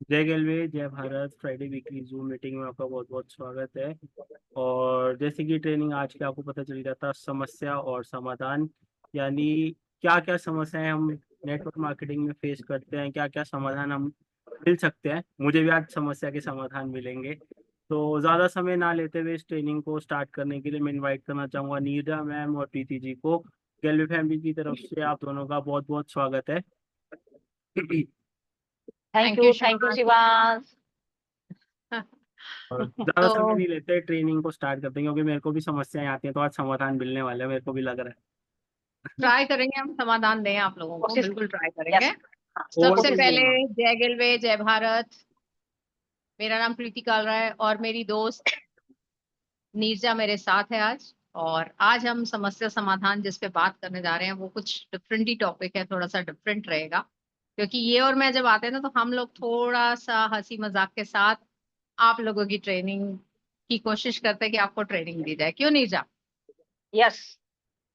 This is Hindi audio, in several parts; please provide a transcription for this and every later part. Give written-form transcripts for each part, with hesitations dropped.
जय गेलवे, जय Bharat. Friday weekly zoom meeting में आपका बहुत बहुत स्वागत है। और जैसे कि ट्रेनिंग आज की आपको पता चल गया था, समस्या और समाधान, यानी क्या क्या समस्याएं हम नेटवर्क मार्केटिंग में फेस करते हैं, क्या क्या समाधान हम मिल सकते हैं। मुझे भी आज समस्या के समाधान मिलेंगे। तो ज़्यादा समय ना लेते हुए इस ट्रेनिंग को स्टार्ट करने के लिए मैं इनवाइट करना चाहूँगा नीरजा मैम और प्रीति जी को। गेलवे फैमिली की तरफ से आप दोनों का बहुत बहुत स्वागत है। Thank you Shivansh. शिवांश। और ज्यादा समय तो नहीं लेते, ट्रेनिंग को स्टार्ट करते हैं, क्योंकि मेरे को भी समस्याएं आती हैं, तो आज समाधान मिलने वाला है, मेरे को भी लग रहा ट्राई करेंगे, हम समाधान दें आप लोगों को, कोशिश। बिल्कुल ट्राई यस। करेंगे। है। ओवर सबसे टू यू पहले मैम। जय गिलवे, जय भारत। मेरा नाम प्रीति कालरा है और मेरी दोस्त नीरजा मेरे साथ है आज। और आज हम समस्या समाधान जिस पे बात करने जा रहे हैं वो कुछ डिफरेंट ही टॉपिक है, थोड़ा सा डिफरेंट रहेगा। क्योंकि ये और मैं जब आते हैं ना तो हम लोग थोड़ा सा हंसी मजाक के साथ आप लोगों की ट्रेनिंग की कोशिश करते हैं कि आपको ट्रेनिंग दी जाए, क्यों नीरजा? यस।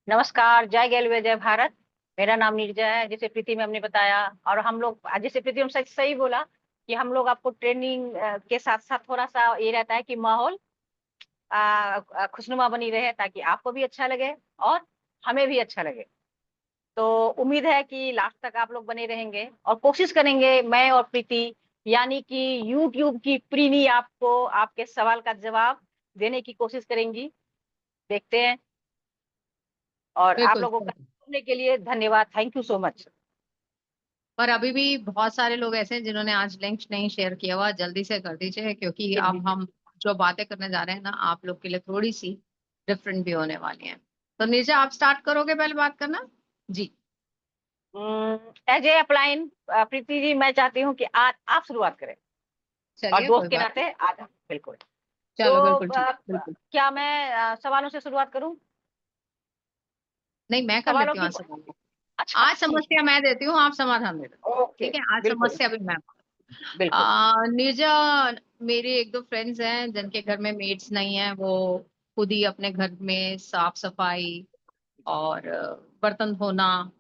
नमस्कार, जय गेलवे जय भारत। मेरा नाम नीरजा है, जैसे प्रीति मैम ने बताया। और हम लोग जैसे प्रीति मैम सही सही बोला कि हम लोग आपको ट्रेनिंग के साथ साथ थोड़ा सा ये रहता है कि माहौल खुशनुमा बनी रहे, ताकि आपको भी अच्छा लगे और हमें भी अच्छा लगे। तो उम्मीद है कि लास्ट तक आप लोग बने रहेंगे और कोशिश करेंगे, मैं और प्रीति, यानी कि यूट्यूब की प्रीनी आपको आपके सवाल का जवाब देने की कोशिश करेंगी। देखते हैं। और आप बिल्कुल। लोगों का सुनने के लिए धन्यवाद, थैंक यू सो मच। पर अभी भी बहुत सारे लोग ऐसे हैं जिन्होंने आज लिंक नहीं शेयर किया हुआ, जल्दी से कर दीजिए, क्योंकि अब हम जो बातें करने जा रहे हैं ना आप लोग के लिए थोड़ी सी डिफरेंट भी होने वाली हैं। तो नीचे आप स्टार्ट करोगे पहले बात करना? जी। As a upline Preeti ji, मैं चाहती हूँ कि आज आप शुरुआत करें और चलिए, कोई दोस्त के बात नाते नहीं। आज बिल्कुल। तो चलो, बिल्कुल ठीक, बिल्कुल। क्या मैं सवालों से शुरुआत करूं? नहीं, मैं कर सवालों लेती हूँ की। आज समाधान। अच्छा आज ठीक समस्या मैं देती हूँ, आप समाधान दे दो। है। ओके। ठीक है, आज बिल्कुल समस्या भी मैं। बिल्कुल। नीरजा, मेरे एक दो फ्रेंड्स हैं जिनके घर में मेड्स नहीं है, वो खुद ही अपने घर में साफ सफाई और बर्तन धोना,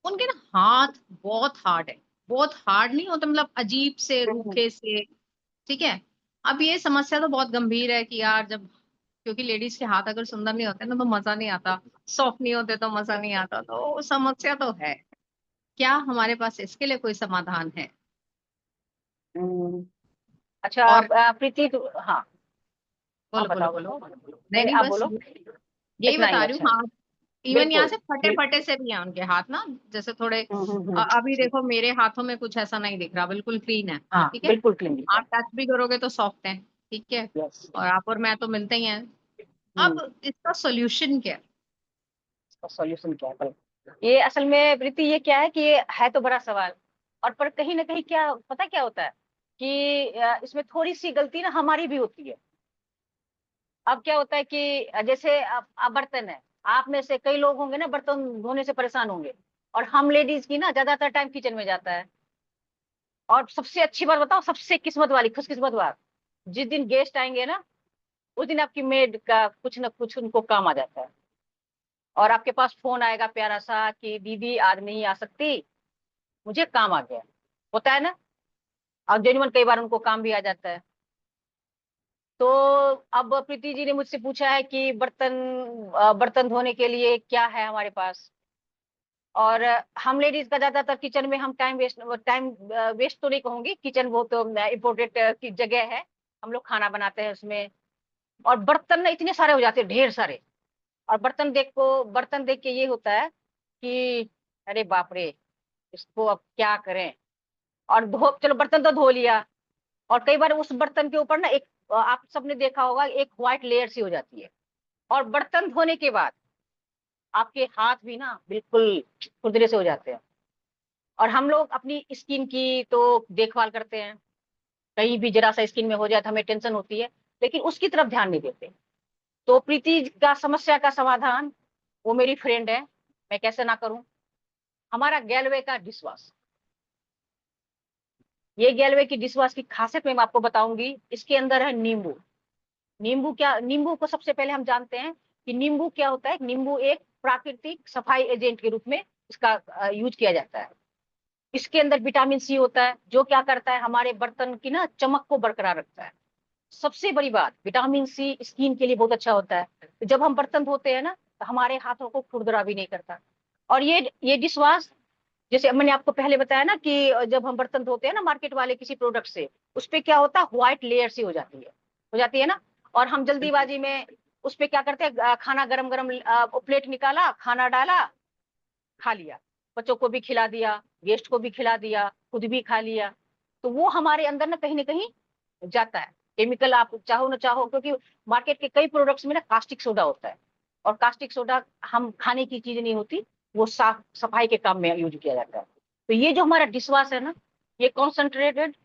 उनके ना हाथ बहुत हार्ड है। बहुत हार्ड नहीं होता, मतलब अजीब से हम्म, रूखे से। ठीक है। अब ये समस्या तो बहुत गंभीर है कि यार, जब क्योंकि लेडीज के हाथ अगर सुंदर नहीं होते ना तो मजा नहीं आता, सॉफ्ट नहीं होते तो मजा नहीं आता, तो समस्या तो है। क्या हमारे पास इसके लिए कोई समाधान है? हम्म, अच्छा और प्रीति हाँ। हाँ बोलो बोलो बताओ बोलो। बताओ। नहीं नहीं नहीं, आप बस बोलो। यही इतना ही बता रही हूँ। अच्छा। हाँ, इवन यहाँ बिल्कुल। से फटे फटे से भी हैं उनके हाथ ना, जैसे थोड़े हम्म। अभी देखो मेरे हाथों में कुछ ऐसा नहीं दिख रहा, बिल्कुल क्लीन है। हाँ ठीक है। बिल्कुल क्लीन है। आप टच भी करोगे तो सॉफ्ट है। ठीक है। यस। और आप और मैं तो मिलते ही हैं। अब इसका सोल्यूशन क्या है? इसका सॉल्यूशन क्या है? ये असल में प्रीति ये क्या है कि ये है तो बड़ा सवाल। और पर कहीं ना कहीं क्या पता क्या होता है कि इसमें थोड़ी सी गलती ना हमारी भी होती है। अब क्या होता है कि जैसे अब बर्तन है, आप में से कई लोग होंगे ना बर्तन धोने से परेशान होंगे। और हम लेडीज की ना ज्यादातर टाइम किचन में जाता है। और सबसे अच्छी बात बताओ, सबसे किस्मत वाली खुशकिस्मत बात, जिस दिन गेस्ट आएंगे ना उस दिन आपकी मेड का कुछ ना कुछ उनको काम आ जाता है। और आपके पास फोन आएगा प्यारा सा कि दीदी आज नहीं आ सकती, मुझे काम आ गया। होता है ना। और जेन्युइन कई बार उनको काम भी आ जाता है। तो अब प्रीति जी ने मुझसे पूछा है कि बर्तन धोने के लिए क्या है हमारे पास। और हम लेडीज का ज्यादातर किचन में हम टाइम वेस्ट तो नहीं कहूंगी, किचन वो तो इम्पोर्टेंट की जगह है। हम लोग खाना बनाते हैं उसमें। और बर्तन ना इतने सारे हो जाते हैं, ढेर सारे। और बर्तन देख के ये होता है कि अरे बाप रे, इसको अब क्या करें। और धो चलो बर्तन तो धो लिया। और कई बार उस बर्तन के ऊपर ना एक आप सबने देखा होगा एक व्हाइट लेयर सी हो जाती है। और बर्तन धोने के बाद आपके हाथ भी ना बिल्कुल खुरदरे से हो जाते हैं। और हम लोग अपनी स्किन की तो देखभाल करते हैं, कहीं भी जरा सा स्किन में हो जाए तो हमें टेंशन होती है, लेकिन उसकी तरफ ध्यान नहीं देते। तो प्रीति का समस्या का समाधान, वो मेरी फ्रेंड है, मैं कैसे ना करूं। हमारा गैलवे का डिशवॉश। ये गैलवे की डिशवॉश की खासियत मैं आपको बताऊंगी। इसके अंदर है नींबू। नींबू को सबसे पहले हम जानते हैं कि नींबू क्या होता है। नींबू एक प्राकृतिक सफाई एजेंट के रूप में इसका यूज किया जाता है। इसके अंदर विटामिन सी होता है, जो क्या करता है, हमारे बर्तन की ना चमक को बरकरार रखता है। सबसे बड़ी बात, विटामिन सी स्किन के लिए बहुत अच्छा होता है। तो जब हम बर्तन धोते हैं ना, तो हमारे हाथों को खुरदरा भी नहीं करता। और ये डिश वॉश, जैसे मैंने आपको पहले बताया ना कि जब हम बर्तन धोते हैं ना मार्केट वाले किसी प्रोडक्ट से, उस पे क्या होता है, व्हाइट लेयर सी हो जाती है ना। और हम जल्दीबाजी में उस पे क्या करते हैं, खाना गरम गरम प्लेट निकाला, खाना डाला, खा लिया, बच्चों को भी खिला दिया, गेस्ट को भी खिला दिया, खुद भी खा लिया। तो वो हमारे अंदर ना कहीं जाता है केमिकल, आप चाहो ना चाहो, क्योंकि मार्केट के कई प्रोडक्ट्स में ना कास्टिक सोडा होता है, और कास्टिक सोडा हम खाने की चीज नहीं होती, वो साफ सफाई के काम में यूज किया जाता है। तो ये जो हमारा डिशवॉश है ना, ये कॉन्सेंट्रेटेड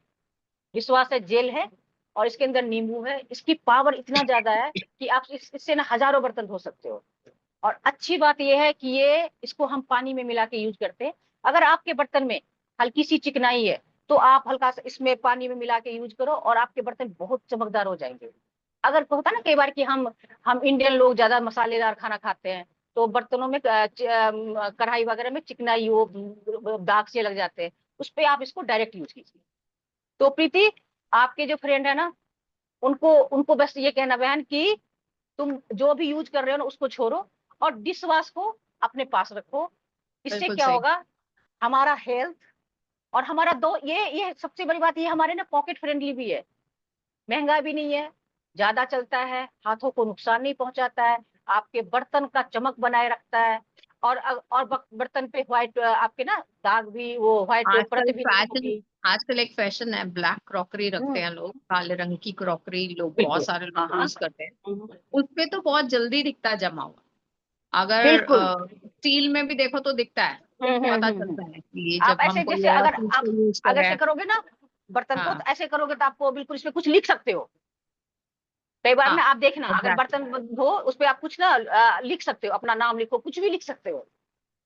डिशवॉश है, जेल है, और इसके अंदर नींबू है। इसकी पावर इतना ज्यादा है कि आप इससे ना हजारों बर्तन धो सकते हो। और अच्छी बात यह है कि ये इसको हम पानी में मिला के यूज करते हैं। अगर आपके बर्तन में हल्की सी चिकनाई है, तो आप हल्का सा इसमें पानी में मिला के यूज करो, और आपके बर्तन बहुत चमकदार हो जाएंगे। अगर होता ना कई बार कि हम इंडियन लोग ज्यादा मसालेदार खाना खाते हैं, तो बर्तनों में कढ़ाई वगैरह में चिकनाई हो, दाग से लग जाते हैं, उस पे आप इसको डायरेक्ट यूज कीजिए। तो प्रीति, आपके जो फ्रेंड है ना, उनको उनको बस ये कहना बहन कि तुम जो भी यूज कर रहे हो ना, उसको छोड़ो, और डिश वॉश को अपने पास रखो। इससे बिल्कुल क्या सही। होगा, हमारा हेल्थ और हमारा दो, ये सबसे बड़ी बात, ये हमारे ना पॉकेट फ्रेंडली भी है, महंगा भी नहीं है, ज्यादा चलता है, हाथों को नुकसान नहीं पहुंचाता है, आपके बर्तन का चमक बनाए रखता है, और बर्तन पे व्हाइट आपके ना दाग भी, वो व्हाइट परत आजकल भी नहीं फैशन, होगी। आजकल एक फैशन है, ब्लैक क्रॉकरी रखते हैं लोग, काले रंग की क्रॉकरी लोग, बहुत बिल्कुल। सारे हाँ लोग हाँ। यूज करते हैं। उसपे तो बहुत जल्दी दिखता है जमा हुआ। अगर बिल्कुल। स्टील में भी देखो तो दिखता है, पता हम्म। चलता है कि ये आप जब हम ऐसे कोई जैसे, और अगर चीज आप को यूज कर अगर रहे ऐसे हैं। करोगे ना बर्तन को, हाँ तो ऐसे करोगे तो आपको बिल्कुल इसमें कुछ लिख सकते हो। कई बार हाँ ना आप देखना, अगर एग्जैक्टली। बर्तन धो, उस पे आप कुछ ना लिख सकते हो, अपना नाम लिखो, कुछ भी लिख सकते हो।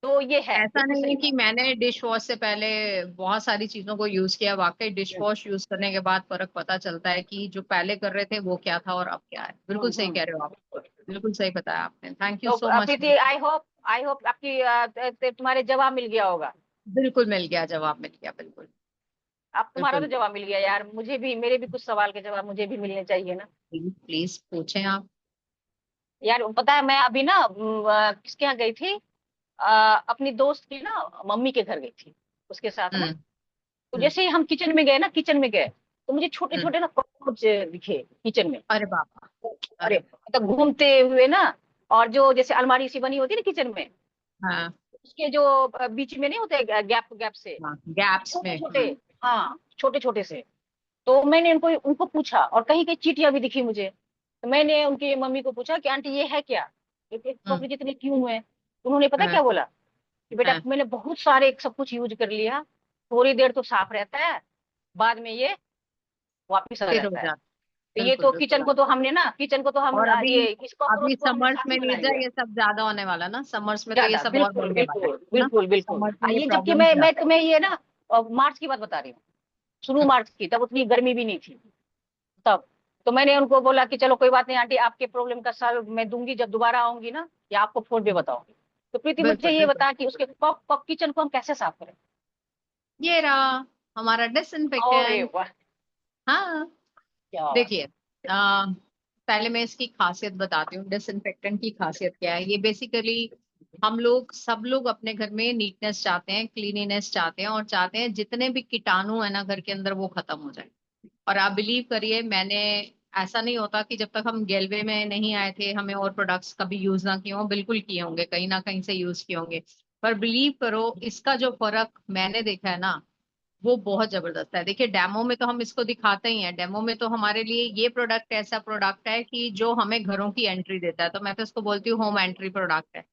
तो ये है ऐसा बिल्कुल नहीं है सही कि बात। मैंने डिश वॉश से पहले बहुत सारी चीजों को यूज किया, वाकई डिश वॉश यूज करने के बाद फर्क पता चलता है कि जो पहले कर रहे थे वो क्या था और अब क्या है। बिल्कुल सही कह रहे हो आप, बिल्कुल सही बताया आपने। थैंक यू तो so much. Preeti, I hope आपकी तुम्हारे जवाब मिल गया होगा। बिल्कुल मिल गया, जवाब मिल गया, बिल्कुल। अब तुम्हारा तो बिल्कुल, जवाब मिल गया यार, मुझे भी, मेरे भी कुछ सवाल के जवाब मुझे भी मिलने चाहिए ना। प्लीज प्लीज पूछें आप। यार पता है, मैं अभी ना किसके यहाँ गई थी, अपनी दोस्त की ना मम्मी के घर गई थी, उसके साथ ना। हम्म। तो हम्म। जैसे ही हम किचन में गए, तो मुझे छोटे हम्म। छोटे ना कॉकरोच दिखे किचन में। अरे बाबा। अरे अरे। मतलब घूमते हुए ना, और जो जैसे अलमारी सी बनी होती है ना किचन में, हाँ उसके जो बीच में नहीं होते गैप गैप से, हाँ, गैप्स छोटे में। छोटे, हाँ छोटे छोटे से। तो मैंने उनको उनको पूछा, और कहीं कहीं चींटियां भी दिखी मुझे। तो मैंने उनकी मम्मी को पूछा कि आंटी ये है क्या, ये हम्म। कॉकरोच जितने क्यों हुए हैं? उन्होंने पता हाँ क्या बोला, कि बेटा हाँ, मैंने बहुत सारे सब कुछ यूज कर लिया, थोड़ी देर तो साफ रहता है, बाद में ये वापिस आ फिर हो जाता है। जाता। तो ये बिल्कुल तो बिल्कुल। किचन को तो हम और अभी, ये इस कॉकरोच अभी को हमने समर्स साथ में ही बनाया नीरजा हुआ है। ये सब ज्यादा होने वाला ना, समर्स में तो ये ज्यादा, सब और बिल्कुल बढ़ने वाला बिल्कुल है ना। बिल्कुल बिल्कुल। समर्स में ये ये जबकि प्रॉब्लम मैं ज्यादा। मैं तुम्हें ये ना मार्च की बात बता रही हूँ, शुरू मार्च की, तब उतनी गर्मी भी नहीं थी तब। तो मैंने उनको बोला कि चलो कोई बात नहीं आंटी, आपके प्रॉब्लम का सॉल्व मैं दूंगी जब दोबारा आऊंगी ना, या आपको फोन पे बताऊंगी। तो प्रीति मुझे बिल्कुल ये बिल्कुल। बता कि उसके किचन को हम कैसे साफ करें। ये रहा हमारा अरे डिसइंफेक्टेंट। वाह, हाँ, क्या बात। देखिए, आ, पहले मैं इसकी खासियत बताती हूँ, डिसइंफेक्टेंट की खासियत क्या है। ये बेसिकली हम लोग सब लोग अपने घर में नीटनेस चाहते हैं, क्लीनिनेस चाहते हैं, और चाहते हैं जितने भी कीटाणु है ना घर के अंदर वो खत्म हो जाए। और आप बिलीव करिए, मैंने, ऐसा नहीं होता कि जब तक हम गेलवे में नहीं आए थे हमें और प्रोडक्ट्स कभी यूज ना किए हों, बिल्कुल किए होंगे, कहीं ना कहीं से यूज किए होंगे। पर बिलीव करो, इसका जो फर्क मैंने देखा है ना, वो बहुत जबरदस्त है। देखिए, डेमो में तो हम इसको दिखाते ही हैं, डेमो में तो हमारे लिए ये प्रोडक्ट ऐसा प्रोडक्ट है कि जो हमें घरों की एंट्री देता है, तो मैं तो इसको बोलती हूँ होम एंट्री प्रोडक्ट है।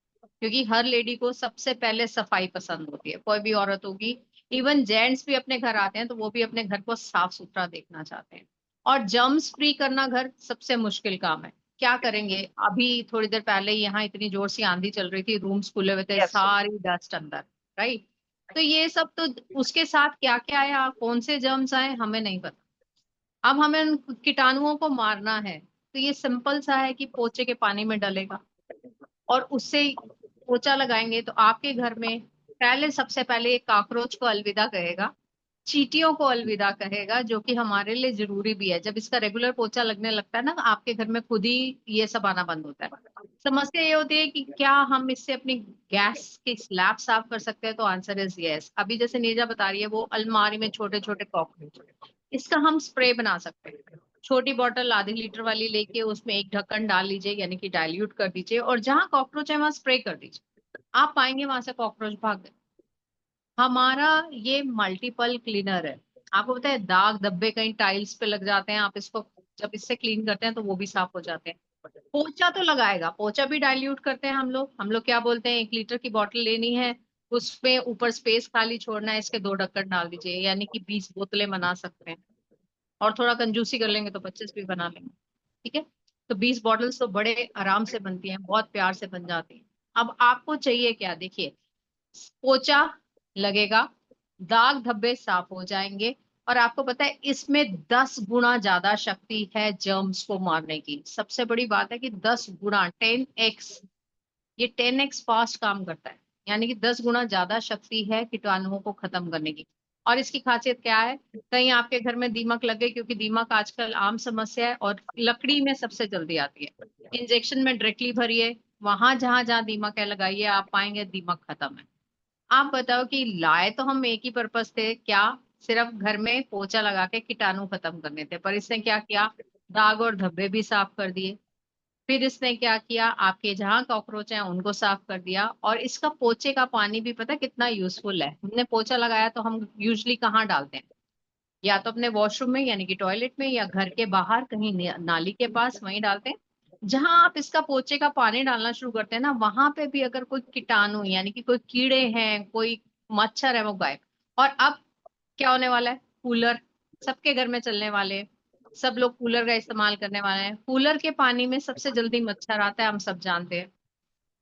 क्योंकि हर लेडी को सबसे पहले सफाई पसंद होती है, कोई भी औरत होगी, इवन जेंट्स भी अपने घर आते हैं तो वो भी अपने घर को साफ सुथरा देखना चाहते हैं। और जर्म्स फ्री करना घर सबसे मुश्किल काम है। क्या करेंगे, अभी थोड़ी देर पहले ही यहाँ इतनी जोर से आंधी चल रही थी, रूम्स खुले हुए थे, यस। सारी डस्ट अंदर, राइट। तो ये सब तो, उसके साथ क्या क्या आया, कौन से जर्म्स आए, हमें नहीं पता। अब हमें उन कीटाणुओं को मारना है, तो ये सिंपल सा है कि पोचे के पानी में डलेगा, और उससे पोचा लगाएंगे तो आपके घर में पहले सबसे पहले कॉकरोच को अलविदा कहेगा, चींटियों को अलविदा कहेगा, जो कि हमारे लिए जरूरी भी है। जब इसका रेगुलर पोछा लगने लगता है ना, आपके घर में खुद ही ये सब आना बंद होता है। समस्या ये होती है कि क्या हम इससे अपनी गैस की स्लैब साफ कर सकते हैं, तो आंसर इज यस। अभी जैसे नीजा बता रही है, वो अलमारी में छोटे छोटे कॉकरोच, इसका हम स्प्रे बना सकते हैं। छोटी बॉटल आधे लीटर वाली लेके उसमें एक ढक्कन डाल लीजिए, यानी कि डाइल्यूट कर दीजिए, और जहां कॉकरोच है वहां स्प्रे कर दीजिए। आप पाएंगे वहां से कॉकरोच भाग गए। हमारा ये मल्टीपल क्लीनर है। आपको पता है दाग धब्बे कहीं टाइल्स पे लग जाते हैं, आप इसको जब इससे क्लीन करते हैं तो वो भी साफ हो जाते हैं। पोछा तो लगाएगा, पोछा भी डाइल्यूट करते हैं हम लोग क्या बोलते हैं, 1 लीटर की बोतल लेनी है, उसमें ऊपर स्पेस खाली छोड़ना है, इसके 2 ढक्कन डाल दीजिए, यानी कि 20 बोतलें बना सकते हैं। और थोड़ा कंजूसी कर लेंगे तो 25 भी बना लेंगे। ठीक है, तो 20 बॉटल्स तो बड़े आराम से बनती हैं, बहुत प्यार से बन जाती हैं। अब आपको चाहिए क्या, देखिए, पोछा लगेगा, दाग धब्बे साफ हो जाएंगे, और आपको पता है इसमें 10 गुना ज्यादा शक्ति है जर्म्स को मारने की। सबसे बड़ी बात है कि 10 गुना, 10x, ये 10x फास्ट काम करता है, यानी कि 10 गुना ज्यादा शक्ति है कीटाणुओं को खत्म करने की। और इसकी खासियत क्या है, कहीं आपके घर में दीमक लगे, क्योंकि दीमक आजकल आम समस्या है और लकड़ी में सबसे जल्दी आती है। इंजेक्शन में डायरेक्टली भरिए, वहां जहां जहां दीमक है लगाइए, आप पाएंगे दीमक खत्म है। आप बताओ कि लाए तो हम एक ही पर्पस थे क्या, सिर्फ घर में पोछा लगा के कीटाणु खत्म करने थे, पर इसने क्या किया, दाग और धब्बे भी साफ कर दिए। फिर इसने क्या किया, आपके जहां कॉकरोच हैं उनको साफ कर दिया। और इसका पोछे का पानी भी पता कितना यूजफुल है। हमने पोछा लगाया तो हम यूजली कहाँ डालते हैं, या तो अपने वॉशरूम में यानी कि टॉयलेट में, या घर के बाहर कहीं नाली के पास, वहीं डालते हैं। जहां आप इसका पोछे का पानी डालना शुरू करते हैं ना, वहां पे भी अगर कोई कीटाणु यानी कि कोई कीड़े हैं, कोई मच्छर है, वो गायब। और अब क्या होने वाला है, कूलर सबके घर में चलने वाले हैं। सब लोग कूलर का इस्तेमाल करने वाले हैं। कूलर के पानी में सबसे जल्दी मच्छर आता है, हम सब जानते हैं।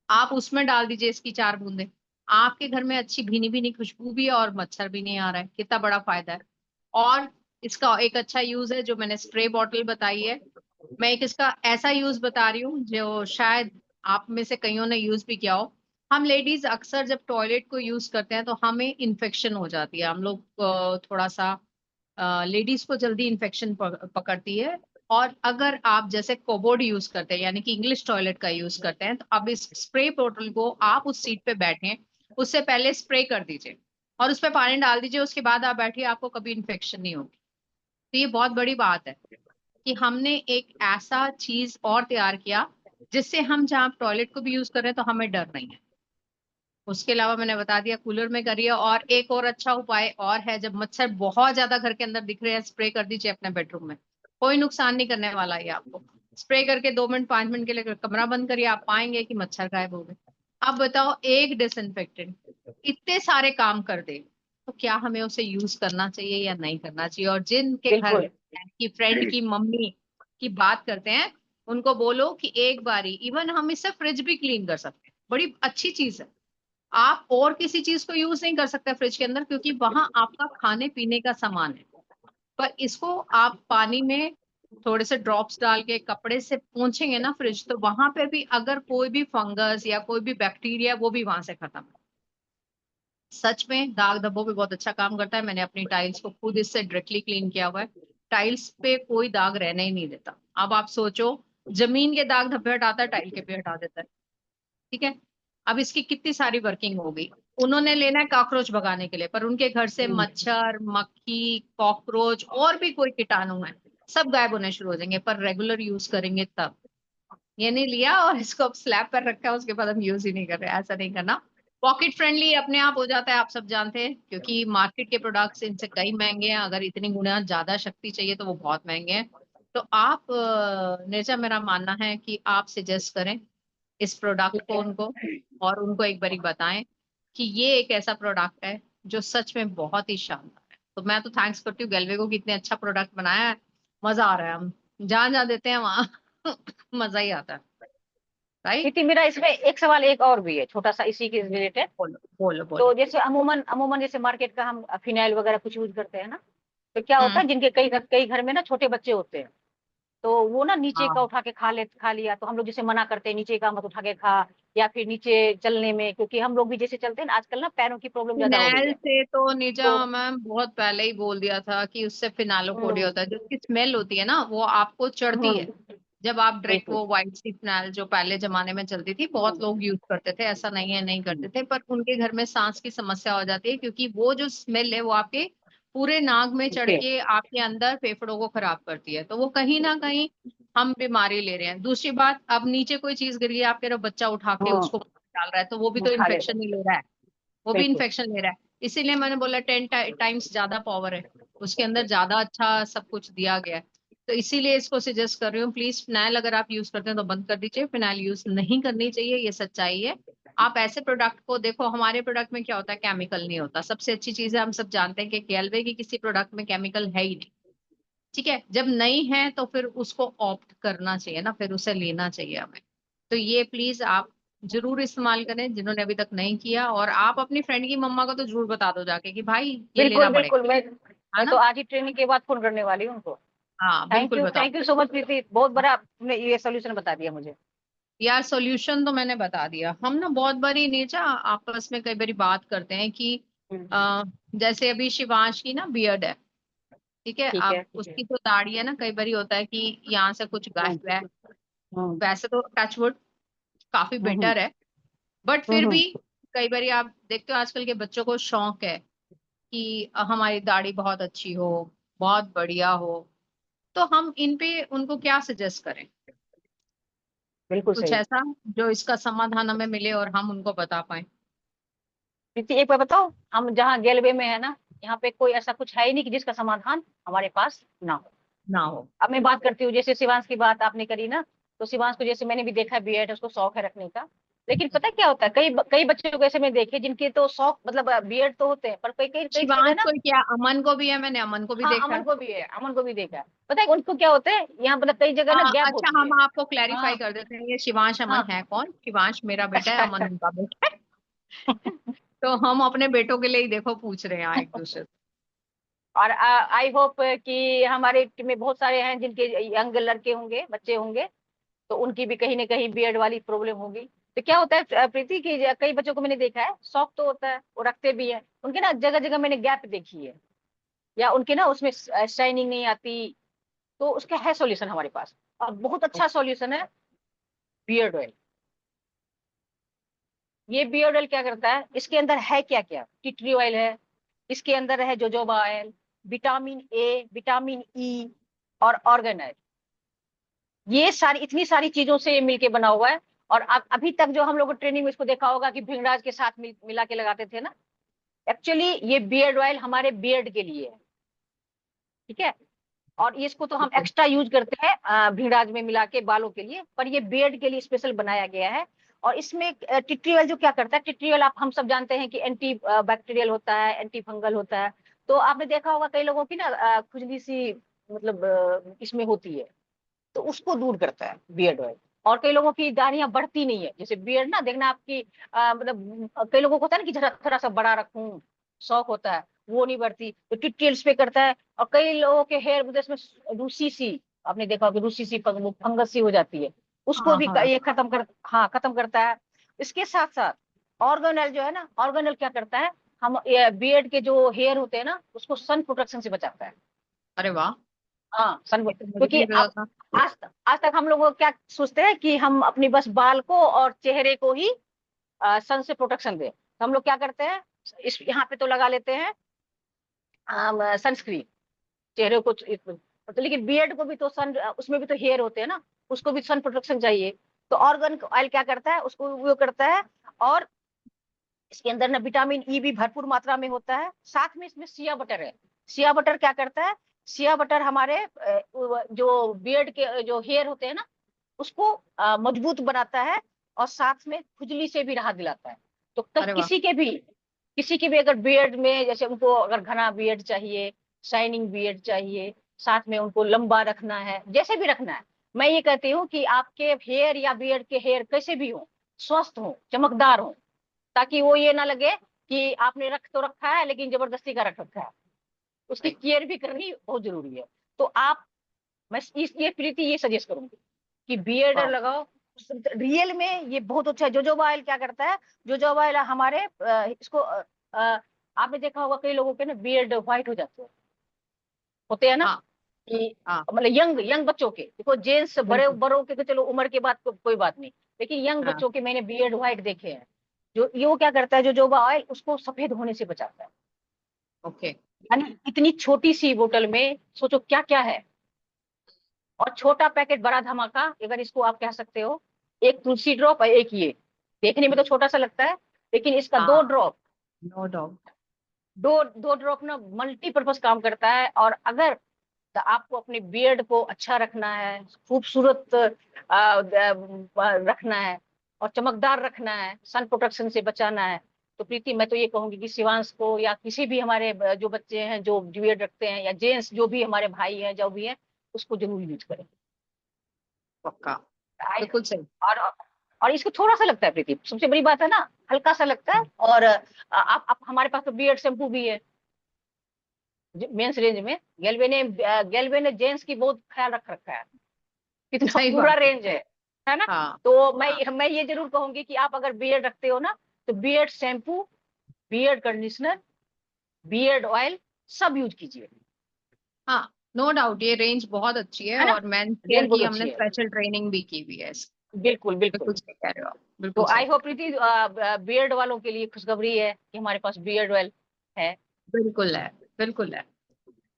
आप उसमें डाल दीजिए इसकी 4 बूंदे, आपके घर में अच्छी भीनी भीनी खुशबू भी है और मच्छर भी नहीं आ रहा है। कितना बड़ा फायदा है। और इसका एक अच्छा यूज है जो मैंने स्प्रे बॉटल बताई है, मैं एक इसका ऐसा यूज बता रही हूँ जो शायद आप में से कईयों ने यूज भी किया हो। हम लेडीज अक्सर जब टॉयलेट को यूज करते हैं तो हमें इन्फेक्शन हो जाती है। हम लोग थोड़ा सा लेडीज को जल्दी इन्फेक्शन पकड़ती है। और अगर आप जैसे कोबोर्ड यूज करते हैं यानी कि इंग्लिश टॉयलेट का यूज करते हैं, तो अब इस स्प्रे बोतल को आप उस सीट पे बैठे, उससे पहले स्प्रे कर दीजिए और उस पर पानी डाल दीजिए, उसके बाद आप बैठिए, आपको कभी इन्फेक्शन नहीं होगी। तो ये बहुत बड़ी बात है कि हमने एक ऐसा चीज और तैयार किया जिससे हम जहाँ टॉयलेट को भी यूज कर रहे हैं तो हमें डर नहीं है। उसके अलावा मैंने बता दिया कूलर में करिए। और एक और अच्छा उपाय और है, जब मच्छर बहुत ज्यादा घर के अंदर दिख रहे हैं, स्प्रे कर दीजिए अपने बेडरूम में, कोई नुकसान नहीं करने वाला है आपको। स्प्रे करके 2 मिनट 5 मिनट के लिए कमरा बंद करिए, आप पाएंगे कि मच्छर गायब हो गए। अब बताओ, एक डिसइंफेक्टेंट इतने सारे काम कर दे, तो क्या हमें उसे यूज करना चाहिए या नहीं करना चाहिए। और जिनके घर बिल्कुल। की फ्रेंड की मम्मी की बात करते हैं, उनको बोलो कि एक बारी, इवन हम इससे फ्रिज भी क्लीन कर सकते हैं, बड़ी अच्छी चीज है। आप और किसी चीज को यूज नहीं कर सकते फ्रिज के अंदर, क्योंकि वहां आपका खाने पीने का सामान है। पर इसको आप पानी में थोड़े से ड्रॉप्स डाल के कपड़े से पोंछेंगे ना फ्रिज, तो वहां पे भी अगर कोई भी फंगस या कोई भी बैक्टीरिया, वो भी वहां से खत्म है। सच में दाग धब्बों पे बहुत अच्छा काम करता है। मैंने अपनी टाइल्स को खुद इससे डायरेक्टली क्लीन किया हुआ है, टाइल्स पे कोई दाग रहने ही नहीं देता। अब आप सोचो, जमीन के दाग धब्बे हटाता है, टाइल के भी हटा देता है। ठीक है, अब इसकी कितनी सारी वर्किंग हो गई। उन्होंने लेना है कॉकरोच भगाने के लिए, पर उनके घर से मच्छर, मक्खी, कॉकरोच और भी कोई कीटाणु है, सब गायब होने शुरू हो जाएंगे। पर रेगुलर यूज करेंगे तब। ये नहीं लिया और इसको अब स्लैब पर रखा है, उसके बाद हम यूज ही नहीं कर रहे, ऐसा नहीं करना। पॉकेट फ्रेंडली अपने आप हो जाता है, आप सब जानते हैं, क्योंकि मार्केट के प्रोडक्ट्स इनसे कई महंगे हैं। अगर इतनी गुना ज्यादा शक्ति चाहिए तो वो बहुत महंगे हैं। तो आप निर्जा, मेरा मानना है कि आप सजेस्ट करें इस प्रोडक्ट को उनको, और उनको एक बारी बताएं कि ये एक ऐसा प्रोडक्ट है जो सच में बहुत ही शानदार है। तो मैं तो थैंक्स करती हूँ गैल्वे को कि इतने अच्छा प्रोडक्ट बनाया है। मजा आ रहा है, हम जहाँ जहाँ देते हैं वहां मजा ही आता है। राइट, प्रीति, मेरा इसमें एक सवाल एक और भी है, छोटा सा इसी के रिलेटेड। बोलो बोलो बोलो। तो जैसे अमूमन अमूमन जैसे मार्केट का हम फिनाइल वगैरह कुछ यूज करते हैं ना, तो क्या होता हम्म। है, जिनके कई घर में ना छोटे बच्चे होते हैं, तो वो ना नीचे का हाँ। उठा के खा लिया, तो हम लोग जैसे मना करते हैं नीचे का मत उठा के खा, या फिर नीचे चलने में, क्योंकि हम लोग भी जैसे चलते हैं ना आजकल ना, पैरों की प्रॉब्लम ज्यादा हो गई फिनाइल है। से तो नीचा तो मैम बहुत पहले ही बोल दिया था कि उससे फिनाइलोकोडिया हम्म, होता है, जो उसकी स्मेल होती है ना वो आपको चढ़ती है। हम्म, जब आप डायरेक्ट बिल्कुल। वो व्हाइट सी फिनाइल जो पहले जमाने में चलती थी, बहुत लोग यूज करते थे, ऐसा नहीं है नहीं करते थे, पर उनके घर में सांस की समस्या हो जाती है, क्योंकि वो जो स्मेल है वो आपके पूरे नाक में चढ़ ओके। के आपके अंदर फेफड़ों को खराब करती है, तो वो कहीं ना कहीं हम बीमारी ले रहे हैं। दूसरी बात, अब नीचे कोई चीज गिर गई, आप कह रहे हो बच्चा उठा के हाँ, उसको डाल रहा है, तो वो भी तो उठा लेते इन्फेक्शन हैं, ही ले रहा है, वो भी बिल्कुल। इन्फेक्शन ले रहा है। इसीलिए मैंने बोला 10 टाइम्स ज्यादा पावर है उसके अंदर, ज्यादा अच्छा सब कुछ दिया गया है। तो इसीलिए इसको सजेस्ट कर रही हूँ, प्लीज फिनाइल अगर आप यूज करते हैं तो बंद कर दीजिए, फिनाइल यूज नहीं करनी चाहिए, ये सच्चाई है। आप ऐसे प्रोडक्ट को देखो, हमारे प्रोडक्ट में क्या होता है, केमिकल नहीं होता। सबसे अच्छी चीज है, हम सब जानते हैं कि कैलवे की किसी प्रोडक्ट में केमिकल है ही नहीं। ठीक है, जब नहीं है तो फिर उसको ऑप्ट करना चाहिए ना, फिर उसे लेना चाहिए हमें। तो ये प्लीज आप जरूर इस्तेमाल करें जिन्होंने अभी तक नहीं किया, और आप अपनी फ्रेंड की मम्मा को तो जरूर बता दो जाके कि भाई ये बिल्कुल लेना बिल्कुल, पड़ेगा, है मैं तो ना। आज ही ट्रेनिंग के बाद फोन करने वाली हूँ उनको। हाँ बिल्कुल बताओ। थैंक यू सो मच प्रीति, बहुत बड़ा तुमने ये सोल्यूशन बता दिया मुझे। यार सॉल्यूशन तो मैंने बता दिया। हम ना बहुत बारी नीचा आपस में कई बारी बात करते हैं कि हम्म, आ, जैसे अभी शिवांश की ना बियर्ड है, ठीक है, ठीक अब है। उसकी तो दाढ़ी है ना, कई बारी होता है कि यहाँ से कुछ हम्म, गायब है। हम्म, वैसे तो टचवुड काफी हम्म, बेटर है, बट फिर हम्म, भी कई बार आप देखते हो आजकल के बच्चों को शौक है कि हमारी दाढ़ी बहुत अच्छी हो, बहुत बढ़िया हो। तो हम इन पे उनको क्या सजेस्ट करें, बिल्कुल कुछ सही। ऐसा जो इसका समाधान हमें मिले और हम उनको बता पाए। प्रीति एक बार बताओ, हम जहाँ गेलवे में है ना, यहाँ पे कोई ऐसा कुछ है ही नहीं कि जिसका समाधान हमारे पास ना हो। ना हो। अब मैं बात करती हूँ, जैसे शिवांश की बात आपने करी ना, तो शिवांश को जैसे मैंने भी देखा है, बीएड उसको शौक है रखने का। लेकिन पता है क्या होता है, कई कई बच्चों को ऐसे मैं देखे जिनके तो शौक मतलब बीएड तो होते हैं, पर कई कई कई जगह शिवांश ना। को क्या, अमन को भी है, मैंने अमन को भी हाँ, देखा अमन है। को भी है, अमन को भी देखा है। पता है उनको क्या होता है, यहाँ मतलब कई जगह ना गैप अच्छा, होती है। हम आपको क्लैरिफाई हाँ, कर देते हैं, ये शिवांश अमन हाँ। है कौन? शिवांश मेरा बेटा है, अमन अच्छा। उनका बेटा है। तो हम अपने बेटों के लिए ही देखो पूछ रहे हैं एक दूसरे से। और आई होप कि हमारे टीम में बहुत सारे हैं जिनके यंग लड़के होंगे, बच्चे होंगे, तो उनकी भी कहीं ना कहीं बीएड वाली प्रॉब्लम होगी। तो क्या होता है प्रीति की, कई बच्चों को मैंने देखा है, शौक तो होता है, वो रखते भी है, उनके ना जगह जगह मैंने गैप देखी है, या उनके ना उसमें शाइनिंग नहीं आती। तो उसका है सॉल्यूशन हमारे पास, और बहुत अच्छा सॉल्यूशन है, बियर्ड ऑयल। ये बियर्ड ऑयल क्या करता है, इसके अंदर है क्या क्या, टी ऑयल है, इसके अंदर है jojoba oil, vitamin A, vitamin E, और ऑर्गन ऑयल। ये सारी इतनी सारी चीजों से ये मिलके बना हुआ है। और अब अभी तक जो हम लोग ट्रेनिंग में इसको देखा होगा कि भिंगराज के साथ मिला के लगाते थे ना, एक्चुअली ये बियर्ड ऑयल हमारे बियर्ड के लिए है। ठीक है। और इसको तो हम ठीक है। एक्स्ट्रा यूज करते हैं भिंगराज में मिला के बालों के लिए, पर ये बियर्ड के लिए स्पेशल बनाया गया है। और इसमें टिट्री ऑयल जो क्या करता है, टिट्री ऑयल आप हम सब जानते हैं कि एंटी बैक्टीरियल होता है, एंटी फंगल होता है। तो आपने देखा होगा कई लोगों की ना खुजली सी मतलब इसमें होती है, तो उसको दूर करता है बियर्ड ऑयल। और कई लोगों की दाढ़ियां बढ़ती नहीं है, जैसे बियर्ड ना देखना आपकी मतलब कई लोगों को होता है ना कि जरा थोड़ा सा बड़ा रखूं, शौक होता है, वो नहीं बढ़ती, तो टिटेल्स पे करता है। और कई लोगों के हेयर मतलब इसमें रूसी सी, आपने देखा होगा रूसी सी फंगस सी हो जाती है, उसको हाँ भी हाँ। ये खत्म कर, हाँ खत्म करता है। इसके साथ साथ ऑर्गेनल जो है ना, ऑर्गेनल क्या करता है, हम बियर्ड के जो हेयर होते हैं ना उसको सन प्रोटेक्शन से बचाता है। अरे वाह, हाँ, सन, ये तो मुझे भी क्योंकि नहीं पता अब था। आज तक हम लोग क्या सोचते हैं कि हम अपनी बस बाल को और चेहरे को ही सन से प्रोटेक्शन दे, तो हम लोग क्या करते हैं, इस यहाँ पे तो लगा लेते हैं सनस्क्रीन चेहरे को तो, लेकिन बियर्ड को भी तो सन, उसमें भी तो हेयर होते हैं ना, उसको भी सन प्रोटेक्शन चाहिए। तो ऑर्गन ऑयल क्या करता है, उसको वो करता है। और इसके अंदर ना विटामिन ई भी भरपूर मात्रा में होता है, साथ में इसमें सिया बटर है। सिया बटर क्या करता है, सिया बटर हमारे जो बियर्ड के जो हेयर होते हैं ना उसको मजबूत बनाता है, और साथ में खुजली से भी राहत दिलाता है। तो अरे वाह। किसी के भी अगर बियर्ड में, जैसे उनको अगर घना बियर्ड चाहिए, शाइनिंग बियर्ड चाहिए, साथ में उनको लंबा रखना है, जैसे भी रखना है, मैं ये कहती हूँ कि आपके हेयर या बियर्ड के हेयर कैसे भी हो, स्वस्थ हो, चमकदार हो, ताकि वो ये ना लगे कि आपने रख तो रखा है लेकिन जबरदस्ती का रख रखा है। उसकी केयर भी करनी बहुत जरूरी है। तो आप, मैं इस ये प्रीति ये सजेस्ट करूंगी कि बियर्ड वाह। लगाओ, रियल में ये बहुत अच्छा है। जोजोबा ऑयल क्या करता है, जोजोबा ऑयल हमारे इसको आपने देखा होगा कई लोगों के ना बियर्ड व्हाइट हो जाते हैं, होते हैं ना, हाँ कि हाँ मतलब यंग यंग बच्चों के, देखो जेंट्स बड़े बिल्कुल। बड़ों के तो चलो उम्र के बाद कोई बात नहीं, लेकिन यंग हाँ बच्चों के मैंने बियर्ड व्हाइट देखे हैं। जो ये वो क्या करता है, जोजोबा ऑयल उसको सफेद होने से बचाता है। ओके। यानी इतनी छोटी सी बोतल में सोचो क्या क्या है, और छोटा पैकेट बड़ा धमाका, अगर इसको आप कह सकते हो, एक तुलसी ड्रॉप और एक ये, देखने में तो छोटा सा लगता है, लेकिन इसका दो हाँ ड्रॉप, नो डाउट। दो दो ड्रॉप ना मल्टीपर्पज काम करता है। और अगर आपको अपने बियर्ड को अच्छा रखना है, खूबसूरत रखना है, और चमकदार रखना है, सन प्रोटेक्शन से बचाना है, तो प्रीति मैं तो ये कहूंगी कि शिवांश को या किसी भी हमारे जो बच्चे हैं जो बियर्ड रखते हैं, या जेंट्स जो भी हमारे भाई हैं जो भी हैं, उसको जरूर यूज करें। पक्का। आई- बिल्कुल सही। और और इसको थोड़ा सा लगता है प्रीति, सबसे बड़ी बात है ना, हल्का सा लगता है। और आप हमारे पास तो बियर्ड शैम्पू भी है मेंस रेंज में। गेलवे ने जेंट्स की बहुत ख्याल रख रखा है, कितना सही पूरा बात है। रेंज है ना। हाँ तो हाँ मैं ये जरूर कहूंगी कि आप अगर बियर्ड रखते हो ना, तो beard shampoo, beard conditioner, beard oil सब यूज कीजिए, हाँ नो डाउट, ये रेंज बहुत अच्छी है है ना। और मेंस केयर रेंज की बहुत हमने अच्छी है, स्पेशल ट्रेनिंग भी की हुई है बिल्कुल बिल्कुल। बिल्कुल सही कह रहे हो आप, तो बिल्कुल आई सही। होप प्रीति बियर्ड वालों के लिए खुशखबरी है कि हमारे पास बियर्ड ऑयल है। बिल्कुल है, बिल्कुल है,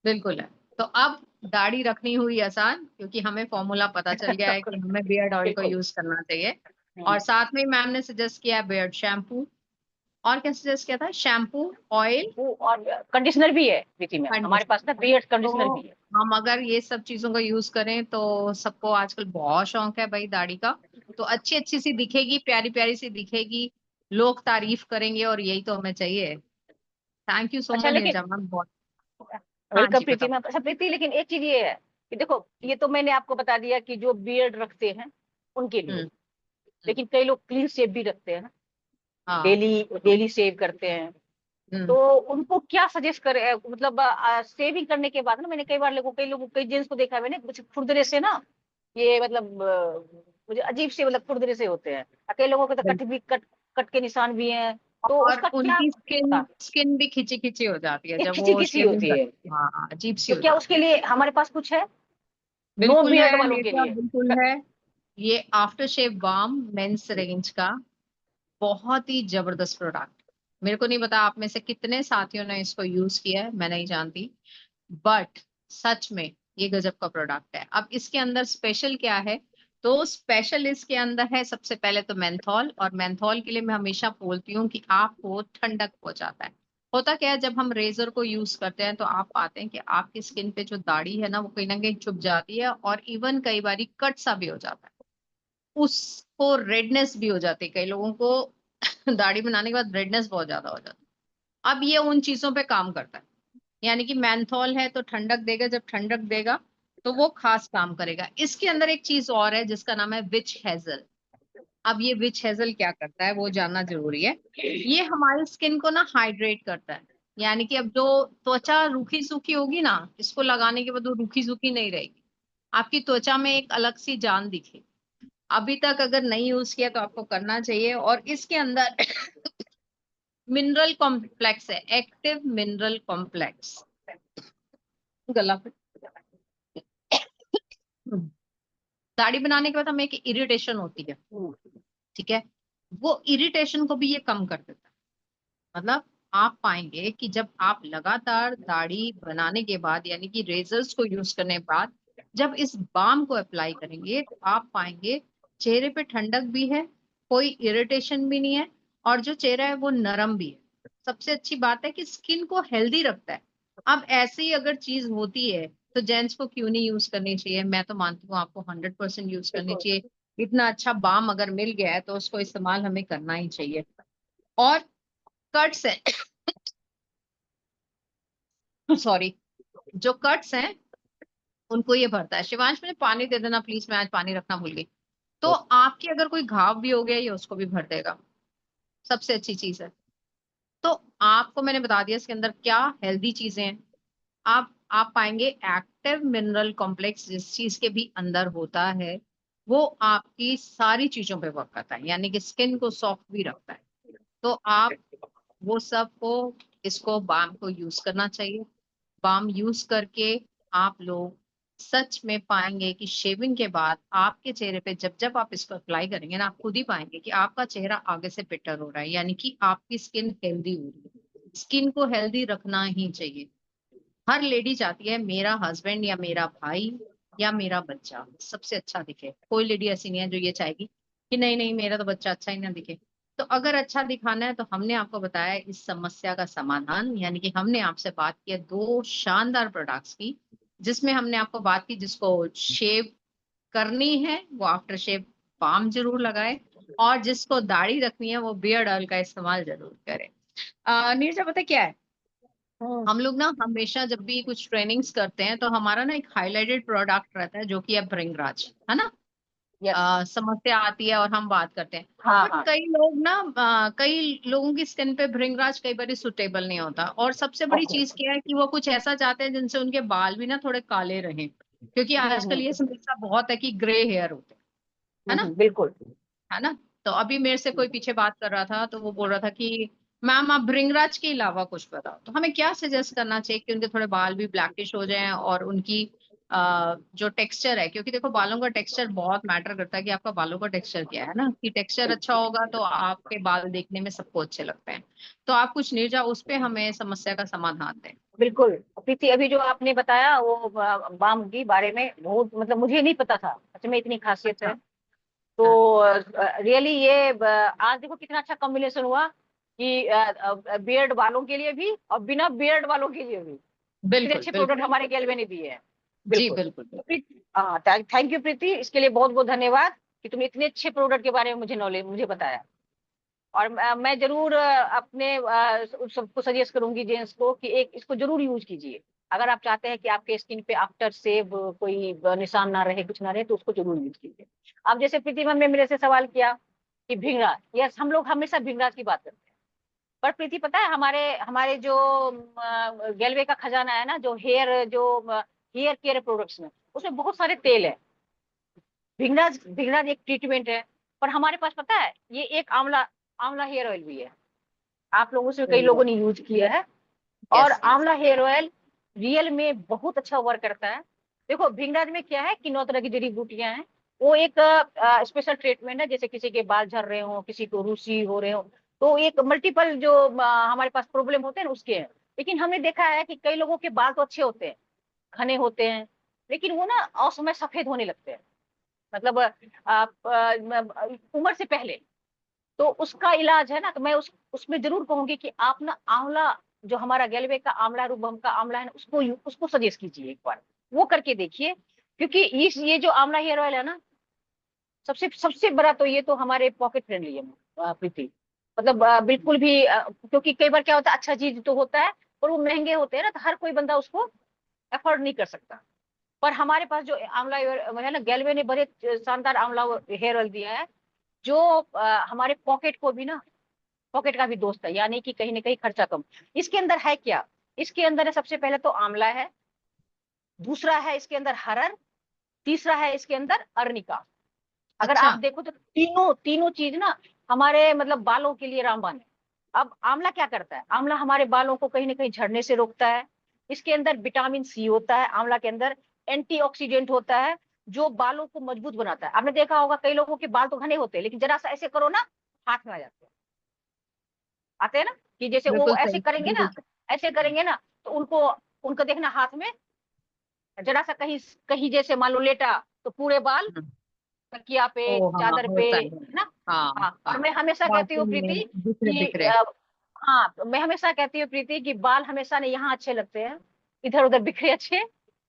बिल्कुल है। तो अब दाढ़ी रखनी हुई आसान, क्योंकि हमें फॉर्मूला पता चल गया है कि हमें बियर्ड ऑयल को बिल्कुल। यूज करना चाहिए। हम्म। और साथ में मैम ने सजेस्ट किया है बियर्ड शैम्पू। और क्या सजेस्ट किया था? शैम्पू, ऑयल, वो और कंडीशनर भी है प्रीति मैम, हमारे पास ना कंडीशनर। बियर्ड कंडीशनर तो भी है। हम अगर ये सब चीजों का यूज करें तो सबको आजकल बहुत शौक है भाई दाढ़ी का। तो अच्छी अच्छी सी दिखेगी, प्यारी प्यारी सी दिखेगी, लोग तारीफ करेंगे, और यही तो हमें चाहिए। थैंक यू सो अच्छा मच लेकिन नीरजा मैम, बहुत। हाँ वेलकम जी प्रीति बताओ। मैम। अच्छा प्रीति, लेकिन एक चीज ये है कि देखो, ये तो मैंने आपको बता दिया कि जो बियर्ड रखते हैं उनके लिए, हम्म हम्म, लेकिन कई लोग क्लीन शेव भी रखते हैं ना, हाँ। डेली डेली शेव करते हैं, हम्म तो उनको क्या सजेस्ट करे, मतलब शेविंग करने के बाद ना, मैंने कई बार लोगों, कई जेंट्स को देखा है मैंने, कुछ खुरदरे से ना, ये मतलब मुझे अजीब से, मतलब खुरदरे से होते हैं, और कई लोगों के तो बिल्कुल। कट के निशान भी हैं, तो और उसका क्या उनकी होता स्किन है, स्किन भी खिंची खिंची हो जाती है ये जब खिंची वो खिंची शेविंग होती है, करते हैं। हाँ अजीब सी तो हो क्या जाती उसके लिए हमारे पास कुछ है, है। नो बिल्कुल बियर्ड है वालों के नीरजा, लिए? बिल्कुल है। ये after shave balm men's range का बहुत ही जबरदस्त प्रोडक्ट। मेरे को नहीं पता आप में से कितने साथियों ने इसको यूज किया है, मैं नहीं जानती, बट सच में ये गजब का प्रोडक्ट है। अब इसके अंदर स्पेशल क्या है? तो स्पेशल इसके अंदर है सबसे पहले तो मेंथॉल। और मेंथॉल के लिए मैं हमेशा बोलती हूँ कि आपको ठंडक पहुंचाता है। होता क्या है, जब हम रेजर को यूज करते हैं तो आप पाते हैं कि आपकी स्किन पे जो दाढ़ी है ना वो कहीं ना कहीं छुप जाती है, और इवन कई बार कट सा भी हो जाता है, उसको रेडनेस भी हो जाती है कई लोगों को दाढ़ी बनाने के बाद रेडनेस बहुत ज्यादा हो जाती है। अब ये उन चीजों पे काम करता है। यानी कि मेंथॉल है तो ठंडक देगा, जब ठंडक देगा तो वो खास काम करेगा। इसके अंदर एक चीज और है जिसका नाम है विच हेजल। अब ये विच हेजल क्या करता है वो जानना जरूरी है। ये हमारी स्किन को ना हाइड्रेट करता है। यानी कि अब जो त्वचा रूखी सूखी होगी ना, इसको लगाने के बाद वो रूखी सूखी नहीं रहेगी, आपकी त्वचा में एक अलग सी जान दिखेगी। अभी तक अगर नहीं यूज किया तो आपको करना चाहिए। और इसके अंदर मिनरल कॉम्प्लेक्स है, एक्टिव मिनरल कॉम्प्लेक्स। गला पे दाढ़ी बनाने के बाद हमें एक इरिटेशन होती है, ठीक है, वो इरिटेशन को भी ये कम कर देता है। मतलब आप पाएंगे कि जब आप लगातार दाढ़ी बनाने के बाद, यानी कि रेजर्स को यूज करने के बाद, जब इस बाम को अप्लाई करेंगे तो आप पाएंगे चेहरे पे ठंडक भी है, कोई इरिटेशन भी नहीं है, और जो चेहरा है वो नरम भी है। सबसे अच्छी बात है कि स्किन को हेल्दी रखता है। अब ऐसी अगर चीज होती है तो जेंट्स को क्यों नहीं यूज करनी चाहिए? मैं तो मानती हूँ आपको 100% यूज करनी बिल्कुल। चाहिए। इतना अच्छा बाम अगर मिल गया है तो उसको इस्तेमाल हमें करना ही चाहिए। और कट्स है सॉरी, जो कट्स हैं उनको ये भरता है। शिवांश मुझे पानी दे देना प्लीज, मैं आज पानी रखना भूल गई। तो आपकी अगर कोई घाव भी हो गया ये उसको भी भर देगा, सबसे अच्छी चीज है। तो आपको मैंने बता दिया इसके अंदर क्या हेल्दी चीजें हैं। आप पाएंगे एक्टिव मिनरल कॉम्प्लेक्स जिस चीज के भी अंदर होता है, वो आपकी सारी चीजों पे वर्क करता है, यानी कि स्किन को सॉफ्ट भी रखता है। तो आप वो सब को, इसको बाम को यूज करना चाहिए। बाम यूज करके आप लोग सच में पाएंगे कि शेविंग के बाद आपके चेहरे पे जब जब आप इसको अप्लाई करेंगे ना, आप खुद ही पाएंगे कि आपका चेहरा आगे से बेटर हो रहा है, यानी कि आपकी स्किन हेल्दी हो रही है। स्किन को हेल्दी रखना ही चाहिए। हर लेडी चाहती है मेरा हस्बैंड या मेरा भाई या मेरा बच्चा सबसे अच्छा दिखे। कोई लेडी ऐसी नहीं है जो ये चाहेगी कि नहीं नहीं मेरा तो बच्चा अच्छा ही ना दिखे। तो अगर अच्छा दिखाना है तो हमने आपको बताया इस समस्या का समाधान, यानी कि हमने आपसे बात की है दो शानदार प्रोडक्ट्स की, जिसमें हमने आपको बात की जिसको शेव करनी है वो आफ्टर शेव बाम जरूर लगाए, और जिसको दाढ़ी रखनी है वो बियर्ड ऑयल का इस्तेमाल जरूर करे। नीरजा पता क्या है, हम लोग ना हमेशा जब भी कुछ ट्रेनिंग्स करते हैं तो हमारा ना एक हाईलाइटेड प्रोडक्ट रहता है जो कि है भृंगराज, है ना। यस। समस्या आती है और हम बात करते हैं। हाँ बट हाँ। कई लोग ना कई लोगों की स्किन पे भृंगराज कई बार सुटेबल नहीं होता, और सबसे बड़ी ओके। चीज क्या है कि वो कुछ ऐसा चाहते हैं जिनसे उनके बाल भी ना थोड़े काले रहें, क्योंकि आजकल ये समस्या बहुत है कि ग्रे हेयर होते हैं, है ना। बिल्कुल। है ना। तो अभी मेरे से कोई पीछे बात कर रहा था तो वो बोल रहा था कि मैम आप भृंगराज के अलावा कुछ बताओ, तो हमें क्या सजेस्ट करना चाहिए कि उनके थोड़े बाल भी ब्लैकिश हो जाएं और उनकी जो टेक्सचर है, क्योंकि देखो बालों का टेक्सचर बहुत मैटर करता है कि आपका बालों का टेक्सचर क्या है ना, कि टेक्सचर अच्छा होगा तो आपके बाल देखने में सबको अच्छे लगते हैं। तो आप कुछ नीरजा उस पे हमें समस्या का समाधान दें। बिल्कुल प्रीति, अभी जो आपने बताया वो बाम के बारे में बहुत, मतलब मुझे नहीं पता था सच में इतनी खासियत है। अच्छा। तो हाँ, रियली ये आज देखो कितना अच्छा कॉम्बिनेशन हुआ कि बियर्ड वालों के लिए भी और बिना बियर्ड वालों के लिए भी इतने बिल्कुल अच्छे प्रोडक्ट बिल्कुल। हमारे गैलवे ने दिए हैं। जी बिल्कुल। बिल्कुल तो बिल्कुल। हाँ, थैंक यू प्रीति, इसके लिए बहुत बहुत धन्यवाद कि तुमने इतने अच्छे प्रोडक्ट के बारे में मुझे नॉलेज मुझे बताया। और मैं जरूर अपने सबको सजेस्ट करूंगी जेंट्स को कि एक इसको जरूर यूज कीजिए। अगर आप चाहते हैं कि आपके स्किन पे आफ्टर सेव कोई निशान ना रहे, कुछ ना रहे, तो उसको जरूर यूज कीजिए। अब जैसे प्रीति मैम ने मेरे से सवाल किया कि भृंगराज, यस हम लोग हमेशा भृंगराज की बात करते हैं। पर प्रीति पता है हमारे हमारे जो गैलवे का खजाना है ना, जो हेयर केयर प्रोडक्ट्स में, उसमें बहुत सारे तेल है। भृंगराज भृंगराज एक ट्रीटमेंट है। पर हमारे पास पता है ये एक आंवला आंवला हेयर ऑयल भी है। आप लोगों से कई लोगों ने यूज किया है। और यस यस। आंवला हेयर ऑयल रियल में बहुत अच्छा वर्क करता है। देखो भृंगराज में क्या है कि 9 तरह की जड़ी बूटियां हैं। वो एक स्पेशल ट्रीटमेंट है, जैसे किसी के बाल झड़ रहे हो, किसी को रूसी हो रहे हो, तो एक मल्टीपल जो हमारे पास प्रॉब्लम होते हैं ना उसके हैं। लेकिन हमने देखा है कि कई लोगों के बाल तो अच्छे होते हैं, घने होते हैं, लेकिन वो ना असमय सफेद होने लगते हैं, मतलब उम्र से पहले। तो उसका इलाज है ना, तो मैं उसमें जरूर कहूंगी कि आप ना आंवला, जो हमारा गैलवे का आंवला रूबम का आंवला है ना, उसको सजेस्ट कीजिए एक बार, वो करके देखिए। क्योंकि ये जो आंवला हेयर ऑयल है ना, सबसे सबसे बड़ा तो ये तो हमारे पॉकेट फ्रेंडली है प्रीति। मतलब बिल्कुल भी क्योंकि कई बार क्या होता है, अच्छा चीज तो होता है पर वो महंगे होते हैं ना, तो हर कोई बंदा उसको अफोर्ड नहीं कर सकता। पर हमारे पास जो आंवला है ना, गैलवे ने बड़े शानदार आंवला हेयर ऑयल दिया है, जो हमारे पॉकेट को भी ना, पॉकेट का भी दोस्त है, यानी कि कहीं ना कहीं खर्चा कम। इसके अंदर है क्या, इसके अंदर है सबसे पहले तो आंवला है, दूसरा है इसके अंदर हरर, तीसरा है इसके अंदर अर्निका। अगर आप अच्छा। देखो तो तीनों तीनों चीज ना हमारे मतलब बालों के लिए रामबाण है। अब आंवला क्या करता है, आंवला हमारे बालों को कहीं ना कहीं झड़ने से रोकता है। इसके अंदर विटामिन सी होता है, आंवला के अंदर एंटीऑक्सीडेंट होता है, जो बालों को मजबूत बनाता है। आपने देखा होगा कई लोगों के बाल तो घने होते हैं, लेकिन जरा सा ऐसे करो ना, हाथ में आ जाते हैं, आते हैं ना, कि जैसे वो बिल्कुल ऐसे सही, करेंगे बिल्कुल ना, सही। ऐसे करेंगे ना, तो उनको उनका देखना हाथ में जरा सा कहीं कहीं जैसे मान लो लेटा, तो पूरे बाल हम्म। तकिया पे, ओ हाँ चादर पे, होता है। है ना। हाँ हाँ, और हाँ। मैं हमेशा कहती हूँ बाथरूम में प्रीति बिखरे कि बिखरे। हाँ, तो मैं हमेशा कहती हूँ प्रीति कि बाल हमेशा ने यहाँ अच्छे लगते हैं, इधर उधर बिखरे अच्छे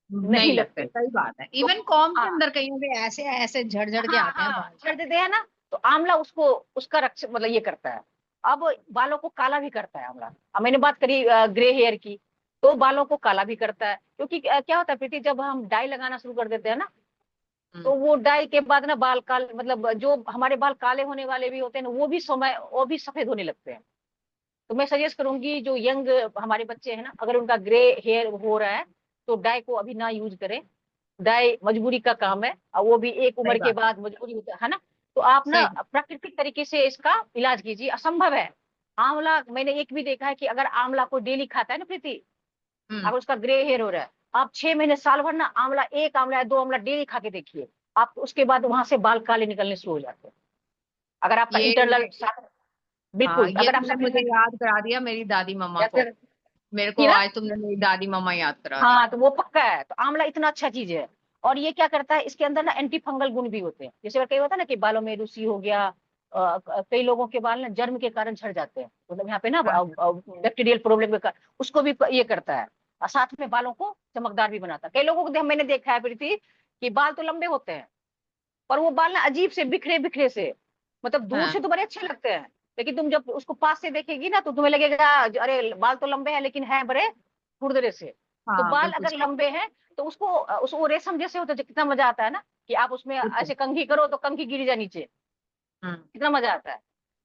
नहीं नहीं लगते, लगते। सही बात है। तो इवन कॉम के हाँ अंदर कहीं पे ऐसे ऐसे झड़ झड़ के हाँ आते हैं हाँ, बाल। छेड़ देते हैं ना, तो आंवला उसको उसका रक्ष मतलब ये करता है। अब बालों को काला भी करता है आंवला। अब मैंने बात करी ग्रे हेयर की, तो बालों को काला भी करता है। क्योंकि क्या होता है प्रीति, जब हम डाई लगाना शुरू कर देते हैं ना, हम्म। तो वो डाई के बाद ना बाल काल मतलब जो हमारे बाल काले होने वाले भी होते हैं ना, वो भी सफेद होने लगते हैं। तो मैं सजेस्ट करूंगी जो यंग हमारे बच्चे हैं ना, अगर उनका ग्रे हेयर हो रहा है, तो डाई को अभी ना यूज करें। दाई मजबूरी का काम है, और वो भी एक सही उम्र के बात बाद मजबूरी होता है ना। तो आप ना सही बात। प्राकृतिक तरीके से इसका इलाज कीजिए, असंभव है। आंवला मैंने एक भी देखा है कि अगर आंवला को डेली खाता है ना प्रीति, अगर उसका ग्रे हेयर हो रहा है, आप 6 महीने साल भर ना आंवला, एक आंवला या 2 आंवला डेली खा के देखिए, आप उसके बाद वहां से बाल काले निकलने शुरू हो जाते हैं। अगर आपका ये इंटरनल, हाँ, बिल्कुल ये अगर आप तुमने सफेद मुझे नहीं याद करा दिया मेरी दादी मम्मा को। जैसे मेरे की को ना, आज तुमने मेरी दादी मम्मा याद करा दी। हाँ तो वो पक्का है। तो आंवला इतना अच्छा चीज है। और ये क्या करता है, इसके अंदर ना एंटी फंगल गुण भी होते हैं। जैसे कई होता है ना कि बालों में रुसी हो गया, कई लोगों के बाल ना जर्म के कारण झड़ जाते हैं, मतलब यहाँ पे ना हाँ बैक्टीरियल प्रॉब्लम के कारण, उसको भी ये करता है। और साथ में बालों को चमकदार भी बनाता है। कई लोगों को मैंने देखा है प्रीति कि बाल तो लंबे होते हैं, पर वो बाल ना अजीब से बिखरे बिखरे से, मतलब दूर हाँ से तो बड़े अच्छे लगते हैं, लेकिन तुम जब उसको पास से देखेगी ना तो तुम्हें लगेगा अरे बाल तो लंबे हैं लेकिन है बड़े खुरदरे से। तो हाँ बाल बिल्कुल अगर सही। लंबे हैं तो उसको रेशम जैसे होते हैं, कितना मजा आता है ना कि आप उसमें बिल्कुल। ऐसे कंघी करो तो कंघी गिर जाए नीचे, हम्म। कितना मजा आता है।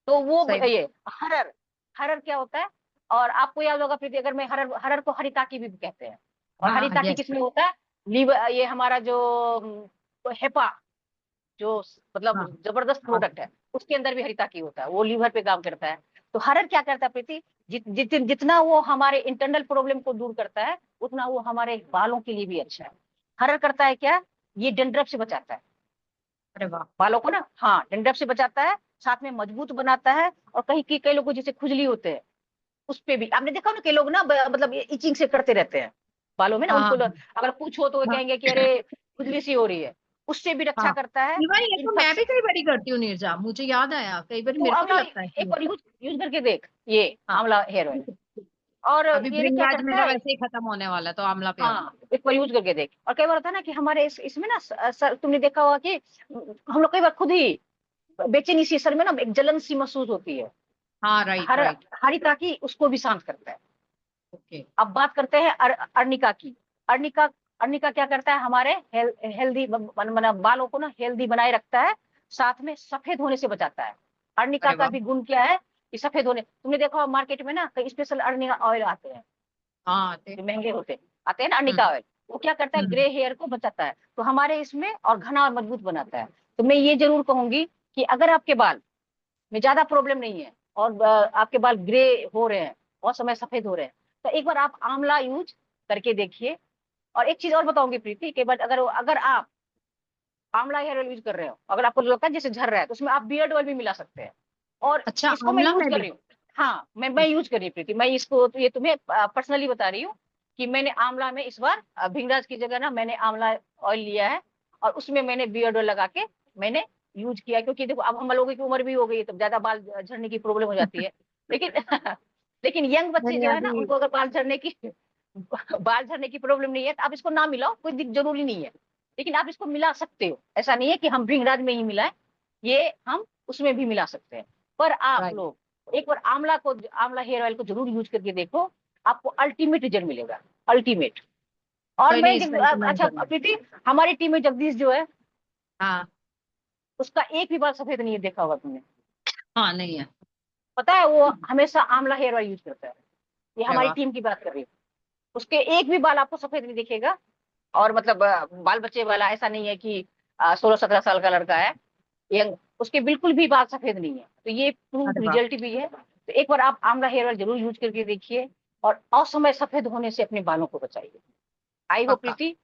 तो वो सही बात। ये हरर, हरर क्या होता है, और आपको याद होगा प्रीति, अगर मैं हरर, हरर को हरिताकी भी कहते हैं। और हाँ हरिताकी यस। किसमें होता है, लीवर, ये हमारा जो हेपा, जो मतलब हाँ जबरदस्त हाँ प्रोडक्ट है, उसके अंदर भी हरिताकी होता है, वो लीवर पे काम करता है। तो हरर क्या करता है प्रीति, जितना वो हमारे इंटरनल प्रॉब्लम को दूर करता है, उतना वो हमारे बालों के लिए भी अच्छा है। हरर करता है क्या, ये डंड्रफ से बचाता है अरे वाह। बालों को ना, हाँ डंड्रफ से बचाता है, साथ में मजबूत बनाता है। और कई लोगों को जैसे खुजली होते हैं, उस पे भी आपने देखा ना, कई लोग ना मतलब इचिंग से करते रहते हैं बालों में ना, हाँ उनको अगर पूछो तो वो हाँ कहेंगे कि अरे खुजली सी हो रही है, उससे भी रक्षा हाँ। करता है। इवन ये तो मैं भी इन्फेक्शन, कई बारी करती हूँ नीरजा, मुझे याद आया कई बार तो मेरे को भी आंवला लगता है एक कि बार यूज यूज करके देख, ये हाँ आंवला हेयर ऑयल। ठीक है, ठीक और है। अभी ये क्या भृंगराज करता मेरा है, वैसे ही खत्म होने वाला है, तो आंवला पे आऊंगी। हाँ एक बार यूज करके देख। और कई बार होता है ना कि हमारे इसमें ना तुमने देखा होगा कि हम लोग कई बार खुद ही बेचैनी सी, सर में ना एक जलन सी महसूस होती है, हाँ राइट हर राइट। हरी ताकि उसको भी शांत करता है। ओके। अब बात करते हैं अर्निका की। अर्निका, अर्निका क्या करता है, हमारे हेल्दी बालों को ना हेल्दी बनाए रखता है, साथ में सफेद होने से बचाता है। अर्निका अरे का वाह। भी गुण क्या है कि सफेद होने, तुमने देखा मार्केट में ना कई स्पेशल अर्निका ऑयल आते हैं, हाँ जो महंगे होते हैं, आते हैं ना हम्म अर्निका ऑयल। वो क्या करता है, हम्म। ग्रे हेयर को बचाता है, तो हमारे इसमें और घना और मजबूत बनाता है। तो मैं ये जरूर कहूंगी कि अगर आपके बाल में ज्यादा प्रॉब्लम नहीं है, और आपके बाल ग्रे हो रहे हैं, बहुत समय सफेद हो रहे हैं, तो एक बार आप आंवला यूज करके देखिए। और एक चीज और बताऊंगी प्रीति, कि बट अगर अगर आप आंवला हेयर ऑयल यूज कर रहे हो, अगर आपको लगता है जैसे झड़ रहा है, तो उसमें आप बियर्ड ऑयल भी मिला सकते हैं। और अच्छा इसको मैं आंवला यूज में कर भी। रही हूँ, हाँ मैं यूज कर रही हूँ प्रीति, मैं इसको तो ये तुम्हें पर्सनली बता रही हूँ कि मैंने आंवला में इस बार भिंगराज की जगह ना मैंने आंवला ऑयल लिया है, और उसमें मैंने बियर्ड ऑयल लगा के मैंने यूज किया। क्योंकि देखो अब हम लोगों की उम्र भी हो गई है, तो ज्यादा बाल झड़ने की प्रॉब्लम हो जाती है। लेकिन लेकिन यंग बच्चे मैंने जो है ना, अभी उनको अगर बाल झड़ने की प्रॉब्लम नहीं है, तो आप इसको ना मिलाओ, कोई जरूरी नहीं है। लेकिन आप इसको मिला सकते हो, ऐसा नहीं है कि हम भृंगराज में ही मिलाएं, ये हम उसमें भी मिला सकते हैं। पर आप राइट। लोग एक बार आंवला हेयर ऑयल को जरूर यूज करके देखो, आपको अल्टीमेट रिजल्ट मिलेगा, अल्टीमेट। और कोई मैं नहीं, इस पर इम्प्लीमेंट अच्छा करूंगी। प्रीति, हमारी टीम में जगदीश जो है, हाँ उसका एक भी बाल सफेद नहीं है, देखा होगा तुमने, हाँ नहीं है। पता है वो हमेशा आंवला हेयर ऑयल यूज करता है। ये अरे हमारी वाह। टीम की बात कर रही हूँ, उसके एक भी बाल आपको सफेद नहीं दिखेगा। और मतलब बाल बच्चे वाला ऐसा नहीं है कि 16-17 साल का लड़का है, यंग, उसके बिल्कुल भी बाल सफेद नहीं है। तो ये प्रूफ अरे वाह। रिजल्ट भी है। तो एक बार आप आंवला हेयर ऑयल जरूर यूज करके देखिए, और असमय सफेद होने से अपने बालों को बचाइए। आई होप पक्का। प्रीति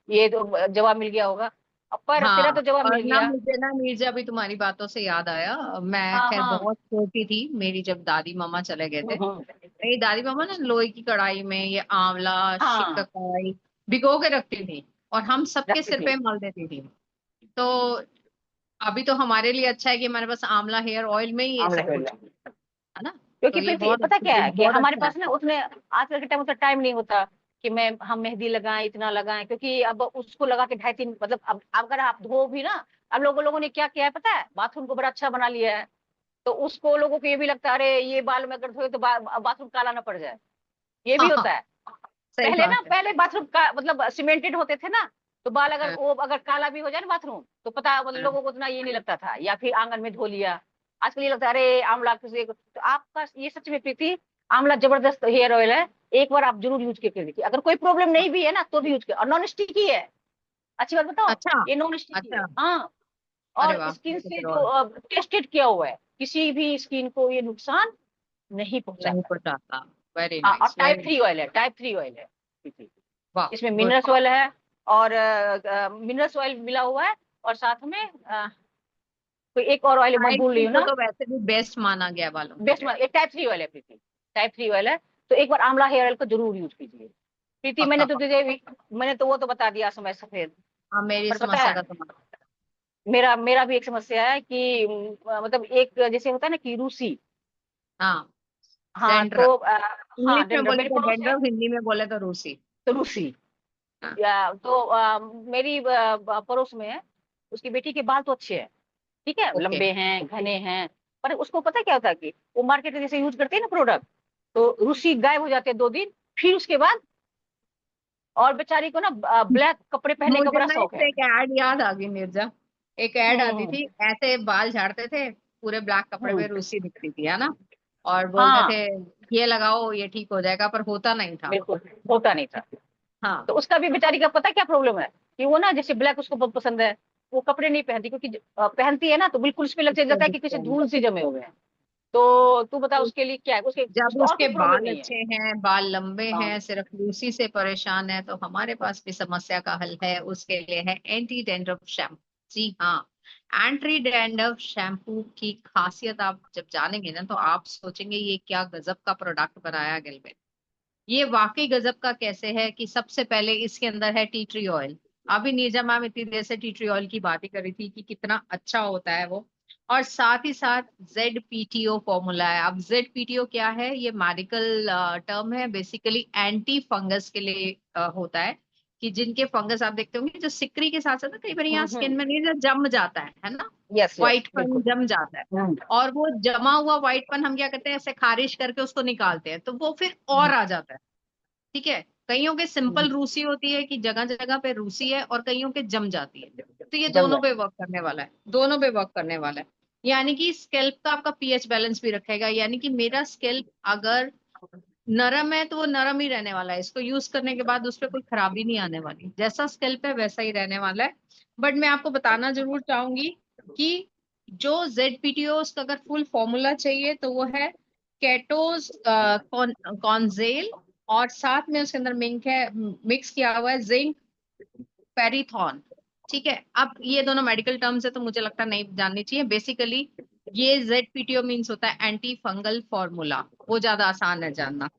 ये तो जवाब मिल गया होगा। पर तेरा हाँ तो जवाब और मिल ना गया। मुझे ना नीरजा भी तुम्हारी बातों से याद आया, मैं हाँ खैर हाँ। बहुत छोटी थी, मेरी जब दादी मामा चले गए थे, हम्म। मेरी दादी मामा ना लोहे की कढ़ाई में ये आंवला हाँ शिककाई भिगो के रखती थी, और हम सबके रखती सिर थी। पे मल देती थी। तो अभी तो हमारे लिए अच्छा है कि हमारे पास आंवला हेयर ऑयल में ही ये आंवला सब हेयर कुछ ऑयल, है ना। तो क्योंकि ये प्रीति बहुत पता क्या है कि बहुत हमारे अच्छा है। पास ना उतने आजकल के टाइम उतना टाइम नहीं होता कि मैं हम मेहंदी लगाएं, इतना लगाएं, क्योंकि अब उसको लगा के 2.5-3 मतलब अब अगर आप धो भी ना, अब लोगों ने क्या किया है पता है, बाथरूम को बड़ा अच्छा बना लिया है। तो उसको लोगों को ये भी लगता है अरे ये बाल में अगर धोए तो बाथरूम काला ना पड़ जाए, ये भी हाँ हाँ होता है। सही पहले ना, बात है। पहले बाथरूम का मतलब सीमेंटेड होते थे ना, तो बाल अगर हाँ, वो अगर काला भी हो जाए ना बाथरूम, तो पता मतलब हाँ, लोगों को उतना ये नहीं लगता था, या फिर आंगन में धो लिया। आजकल ये लगता है अरे आंवला किसी तो आपका ये सच में प्रीति आंवला जबरदस्त हेयर ऑयल है, एक बार आप जरूर यूज करके देखिए। अगर कोई प्रॉब्लम नहीं भी है ना तो भी यूज कर, और नॉन स्टिकी है। अच्छी बात बताओ, अच्छा। ये नॉन स्टिकी है। अच्छा। हाँ, अरे और वाह, स्किन ये तो से फिर और जो टेस्टेड किया हुआ है, किसी भी स्किन को ये नुकसान नहीं नहीं पहुंचाता। पहुंचाता। वेरी हाँ, और नाइस, टाइप वेरी। 3 ऑयल है, टाइप 3 ऑयल है। वाह, इसमें गुड। मिनरल्स ऑयल है, और मिनरल्स ऑयल मिला हुआ है, और साथ में कोई एक और ऑयल मैं टाइप भूल रही 3 हूँ को ना। तो वैसे भी बेस्ट माना गया बालों के बेस्ट, लिए। ये टाइप 3 ऑयल है प्रीति, टाइप 3 ऑयल है। तो एक बार आंवला हेयर ऑयल को जरूर यूज कीजिए प्रीति। पक्का पक्का। मैंने तो वो तो बता दिया, समय सफेद। हाँ, मेरी पर पता समस्या है, का समाधान। मेरा मेरा भी एक समस्या है कि मतलब एक जैसे होता है ना कि रूसी। हाँ, हाँ डेंड्रफ। तो हाँ, इंग्लिश में डेंड्रफ बोले मेरे तो पड़ोस है, डेंड्रफ, हिंदी में बोले तो रूसी। तो रूसी। हाँ। तो मेरी पड़ोस में है, उसकी बेटी के बाल तो अच्छे हैं, ठीक है, ओके। लंबे हैं, घने हैं। पर उसको पता क्या होता है कि वो मार्केट में जैसे यूज करते हैं ना प्रोडक्ट, तो रूसी गायब हो जाते हैं 2 दिन, फिर उसके बाद। और बेचारी को ना ब्लैक कपड़े पहनने का मुझे बड़ा ना शौक इससे है। एक ऐड याद आ गई निर्जा। एक ऐड आती हम्म। थी, ऐसे बाल झाड़ते थे, पूरे ब्लैक कपड़े हम्म। में रूसी दिखती थी, है ना। और बोलते हाँ, थे ये लगाओ ये ठीक हो जाएगा, पर होता नहीं था। बिल्कुल होता नहीं था। हाँ। तो उसका भी बेचारी का पता क्या प्रॉब्लम है, कि वो ना जैसे ब्लैक उसको बहुत पसंद है, वो कपड़े नहीं पहनती, क्योंकि पहनती है ना तो बिल्कुल उसमें लग दिखते जाता है कि दिखते किसी हैं। धूल से जमे हुए हैं। तो तू बता उसके लिए क्या है, उसके जब उसको और उसके कोई प्रॉब्लम बाल नहीं है। अच्छे हैं, बाल लंबे हाँ। हैं, सिर्फ रूसी से परेशान है, तो हमारे पास भी समस्या का हल है। उसके लिए है एंटी डैंड्रफ शैम्पू। जी हाँ, एंटी डैंड्रफ शैम्पू की खासियत आप जब जानेंगे ना, तो आप सोचेंगे ये क्या गजब का प्रोडक्ट बनाया गिलबे। ये वाकई गजब का कैसे है कि सबसे पहले इसके अंदर है टी ट्री ऑयल। अभी नीरजा मैम इतनी देर से टी ट्री ऑयल की बात ही करी थी कि कितना अच्छा होता है वो। और साथ ही साथ ZPTO फॉर्मूला है। अब ZPTO क्या है, ये मेडिकल टर्म है, बेसिकली एंटी फंगस के लिए होता है। कि जिनके फंगस आप देखते होंगे जो सिकरी के साथ साथ ना कई बार यहाँ स्किन में नहीं जम जाता है ना। यस यस, व्हाइटपन बिल्कुल। जम जाता है। हम्म। और वो जमा हुआ व्हाइटपन हम क्या करते हैं, ऐसे खारिश करके उसको निकालते हैं, तो वो फिर और आ जाता है। ठीक है। कईयों के सिंपल रूसी होती है कि जगह जगह पे रूसी है, और कईयों के जम जाती है। तो ये जम दोनों पे जाए। वर्क करने वाला है, दोनों पे वर्क करने वाला है। यानी कि स्कैल्प का आपका पीएच बैलेंस भी रखेगा। यानी कि मेरा स्कैल्प अगर नरम है तो वो नरम ही रहने वाला है, इसको यूज करने के बाद उस पर कोई खराबी नहीं आने वाली, जैसा स्कैल्प है वैसा ही रहने वाला है। बट मैं आपको बताना जरूर चाहूंगी कि जो ZPTO उसका अगर फुल फॉर्मूला चाहिए तो वो है केटोज कॉन्जेल, और साथ में उसके अंदर मिक्स किया हुआ है जिंक पेरिथॉन। ठीक है। अब ये दोनों मेडिकल टर्म्स है तो मुझे लगता है नहीं जाननी चाहिए। बेसिकली ये ZPTO मीन्स होता है एंटी फंगल फॉर्मूला, वो ज्यादा आसान है जानना।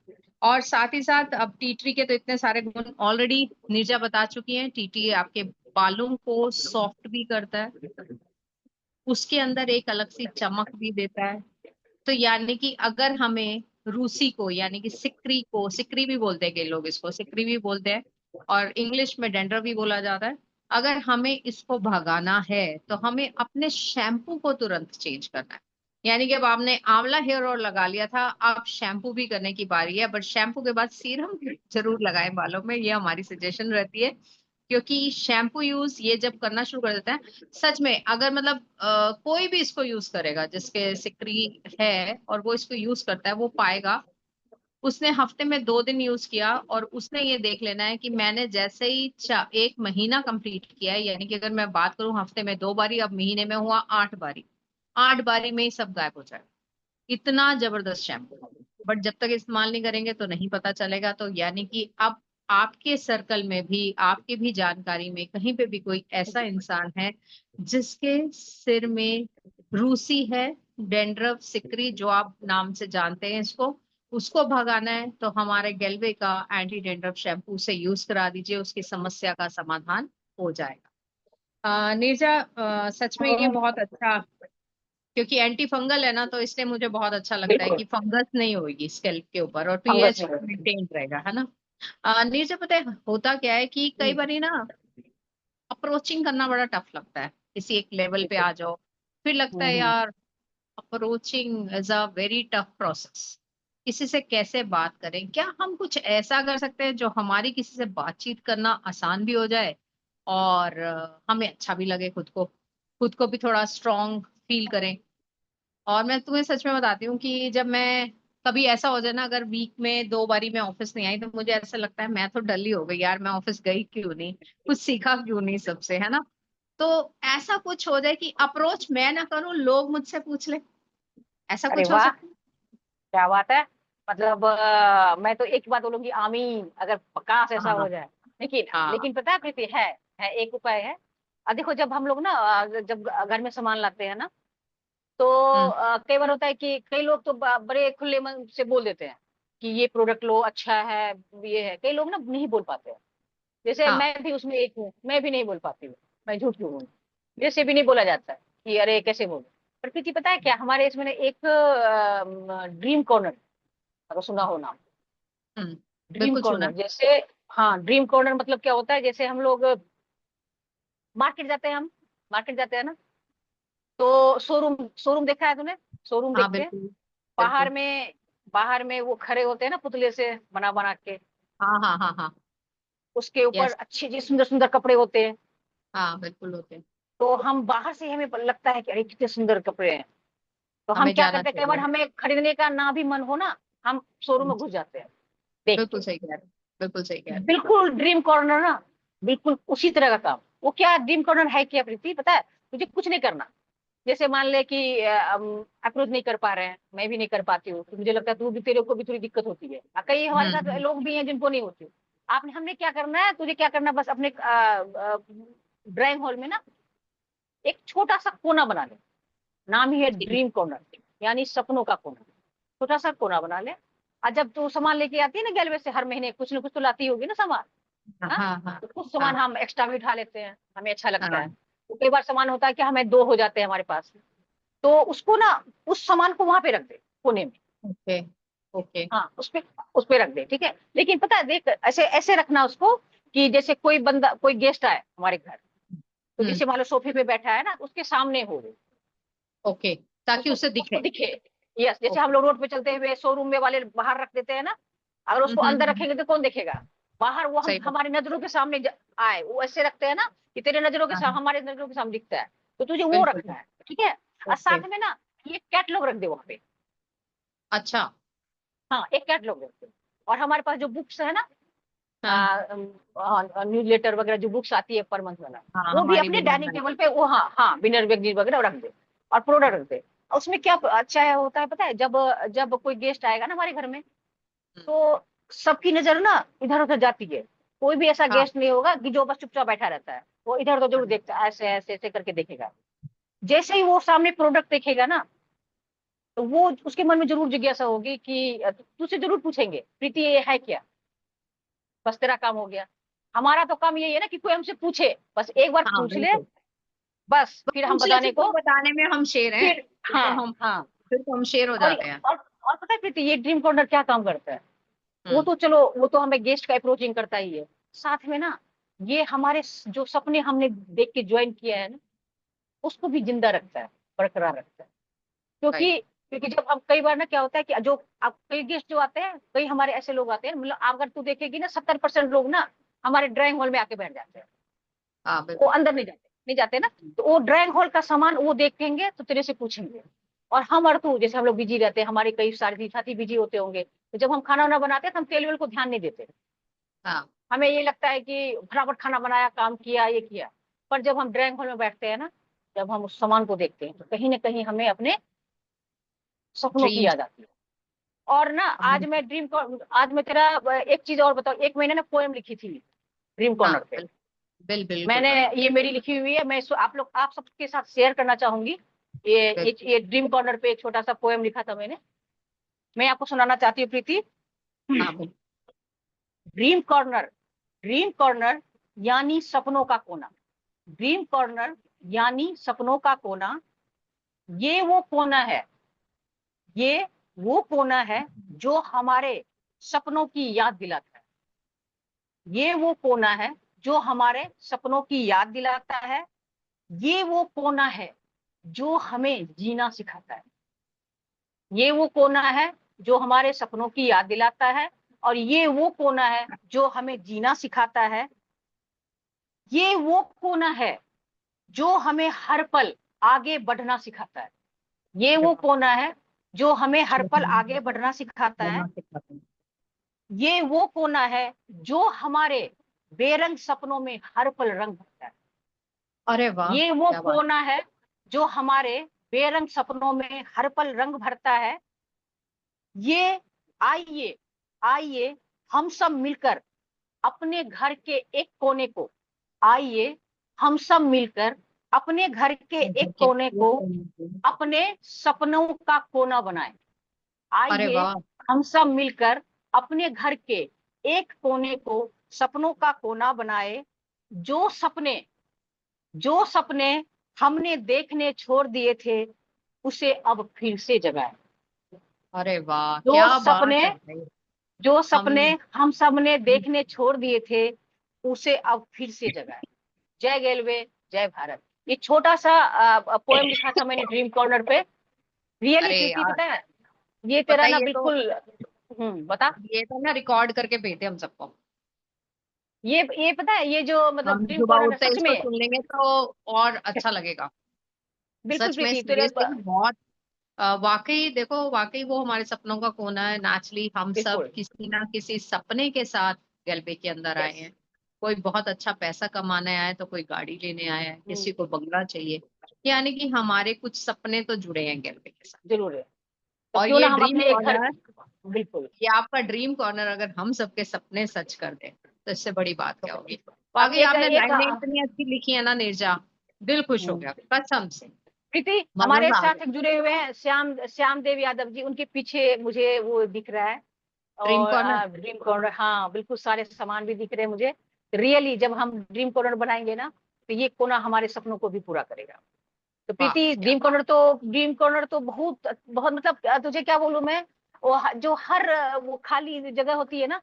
और साथ ही साथ अब टी ट्री के तो इतने सारे गुण ऑलरेडी नीरजा बता चुकी हैं। टी ट्री आपके बालों को सॉफ्ट भी करता है, उसके अंदर एक अलग सी चमक भी देता है। तो यानी कि अगर हमें रूसी को, यानी कि सिकरी को, सिकरी भी बोलते हैं कई लोग, इसको सिकरी भी बोलते हैं, और इंग्लिश में डेंड्रफ भी बोला जाता है। अगर हमें इसको भगाना है तो हमें अपने शैम्पू को तुरंत चेंज करना है। यानी कि अब आपने आंवला हेयर ऑयल लगा लिया था, अब शैम्पू भी करने की बारी है। बट शैम्पू के बाद सीरम जरूर लगाएं बालों में, ये हमारी सजेशन रहती है। क्योंकि शैम्पू यूज ये जब करना शुरू कर देते हैं, सच में अगर मतलब कोई भी इसको यूज करेगा जिसके सिकरी है और वो इसको यूज करता है, वो पाएगा उसने हफ्ते में 2 दिन यूज किया, और उसने ये देख लेना है कि मैंने जैसे ही 1 महीना कंप्लीट किया है, यानी कि अगर मैं बात करूं हफ्ते में 2 बारी, अब महीने में हुआ 8 बारी, 8 बारी में ही सब गायब हो जाए। इतना जबरदस्त शैम्पू। बट जब तक इस्तेमाल नहीं करेंगे तो नहीं पता चलेगा। तो यानी कि अब आपके सर्कल में भी, आपके भी जानकारी में कहीं पे भी कोई ऐसा इंसान है जिसके सिर में रूसी है, डेंड्रफ, सिकरी, जो आप नाम से जानते हैं इसको, उसको भगाना है तो हमारे गेलवे का एंटी डेंड्रफ शैम्पू से यूज करा दीजिए, उसकी समस्या का समाधान हो जाएगा। नीरजा, सच में ये बहुत अच्छा, क्योंकि एंटी फंगल है ना, तो इसलिए मुझे बहुत अच्छा लगता है बिल्कुल, कि फंगस नहीं होगी स्कैल्प के ऊपर, और फंगस पीएच नहीं होती। मेंटेन रहेगा, है ना। नीरजा, पता है होता क्या है कि कई बार ना अप्रोचिंग करना बड़ा टफ लगता है। किसी एक लेवल पे आ जाओ, फिर लगता है हम्म। यार approaching is a very tough process. किसी से कैसे बात करें, क्या हम कुछ ऐसा कर सकते हैं जो हमारी किसी से बातचीत करना आसान भी हो जाए, और हमें अच्छा भी लगे, खुद को भी थोड़ा स्ट्रांग फील करें। और मैं तुम्हें सच में बताती हूँ कि जब मैं कभी ऐसा हो जाए ना, अगर वीक में 2 बारी मैं ऑफिस नहीं आई तो मुझे ऐसा लगता है मैं तो डल ही हो गई यार, मैं ऑफिस गई क्यों नहीं, कुछ सीखा क्यों नहीं सबसे, है ना। तो ऐसा कुछ हो जाए कि अप्रोच मैं ना करूं, लोग मुझसे पूछ ले, ऐसा अरे कुछ हो वाह, सकता है। क्या बात है। मतलब मैं तो एक बात बोलूंगी, आमीन, अगर काश ऐसा हो हाँ जाए। लेकिन हाँ। लेकिन पता है प्रीति, है एक उपाय है। देखो, जब हम लोग ना जब घर में सामान लाते हैं ना, तो हम्म। कई बार होता है कि कई लोग तो बड़े खुले मन से बोल देते हैं कि ये प्रोडक्ट लो, अच्छा है, ये है। कई लोग ना नहीं बोल पाते हैं। जैसे हाँ मैं भी उसमें एक हूँ, मैं भी नहीं बोल पाती हूँ। मैं झूठ क्यों हूँ, मेरे से भी नहीं बोला जाता है कि अरे कैसे बोलूं। पर प्रीति पता है क्या, हमारे इसमें ना एक ड्रीम कॉर्नर, अगर सुना हो नाम, हम्म। ड्रीम बिल्कुल सुना। कॉर्नर जैसे। हाँ, ड्रीम कॉर्नर मतलब क्या होता है, जैसे हम लोग मार्केट जाते हैं, हम मार्केट जाते हैं ना, तो शोरूम शोरूम देखा है तूने, शोरूम हाँ देखते हैं। बिल्कुल। बाहर बिल्कुल। में बाहर में वो खड़े होते हैं ना, पुतले से बना बना के। हाँ हाँ हाँ हाँ। उसके ऊपर यस। अच्छी जी सुंदर सुंदर कपड़े होते हैं। हाँ बिल्कुल होते हैं। तो हम बाहर से ही हमें लगता है कि अरे कितने सुंदर कपड़े हैं। तो हम हमें क्या जाना करते हैं, कई बार चाहिए। हमें खरीदने का ना भी मन हो ना, हम शोरूम हम्म, में घुस जाते हैं देख बिल्कुल के। सही कह रहे हैं, बिल्कुल सही कह रहे हैं। बिल्कुल ड्रीम कॉर्नर ना, बिल्कुल उसी तरह का काम। वो क्या ड्रीम कॉर्नर है, क्या प्रीति पता है, तुझे कुछ नहीं करना। जैसे मान ले कि अप्रोच नहीं कर पा रहे हैं, मैं भी नहीं कर पाती हूँ, तो मुझे लगता है तू भी, तेरे को भी थोड़ी दिक्कत होती है। कई हमारे साथ हम्म। लोग भी हैं जिनको नहीं होती। आपने हमने क्या करना है, तुझे क्या करना है, बस अपने ड्राइंग हॉल में ना एक छोटा सा कोना बना ले। नाम ही है ठीक। ड्रीम कॉर्नर, यानी सपनों का कोना। छोटा सा कोना बना ले। और जब तू सामान लेके आती है ना गैलवे से, हर महीने कुछ ना कुछ तो लाती होगी ना सामान। हाँ हाँ, हाँ हाँ तो कुछ सामान हाँ हम एक्स्ट्रा भी उठा लेते हैं, हमें अच्छा लगता है। हाँ। तो कई बार सामान होता है कि हमें दो हो जाते हैं हमारे पास। तो उसको ना, उस सामान को वहां पे रख दे, कोने में। ओके। ओके। हाँ, उस पे रख दे, ठीक है। लेकिन पता है, देख, ऐसे ऐसे रखना उसको कि जैसे कोई बंदा, कोई गेस्ट आए हमारे घर, तो हम्म। जैसे मान लो सोफे पे बैठा है ना, तो उसके सामने हो वो, ओके, ताकि उसको उसे उसको दिखे। दिखे। यस, जैसे हम ओके। लोग रोड पे चलते हुए शोरूम में वाले बाहर रख देते हैं ना, अगर उसको अंदर हम्म। रखेंगे तो कौन देखेगा। बाहर वो हम सही बात। हमारी नजरों के सामने आए, वो ऐसे रखते हैं ना कि तेरे नजरों के हाँ सामने, हाँ, हमारे नजरों के सामने दिखता है। तो तुझे वो बिल्कुल। रखना है, ठीक है। और ओके। साथ में ना ये कैटलॉग रख दे वहां पे। अच्छा। हाँ, एक कैटलॉग रख दे। और हमारे पास जो बुक्स है ना, हाँ न्यूज लेटर वगैरह जो बुक्स आती है पर मंथ वाला, हाँ, वो भी हमारी अपने भी डाइनिंग मंगाई। टेबल पे, वो, हाँ हाँ, विनर वेगजीज वगैरह रख दे। और प्रोडक्ट रख दे। और उसमें क्या अच्छा है, होता है पता है, जब जब कोई गेस्ट आएगा ना हमारे घर में, हम्म, तो सबकी नजर ना इधर उधर जाती है। कोई भी ऐसा हाँ गेस्ट नहीं होगा कि जो बस चुपचाप बैठा रहता है, वो इधर उधर जरूर हाँ, देखता है, ऐसे ऐसे ऐसे करके देखेगा। जैसे ही वो सामने प्रोडक्ट देखेगा ना, तो वो उसके मन में जरूर जिज्ञासा होगी कि तुझसे जरूर पूछेंगे, प्रीति ये है क्या। बस तेरा काम हो गया। हमारा तो काम यही है ना कि कोई हमसे पूछे, बस एक बार हाँ पूछ ले, बिल्कुल। बस वो फिर हम पूछ ले बताने फिर तो को। बताने में हम शेर हैं। फिर, फिर तो हाँ हम हाँ। फिर तो हम शेर हो और जाते हैं। और, और पता है प्रीति, ये ड्रीम कॉर्नर क्या काम करता है। वो हम्म। तो चलो, वो तो हमें गेस्ट का अप्रोचिंग करता ही है। साथ में ना, ये हमारे जो सपने हमने देख के ज्वाइन किया है ना, उसको भी जिंदा रखता है, बरकरार रखता है। राइट। क्योंकि क्योंकि जब हम, कई बार ना क्या होता है कि जो अब कई गेस्ट जो आते हैं, कई हमारे ऐसे लोग आते हैं, मतलब अगर तू देखेगी ना, 70% लोग ना हमारे ड्राइंग हॉल में आके बैठ जाते हैं। हाँ वो बिल्कुल। अंदर नहीं जाते ना। तो वो ड्राइंग हॉल का सामान वो देखेंगे तो तेरे से पूछेंगे। और तू, जैसे हम लोग बिजी रहते हैं, हमारे कई सारे साथी बिजी होते होंगे, तो जब हम खाना वाना बनाते हैं तो हम तेल वेल को ध्यान नहीं देते। हाँ। हमें ये लगता है कि फटाफट खाना बनाया, काम किया, ये किया। पर जब हम ड्राइंग हॉल में बैठते हैं ना, जब हम उस सामान को देखते हैं, तो कहीं ना कहीं हमें अपने सपनों की ड्रीम्स। याद आती है। और ना, आज मैं तेरा एक चीज और बताऊं, एक मैंने ना पोएम लिखी थी ड्रीम हाँ कॉर्नर पे। बिल्कुल मैंने, बताओ। ये मेरी लिखी हुई है, मैं आप सबके साथ शेयर करना चाहूंगी। ये ड्रीम कॉर्नर पे एक छोटा सा पोएम लिखा था मैंने। मैं आपको सुनाना चाहती हूँ प्रीति। हाँ बिल्कुल। ड्रीम कॉर्नर, ड्रीम कॉर्नर यानी सपनों का कोना। ड्रीम कॉर्नर यानी सपनों का कोना। ये वो कोना है, ये वो कोना है जो हमारे सपनों की याद दिलाता है। ये वो कोना है जो हमारे सपनों की याद दिलाता है। ये वो कोना है जो हमें जीना सिखाता है। ये वो कोना है जो हमारे सपनों की याद दिलाता है। और ये वो कोना है जो हमें जीना सिखाता है। ये वो कोना है जो हमें हर पल आगे बढ़ना सिखाता है। ये अरे वो वाह। कोना है जो हमें हर पल आगे बढ़ना सिखाता है। ये वो कोना है जो हमारे बेरंग सपनों में हर पल रंग भरता है। अरे वाह, ये वो क्या बात। कोना है जो हमारे बेरंग सपनों में हर पल रंग भरता है। ये आइए आइए हम सब मिलकर अपने घर के एक कोने को, आइए हम सब मिलकर अपने घर के एक कोने को अपने सपनों का कोना बनाए। अरे आइए वाह, हम सब मिलकर अपने घर के एक कोने को सपनों का कोना बनाए। जो सपने जो सपने हमने देखने छोड़ दिए थे उसे अब फिर से जगाए। अरे वाह, जो क्या बात सपने है भाई। जो हम सपने हम सब ने देखने छोड़ दिए थे उसे अब फिर से जगाए। जय गेलवे, जय भारत। ये छोटा सा पोएम लिखा था मैंने ड्रीम कॉर्नर पे। रियली अरे प्रीति, यार, पता है ये पता तेरा है, ना ये तो बिल्कुल। बता। ये तो ना रिकॉर्ड करके भेजते हम सबको। ये पता है, ये जो मतलब हम ड्रीम सुबह कॉर्नर है उठते ही सच इसको में। सुन लेंगे तो और अच्छा लगेगा। बिल्कुल सच में प्रीति तेरे सीरियसली बहुत वाकई देखो, वाकई वो हमारे सपनों का कोना है। नेचुरली हम सब बिल्कुल। किसी ना किसी सपने के साथ गलबे के अंदर आए यस। हैं। कोई बहुत अच्छा पैसा कमाने आया है, तो कोई गाड़ी लेने आया है, किसी को बंगला चाहिए। यानी कि हमारे कुछ सपने तो जुड़े हैं गलबे के साथ। जरूर है। तो और क्यों ये ना हम ड्रीम अपने एक घर। कॉर्नर, बिल्कुल। ये आपका ड्रीम कॉर्नर अगर हम सबके सपने सच कर दे तो इससे बड़ी बात क्या होगी। अब बाकी एक आपने एक लाइनें इतनी अच्छी लिखी है ना नीरजा, दिल खुश हो गया कसम से। प्रीति हमारे मजा आ साथ गया। एक जुड़े हुए हैं श्याम देव यादव जी, उनके पीछे मुझे वो दिख रहा है। Dream corner. और ड्रीम कॉर्नर, हाँ बिल्कुल सारे सामान भी दिख रहे हैं मुझे। रियली जब हम ड्रीम कॉर्नर बनाएंगे ना तो ये कोना हमारे सपनों को भी पूरा करेगा। तो वाह, प्रीति क्या ड्रीम कॉर्नर तो बहुत बहुत मतलब तुझे क्या बोलूं मैं। वो जो हर वो खाली जगह होती है ना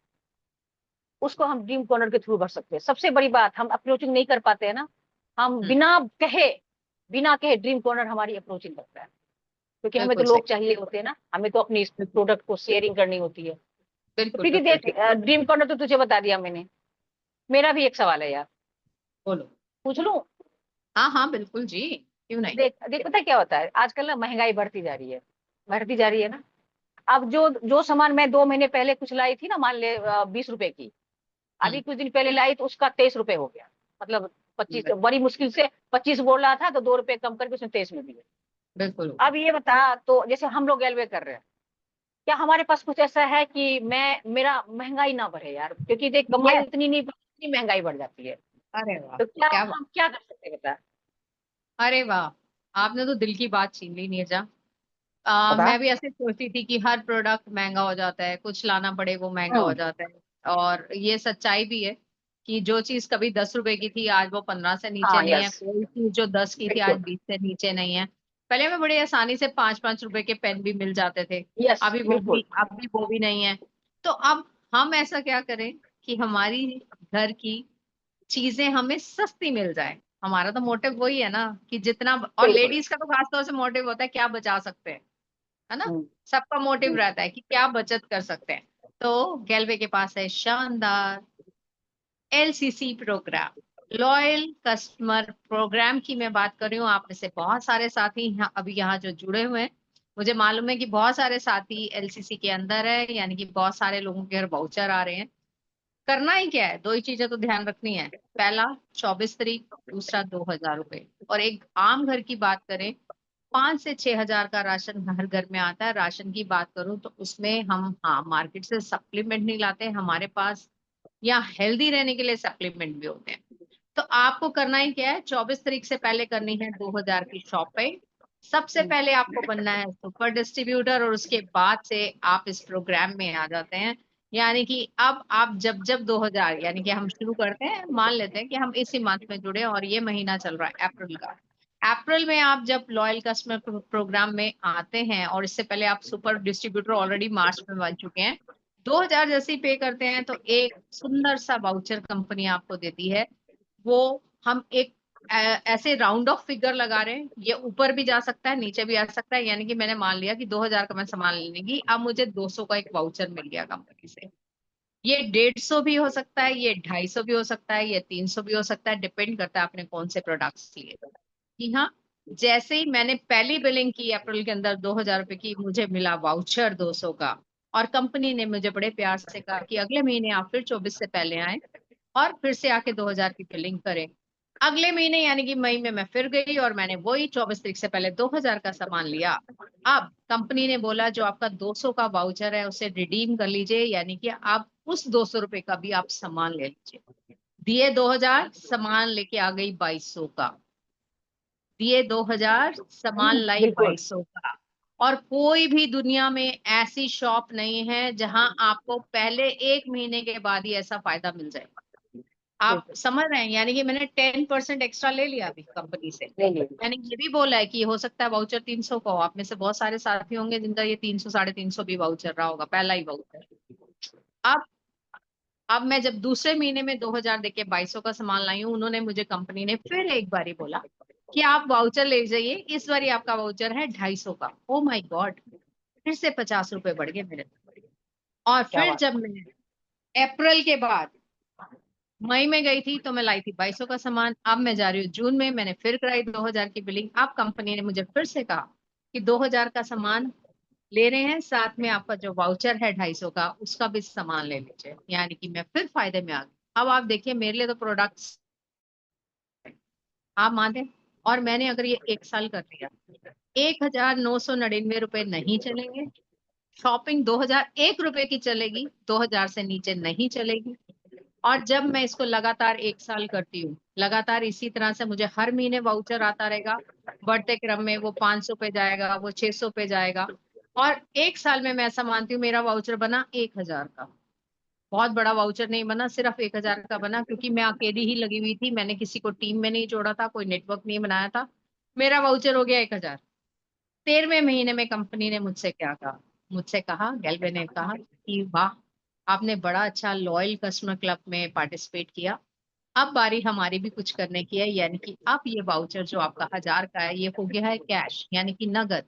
उसको हम ड्रीम कॉर्नर के थ्रू भर सकते हैं। सबसे बड़ी बात, हम अप्रोचिंग नहीं कर पाते हैं ना, हम बिना कहे ड्रीम कॉर्नर हमारी अप्रोचिंग करता है। क्योंकि हमें तो बिल्कुल सही। लोग चाहिए होते हैं ना, हमें तो अपनी बिल्कुल प्रोडक्ट को शेयरिंग करनी होती है। तो बिल्कुल प्रीति बिल्कुल देख, ठीक। ड्रीम कॉर्नर तो तुझे बता दिया मैंने। मेरा भी एक सवाल है यार, बोलो। पूछ लूं? हाँ हाँ बिल्कुल जी, क्यों नहीं। देख देख, पता है क्या होता है आजकल ना, महंगाई बढ़ती जा रही है ना। अब जो जो सामान मैं 2 महीने पहले कुछ लाई थी ना, मान ले 20 रुपए की, अभी कुछ दिन पहले लाई तो उसका 23 रुपए हो गया। मतलब 25, बड़ी मुश्किल से 25 बोल रहा था तो 2 रुपए कम करके उसने 23 में दिए। बिल्कुल। अब ये बता, तो जैसे हम लोग रेलवे कर रहे हैं, क्या हमारे पास कुछ ऐसा है कि मैं मेरा महंगाई ना बढ़े यार? क्योंकि देख कमाई ये, उतनी नहीं, इतनी महंगाई बढ़ जाती है। अरे वाह, तो क्या क्या बात। हम क्या कर सकते हैं बता। अरे वाह, आपने तो दिल की बात छीन ली नीरजा। बता। मैं भी ऐसे सोचती थी कि हर प्रोडक्ट महंगा हो जाता है, कुछ लाना पड़े वो महंगा हो हम्म। जाता है। और ये सच्चाई भी है कि जो चीज कभी 10 रुपए की थी आज वो 15 से नीचे हाँ नहीं है। यस। कोई चीज जो 10 की थी आज बिल्कुल। 20 से नीचे नहीं है। पहले में बड़ी आसानी से 5-5 रुपए के पेन भी मिल जाते थे। यस बिल्कुल। अभी वो भी नहीं है। तो अब हम ऐसा क्या करें कि हमारी घर की चीजें हमें सस्ती मिल जाए। हमारा तो मोटिव वही है ना कि जितना, और बिल्कुल। लेडीज का तो खासतौर से मोटिव होता है क्या बचा सकते हैं, है ना। हम्म, सबका मोटिव हम्म, रहता है कि क्या बचत कर सकते हैं। तो गैलवे के पास है शानदार LCC programme, loyal customer programme की मैं बात कर रही हूँ। आप में से बहुत सारे साथी अभी यहाँ जो जुड़े हुए हैं, मुझे मालूम है कि बहुत सारे साथी एलसीसी के अंदर है, यानी कि बहुत सारे लोगों के घर वाउचर आ रहे हैं। करना ही क्या है, दो ही चीजें तो ध्यान रखनी है। पहला 24 तारीख, दूसरा 2,000 रुपए। और एक आम घर की बात करें, 5 से 6 हजार का राशन हर घर में आता है। राशन की बात करूं तो उसमें हम, हाँ, मार्केट से सप्लीमेंट नहीं लाते, हमारे पास या हेल्दी रहने के लिए सप्लीमेंट भी होते हैं। तो आपको करना ही क्या है, 24 तारीख से पहले करनी है 2,000 की शॉपिंग। सबसे हम्म। पहले आपको बनना है सुपर डिस्ट्रीब्यूटर, और उसके बाद से आप इस प्रोग्राम में आ जाते हैं। यानी कि अब आप जब जब 2,000, यानी कि हम शुरू करते हैं, मान लेते हैं कि हम इसी मंथ में जुड़े और ये महीना चल रहा है अप्रैल का। अप्रैल में आप जब लॉयल कस्टमर प्रोग्राम में आते हैं, और इससे पहले आप सुपर डिस्ट्रीब्यूटर ऑलरेडी मार्च में बन चुके हैं, 2,000 जैसे ही पे करते हैं तो एक सुंदर सा वाउचर कंपनी आपको देती है। वो हम एक ऐसे राउंड ऑफ फिगर लगा रहे हैं, ये ऊपर भी जा सकता है नीचे भी आ सकता है। यानी कि मैंने मान लिया कि 2,000 का मैं सामान लेने की, अब मुझे 200 का एक वाउचर मिल गया कंपनी से। ये 150 भी हो सकता है, ये 250 भी हो सकता है, ये 300 भी हो सकता है, डिपेंड करता है आपने कौन से प्रोडक्ट्स लिए। जी हाँ, जैसे ही मैंने पहली बिलिंग की अप्रैल के अंदर 2000 रुपए की, मुझे मिला वाउचर 200 का। और कंपनी ने मुझे बड़े प्यार से कहा कि अगले महीने आप फिर 24 से पहले आए और फिर से आके 2000 की बिलिंग करें। अगले महीने यानी कि मई में मैं फिर गई और मैंने वही 24 तारीख से पहले 2000 का सामान लिया। अब कंपनी ने बोला जो आपका 200 का वाउचर है उसे रिडीम कर लीजिए, यानी कि आप उस 200 रुपए का भी आप सामान ले लीजिए। दिए 2000, सामान लेके आ गई 2200 का। दिए 2000, सामान लाई बिल्कुल 2200 का। और कोई भी दुनिया में ऐसी शॉप नहीं है जहां आपको पहले 1 महीने के बाद ही ऐसा फायदा मिल जाए। आप बिल्कुल समझ रहे हैं, यानी कि मैंने 10% एक्स्ट्रा ले लिया अभी कंपनी से। ले लीजिए। मैंने ये भी बोला है कि हो सकता है वाउचर 300 का हो। आप में से बहुत सारे साथी होंगे जिनका ये 300 350 भी वाउचर रहा होगा, पहला ही वाउचर। अब अब मैं जब दूसरे महीने में 2000 देके 2200 का सामान लाई हूँ, उन्होंने मुझे कंपनी ने फिर एक बारी बोला कि आप वाउचर ले जाइए, इस बारी आपका वाउचर है 250 का। ओ माय गॉड, फिर से 50 रुपए बढ़ गए मेरे। और क्या फिर बात। जब मैं अप्रैल के बाद मई में गई थी तो मैं लाई थी 2200 का सामान। अब मैं जा रही हूँ जून में, मैंने फिर कराई 2000 की बिलिंग। अब कंपनी ने मुझे फिर से कहा कि 2000 का सामान ले रहे हैं, साथ में आपका जो वाउचर है 250 का उसका भी सामान ले लीजिए, यानी कि मैं फिर फायदे में आ गई। अब आप देखिए मेरे लिए तो प्रोडक्ट्स आप माने, और मैंने अगर ये 1 साल कर लिया, 1999 रुपए नहीं चलेंगे। शॉपिंग 2001 रुपए की चलेगी, 2000 से नीचे नहीं चलेगी। और जब मैं इसको लगातार 1 साल करती हूँ, लगातार इसी तरह से मुझे हर महीने वाउचर आता रहेगा। बढ़ते क्रम में वो 500 पे जाएगा, वो 600 पे जाएगा। और 1 साल में मैं ऐसा मानती हूँ मेरा वाउचर बना 1000 का। बहुत बड़ा वाउचर नहीं बना, सिर्फ 1000 का बना, क्योंकि मैं अकेली ही लगी हुई थी। मैंने किसी को टीम में नहीं जोड़ा था, कोई नेटवर्क नहीं बनाया था। मेरा वाउचर हो गया 1000। 13वें महीने में कंपनी ने मुझसे क्या कहा, मुझसे कहा, गैल्वे ने कहा कि वाह, आपने बड़ा अच्छा लॉयल कस्टमर क्लब में पार्टिसिपेट किया। अब बारी हमारी भी कुछ करने की है, यानी कि अब ये वाउचर जो आपका 1000 का है ये हो गया है कैश, यानी कि नगद।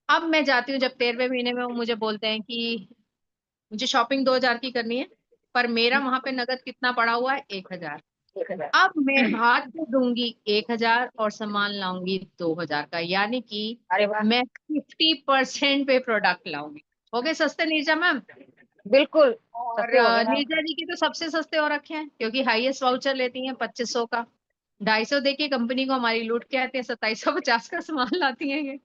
अब मैं जाती हूँ जब 13वें महीने में, वो मुझे बोलते हैं कि मुझे शॉपिंग 2000 की करनी है, पर मेरा वहां पे नगद कितना पड़ा हुआ है, 1000। 1000। अब मैं हाथ में दूंगी 1000 और सामान लाऊंगी 2000 का, यानी कि अरे वाह। मैं 50% पे प्रोडक्ट लाऊंगी। हो गए सस्ते नीरजा मैम। बिल्कुल और सस्ते हो गए मैम। नीरजा जी की तो सबसे सस्ते हो रखे हैं, क्योंकि हाईएस्ट वाउचर लेती हैं 2500 का। 250 देखिए कंपनी को हमारी लूट के आती है, 2750 का सामान लाती हैं ये।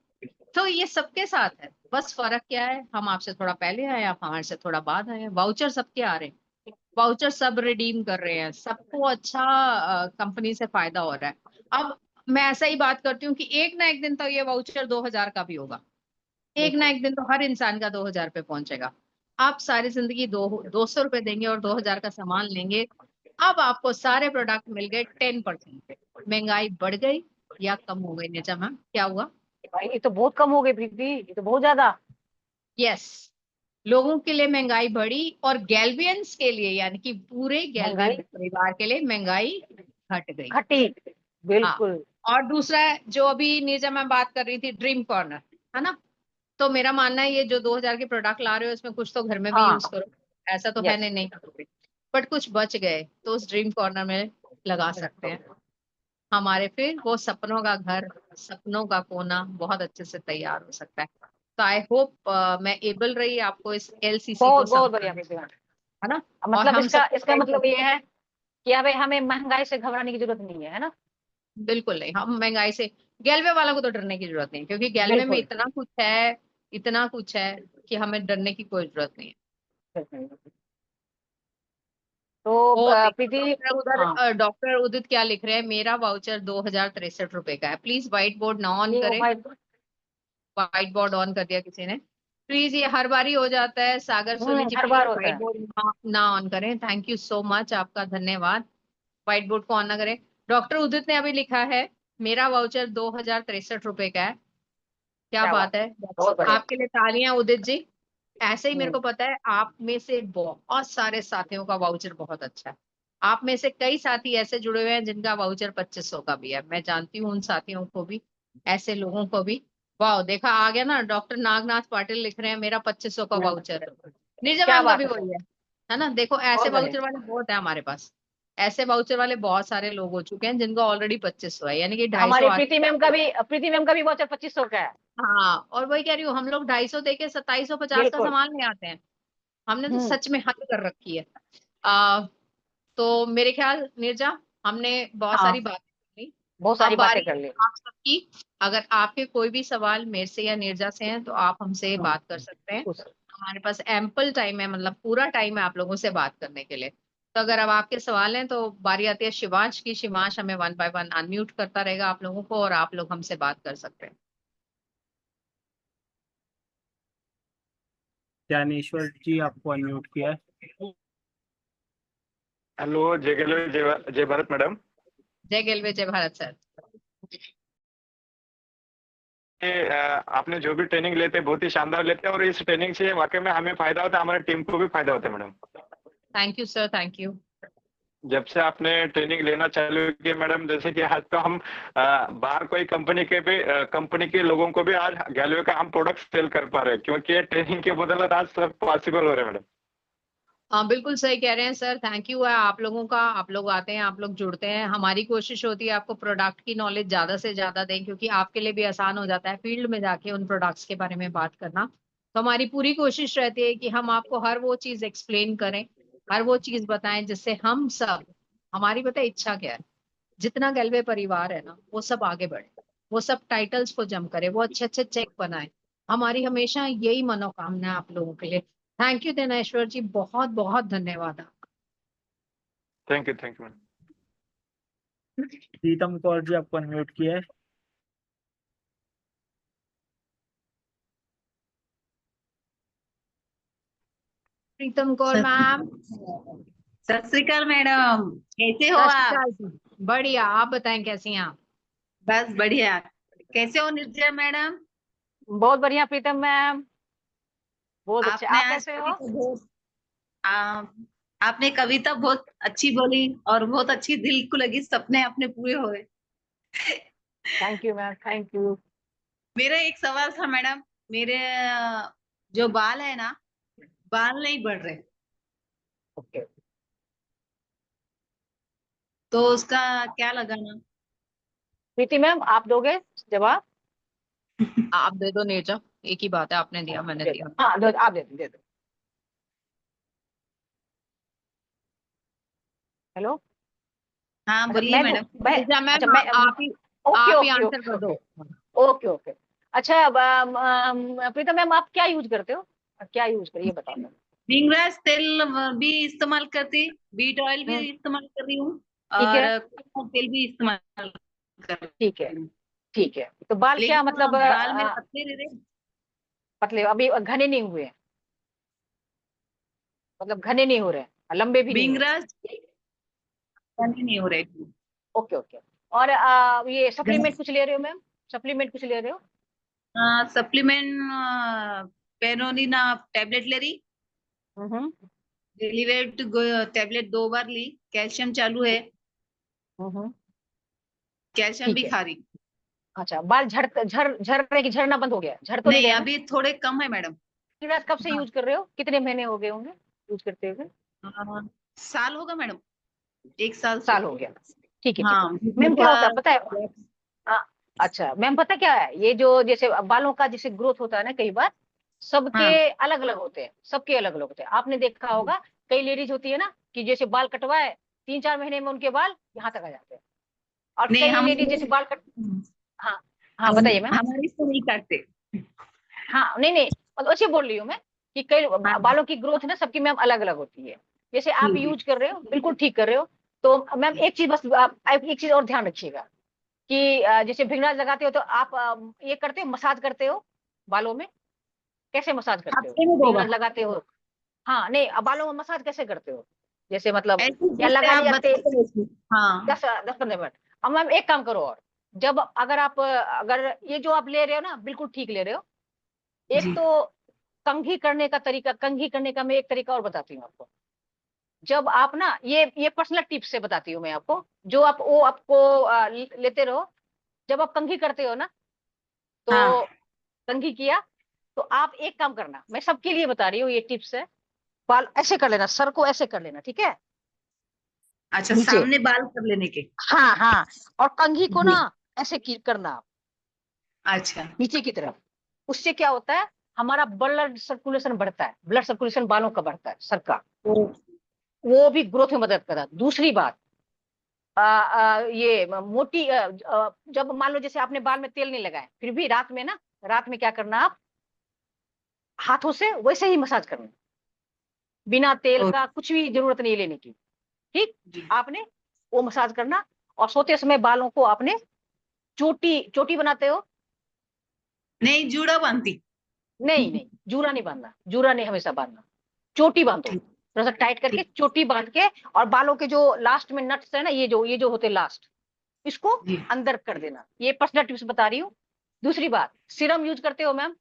तो ये सबके साथ है, बस फर्क क्या है, हम आपसे थोड़ा पहले आए, आप हमारे से थोड़ा बाद आए। वाउचर सबके आ रहे हैं, वाउचर सब रिडीम कर रहे हैं, सबको अच्छा कंपनी से फायदा हो रहा है। अब मैं ऐसा ही बात करती हूँ कि एक ना एक दिन तो ये वाउचर 2000 का भी होगा। एक ना बिल्कुल एक दिन तो हर इंसान का 2000 पे पहुंचेगा। आप सारी जिंदगी 200 रुपए देंगे और 2000 का सामान लेंगे। अब आपको सारे प्रोडक्ट मिल गए 10% पे। महंगाई बढ़ गई या कम हो गई निजा मैम, क्या हुआ? भाई, ये तो बहुत कम हो गई प्रीति, ये तो बहुत ज्यादा। यस, लोगों के लिए महंगाई बढ़ी और गैल्वियंस के लिए, यानी कि पूरे गैल्वियन महंगाई परिवार के लिए महंगाई घट गई। घटी। हाँ, बिल्कुल। और दूसरा है जो अभी नीरजा मैं बात कर रही थी, ड्रीम कॉर्नर, है ना? तो मेरा मानना है ये जो 2000 के प्रोडक्ट ला रहे हो इसमें कुछ तो घर में भी हाँ। यूज करो। ऐसा तो है यस। नहीं, नहीं करोगे। बट कुछ बच गए तो उस ड्रीम कॉर्नर में लगा सकते हैं। हमारे फिर वो सपनों का घर, सपनों का कोना बहुत अच्छे से तैयार हो सकता है। तो आई होप मैं एबल रही आपको इस एलसीसी को बहुत बहुत बढ़िया समझाने, प्रीति मैम। है ना? और मतलब हम इसका सबको इसका गाइड मतलब ये करते हैं। है कि अब हमें महंगाई से घबराने की जरूरत नहीं है, है ना। बिल्कुल नहीं, हम महंगाई से, गैल्वे वालों को तो डरने की जरूरत नहीं, क्योंकि गैल्वे में बिल्कुल इतना कुछ है, इतना कुछ है कि हमें डरने की कोई जरूरत नहीं है। बिल्कुल। तो वो देखिए प्रीति। डॉक्टर हाँ, उधर, डॉक्टर उदित क्या लिख रहे हैं, मेरा वाउचर 2063 रुपए का है। प्लीज व्हाइट बोर्ड ना ऑन ये ओ करें। भाई। व्हाइट बोर्ड ऑन कर दिया किसी ने? प्लीज, ये हर बार ही हो जाता है। सागर सोनी जी हर प्लीज बार होता व्हाइट है। बोर्ड ना ऑन करें। थैंक यू सो मच, आपका धन्यवाद। व्हाइट बोर्ड को ऑन ना करें। डॉक्टर उदित ने अभी लिखा है मेरा वाउचर 2063 रुपए का है। क्या क्या बात। बात है, बहुत बढ़िया। आपके लिए तालियां उदित जी। ऐसे ही मेरे हम्म। को पता है आप में से बहुत सारे साथियों का वाउचर बहुत अच्छा है। आप में से कई साथी ऐसे जुड़े हुए हैं जिनका वाउचर 2500 का भी है, मैं जानती हूँ उन साथियों को भी, ऐसे लोगों को भी। वाह, देखा आ गया ना, डॉक्टर नागनाथ पाटिल लिख रहे हैं मेरा 2500 का वाउचर है। नीरजा क्या मैम का बात भी है वही सर। है ना? देखो ऐसे बहुत बढ़िया। वाउचर वाले बहुत है हमारे पास। ऐसे वाउचर वाले बहुत सारे लोग हो चुके हैं जिनको ऑलरेडी 2500 है, यानी कि 250 हमारी प्रीति मैम का भी वाउचर 2500 का है। हाँ, और वही कह रही हूँ, हम लोग 250 देके 2750 का बिल्कुल। सामान ले आते हैं। हमने तो हम्म। सच में हद कर रखी है। आ, तो मेरे ख्याल नीरजा, हमने बहुत हाँ, सारी बातें की। बहुत अब सारी बातें बारी कर ली। आप सबकी। अगर आपके कोई भी सवाल मेरे से या नीरजा से हैं तो आप हमसे बात कर सकते हैं। हमारे पास एम्पल टाइम है, मतलब पूरा टाइम है आप लोगों से बात करने के लिए। तो अगर अब आपके सवाल हैं तो बारी आती है शिवांश की। शिवांश हमें 1 बाय 1 अनम्यूट करता रहेगा आप लोगों को, और आप लोग हमसे बात कर सकते हैं। ज्ञानेश्वर जी आपको अनम्यूट किया है। हेलो, जय गलवे, जय भारत मैडम। जय गेलवे, जय भारत सर। आपने जो भी ट्रेनिंग लेते हैं बहुत ही शानदार लेते हैं, और इस ट्रेनिंग से वाकई में हमें फायदा होता है, हमारे टीम को भी फायदा होता है madam. Thank you sir, thank you. जब से आपने ट्रेनिंग लेना चालू की मैडम, जैसे कि आज तो हम बाहर कोई कंपनी के लोगों को भी आज गैलवे का हम प्रोडक्ट सेल कर पा रहे हैं, क्योंकि ट्रेनिंग के बदौलत आज सब पॉसिबल हो रहे हैं मैडम। हाँ, बिल्कुल सही कह रहे हैं सर। थैंक यू है आप लोगों का। आप लोग आते हैं, आप लोग जुड़ते हैं। हमारी कोशिश होती है आपको प्रोडक्ट की नॉलेज ज्यादा से ज्यादा दें, क्योंकि आपके लिए भी आसान हो जाता है फील्ड में जाके उन प्रोडक्ट्स के बारे में बात करना। तो हमारी पूरी कोशिश रहती है कि हम आपको हर वो चीज एक्सप्लेन करें, हर वो चीज बताएं जिससे हम सब, हमारी पता है इच्छा क्या है, जितना गैलवे परिवार है ना वो सब आगे बढ़े, वो सब टाइटल्स को जम करे, वो अच्छे अच्छे चेक बनाए। हमारी हमेशा यही मनोकामना है आप लोगों के लिए। थैंक यू दिनेश्वर जी, बहुत बहुत धन्यवाद आपका। Thank you madam. Pritam Kaur ji आपको अनम्यूट किया है। प्रीतम कौर मैम। सत श्री अकाल मैडम, कैसे हो सत श्री आप? अकाल जी। बढ़िया, आप बताएं कैसी हैं आप? बस बढ़िया। कैसे हो निर्जय मैडम? बहुत बढ़िया प्रीतम मैम, बहुत अच्छे। आपने आप आज कैसे हो? कविता बहुत आ, आपने कविता बहुत अच्छी बोली और बहुत अच्छी, दिल को लगी, सपने अपने पूरे हुए। Thank you ma'am, thank you. मेरा एक सवाल था मैडम। मेरे जो बाल है ना, बाल नहीं बढ़ रहे, ओके। तो उसका क्या लगाना? प्रीति मैम, आप दोगे जवाब? आप दे दो नीरजा, एक ही बात है, आपने दिया मैंने दिया। हाँ, आप दे दो। हेलो। हाँ अच्छा बोलिए मैं दूं? मैडम। नीरजा अच्छा मैम, मैं। ओके आप ही ओके आंसर कर ओके दो। Okay okay okay. अच्छा अब प्रीतम मैम, आप क्या यूज करते हो? क्या यूज करिए बताओ मैम। भिंगराज तेल भी इस्तेमाल करती, बीट ऑयल भी इस्तेमाल कर रही हूँ, ठीक और है, कोकोनट तेल भी इस्तेमाल कर ठीक है, रही हूँ। ठीक है। तो बाल क्या लेकिन मतलब बाल मेरे पतले रह रहे। पतले अभी घने नहीं हुए हैं, मतलब घने नहीं हो रहे हैं, लंबे भी नहीं हो रहे भिंगराज नहीं हो रहे। हैं। Okay okay. और ये सप्लीमेंट कुछ ले रहे हो मैम? सप्लीमेंट कुछ ले रहे हो? सप्लीमेंट पेरोनिना टैबलेट ले रही, हम्म डिलीवेट टैबलेट 2 बार ली, कैल्शियम चालू है, हम्म। कैल्शियम ठीक भी है। खा रही। अच्छा, बाल झड़ने की झड़ना बंद हो गया? झड़ तो नहीं नहीं, रहे ना? अभी थोड़े कम है मैडम। हीराज कब से हाँ, यूज कर रहे हो? कितने महीने हो गए होंगे यूज करते हुए? साल होगा मैडम, 1 साल से। साल हो गया। ठीक है, ठीक है। हाँ, मैम क्या थोड़ा। होता है पता है? अच्छा मैम, पता क्या है, ये जो जैसे बालों का जैसे ग्रोथ होता है ना, कई बार सबके हाँ अलग अलग होते हैं, सबके अलग अलग होते हैं। आपने देखा होगा कई लेडीज होती है ना कि जैसे बाल कटवाए 3-4 महीने में उनके बाल यहाँ तक आ जाते हैं, और नहीं, कई हम लेडीज जैसे बाल कट। हाँ हाँ, बताइए मैम। हमारी से नहीं काटते। हाँ नहीं नहीं, मतलब अच्छे बोल रही हूँ मैं कि कई हाँ बालों की ग्रोथ ना सबकी मैम अलग अलग होती है। जैसे आप जी जी। यूज कर रहे हो, बिल्कुल ठीक कर रहे हो। तो मैम एक चीज बस आप एक चीज और ध्यान रखिएगा कि जैसे भिंगराज लगाते हो तो आप ये करते हो, मसाज करते हो बालों में? कैसे मसाज करते हो? हफ्ते में 2 बार भिंगराज लगाते हो? हाँ नहीं, अब बालों में मसाज कैसे करते हो? जैसे मतलब ऐसे, या जैसे लगा आप लिया तेल? बताते वैसे। हाँ 10-15 मिनट। अब मैम एक काम करो और, जब अगर आप अगर ये जो आप ले रहे हो ना बिल्कुल ठीक ले रहे हो। एक जी। तो कंघी करने का तरीका, कंघी करने का मैं एक तरीका और बताती हूँ आपको। जब आप ना ये पर्सनल टिप्स से बताती हूँ मैं आपको, जो आप वो आपको लेते रहो। जब आप कंघी करते हो ना, हाँ तो कंघी किया तो आप एक काम करना, मैं सबके लिए बता रही हूँ, ये टिप्स है। बाल ऐसे कर लेना, सर को ऐसे कर लेना, ठीक है? अच्छा, नीचे। सामने बाल कर लेने के। हाँ हाँ, और कंघी को जी। ना ऐसे करना अच्छा। नीचे की तरफ। उससे क्या होता है, हमारा ब्लड सर्कुलेशन बढ़ता है, ब्लड सर्कुलेशन बालों का बढ़ता है, सर का, वो भी ग्रोथ में मदद करता है। दूसरी बात, ये मोटी जब मान लो जैसे आपने बाल में तेल नहीं लगाया, फिर भी रात में ना, रात में क्या करना, आप हाथों से वैसे ही मसाज करना, बिना तेल का कुछ भी जरूरत नहीं लेने की। ठीक, जी। आपने वो मसाज करना। और सोते समय बालों को आपने चोटी, चोटी बनाते हो? नहीं, जूड़ा बांधती। नहीं नहीं, जूरा नहीं बांधना, जूरा नहीं हमेशा बांधना, चोटी बांधो, ठीक। थोड़ा सा टाइट करके ठीक। चोटी बांध के। और बालों के जो लास्ट में नट्स है ना, ये जो होते लास्ट, इसको जी। अंदर कर देना। ये पर्सनल टिप्स बता रही हूँ। दूसरी बात, सीरम यूज करते हो मैम?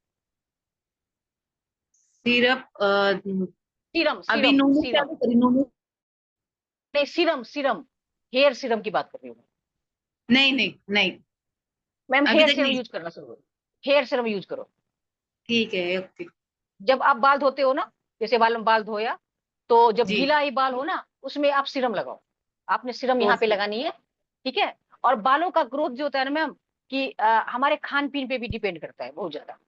सिर्फ सीरम अभी सीरम नूनू सीरम चालू करी, नूनू। नहीं, सीरम सीरम, हेयर सीरम की बात कर रही हूँ नहीं नहीं नहीं, मैम। अभी हेयर तक सीरम नहीं। यूज करना शुरू करो, हेयर सीरम यूज करो। ठीक है, ओके। जब आप बाल धोते हो ना, जैसे बाल धोया, तो जब जी। गीला ही बाल हो ना, उसमें आप सीरम लगाओ। आपने सीरम यहाँ पे ओके। लगानी है, ठीक है। और बालों का ग्रोथ जो होता है ना मैम, कि हमारे खान पीन पे भी डिपेंड करता है बहुत ज्यादा।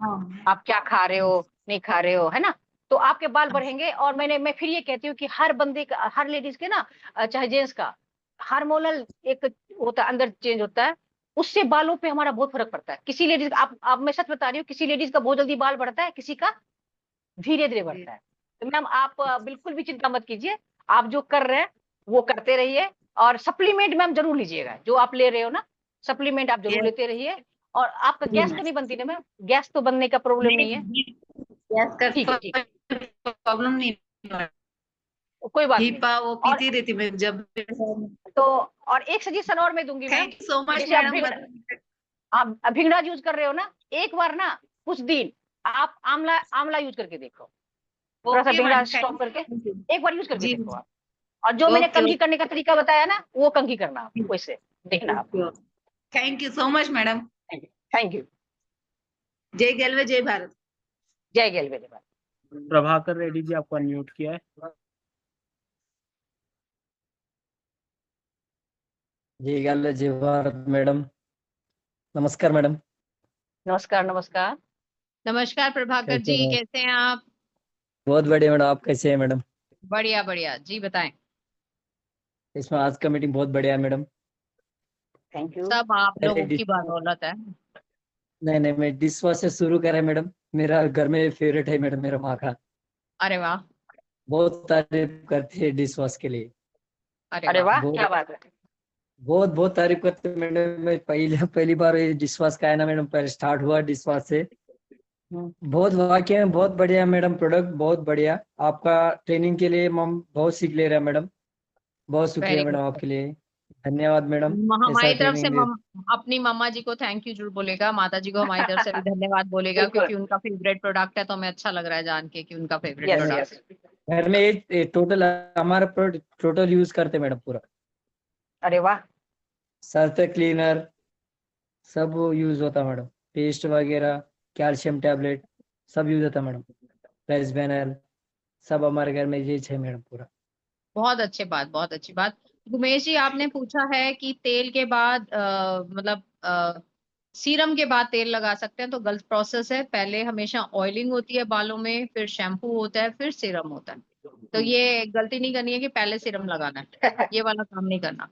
हाँ। आप क्या खा रहे हो, नहीं खा रहे हो, है ना, तो आपके बाल बढ़ेंगे। और मैं फिर ये कहती हूँ कि हर बंदे का, हर लेडीज के ना, चाहे जेंट्स का, हार्मोनल एक होता है, अंदर चेंज होता है, उससे बालों पे हमारा बहुत फर्क पड़ता है। किसी लेडीज, आप मैं सच बता रही हूँ, किसी लेडीज का बहुत जल्दी बाल बढ़ता है, किसी का धीरे धीरे बढ़ता है। तो मैम आप बिल्कुल भी चिंता मत कीजिए, आप जो कर रहे हैं वो करते रहिए। और सप्लीमेंट मैम जरूर लीजिएगा, जो आप ले रहे हो ना, सप्लीमेंट आप जरूर यस। लेते रहिए। और आपका जी गैस तो नहीं बनती ना मैम? गैस तो बनने का प्रॉब्लम नहीं है? नहीं, गैस का ठीक है, ठीक है, प्रॉब्लम नहीं। कोई बात नहीं। दीपा वो और पीती रहती मैं जब। तो, और एक सजेशन और मैं दूंगी ma'am, thank you so much जैसे मैडम। आप भिंगड़ा यूज कर रहे हो ना, एक बार ना कुछ दिन आप आंवला आंवला यूज करके देखो, थोड़ा सा ओके भिंगड़ा मैडम, स्टॉप करके थैंक एक बार यूज करके जी। देखो आप। और जो मैंने ओके कंघी करने का तरीका बताया ना, वो कंघी करना आप, वैसे देखना आप। Okay. Thank you so much madam. Thank you. जय गैलवे, जय भारत। जय गेलवे। प्रभाकर रेड्डी जी, आपको अनम्यूट किया है। जी गल जय भारत मैडम। नमस्कार मैडम। नमस्कार नमस्कार। नमस्कार प्रभाकर कैसे जी, हैं? कैसे हैं आप? बहुत बढ़िया मैडम, आप कैसे हैं मैडम? बढ़िया बढ़िया जी, बताएं। इसमें आज का मीटिंग बहुत बढ़िया है मैडम। Thank you. सब आप पहले लोगों की बदौलत है। नहीं नहीं, मैं डिश वॉश से शुरू करें मैडम। मेरा घर में फेवरेट है मैडम, मेरा माँ का। अरे वाह, बहुत तारीफ करते हैं डिश वॉश के लिए। अरे अरे वाह। वाह, क्या बहुत बात है। बहुत बहुत तारीफ करते हैं मैडम। मैं पहली बार ये डिश वॉश का है ना मैडम, पहले स्टार्ट हुआ डिश वॉश से। बहुत वाकई में बहुत बढ़िया मैडम, प्रोडक्ट बहुत बढ़िया। आपका ट्रेनिंग के लिए हम बहुत सीख ले रहे हैं मैडम। बहुत शुक्रिया वेरी मैडम, गुड। आपके लिए धन्यवाद मैडम। ऐसा हमारी तरफ से ट्रेनिंग दे। अपनी मम्मा जी को थैंक यू जरूर बोलेगा, माता जी को हमारी तरफ से भी धन्यवाद बोलेगा, बिल्कुल। क्योंकि उनका फेवरेट प्रोडक्ट है, तो हमें अच्छा लग रहा है जान के कि उनका फेवरेट यस प्रोडक्ट। यस। घर में एक टोटल हमारा टोटल यूज करते मैडम पूरा। अरे वाह। सर्फ क्लीनर सब यूज होता मैडम। पेस्ट वगैरह, कैल्शियम टैबलेट सब यूज होता मैडम। प्रेस बैनर सब हमारे घर में ये है मैडम पूरा। बहुत अच्छी बात, बहुत अच्छी बात। गुमेश जी, आपने पूछा है कि तेल के बाद मतलब सीरम के बाद तेल लगा सकते हैं, तो गलत प्रोसेस है। पहले हमेशा ऑयलिंग होती है बालों में, फिर शैम्पू होता है, फिर सीरम होता है। तो ये गलती नहीं करनी है कि पहले सीरम लगाना है, ये वाला काम नहीं करना।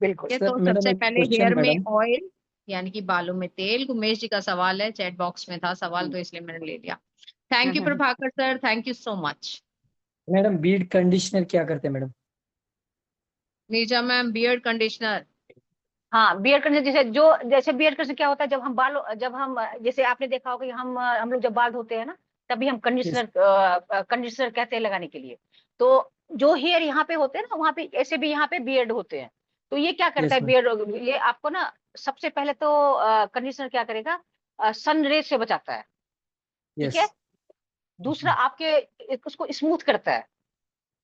बिल्कुल। ठीक है, सर तो मैडम सबसे एक पहले क्वेश्चन हेयर में मैडम। ऑयल, यानी कि बालों में तेल। गुमेश जी का सवाल है, चैट बॉक्स में था सवाल, तो इसलिए मैंने ले लिया। Thank you Prabhakar sir, thank you so much. Madam Beed conditioner क्या करते हैं madam? Neerja ma'am, beard conditioner. हाँ, बियर्ड कंडीशनर, जैसे बियर्ड कंडीशनर क्या होता है, जब हम जैसे आपने देखा होगा कि हम लोग जब बाल धोते हैं ना, तभी हम Yes, कंडीशनर कहते हैं लगाने के लिए। तो जो हेयर यहाँ पे होते हैं ना, वहाँ पे ऐसे भी यहाँ पे बियर्ड होते हैं। तो ये क्या करता yes है मैम। बियर्ड, ये आपको ना सबसे पहले तो कंडीशनर क्या करेगा, सन रे से बचाता है, ठीक यस है। दूसरा, आपके उसको स्मूथ करता है। यस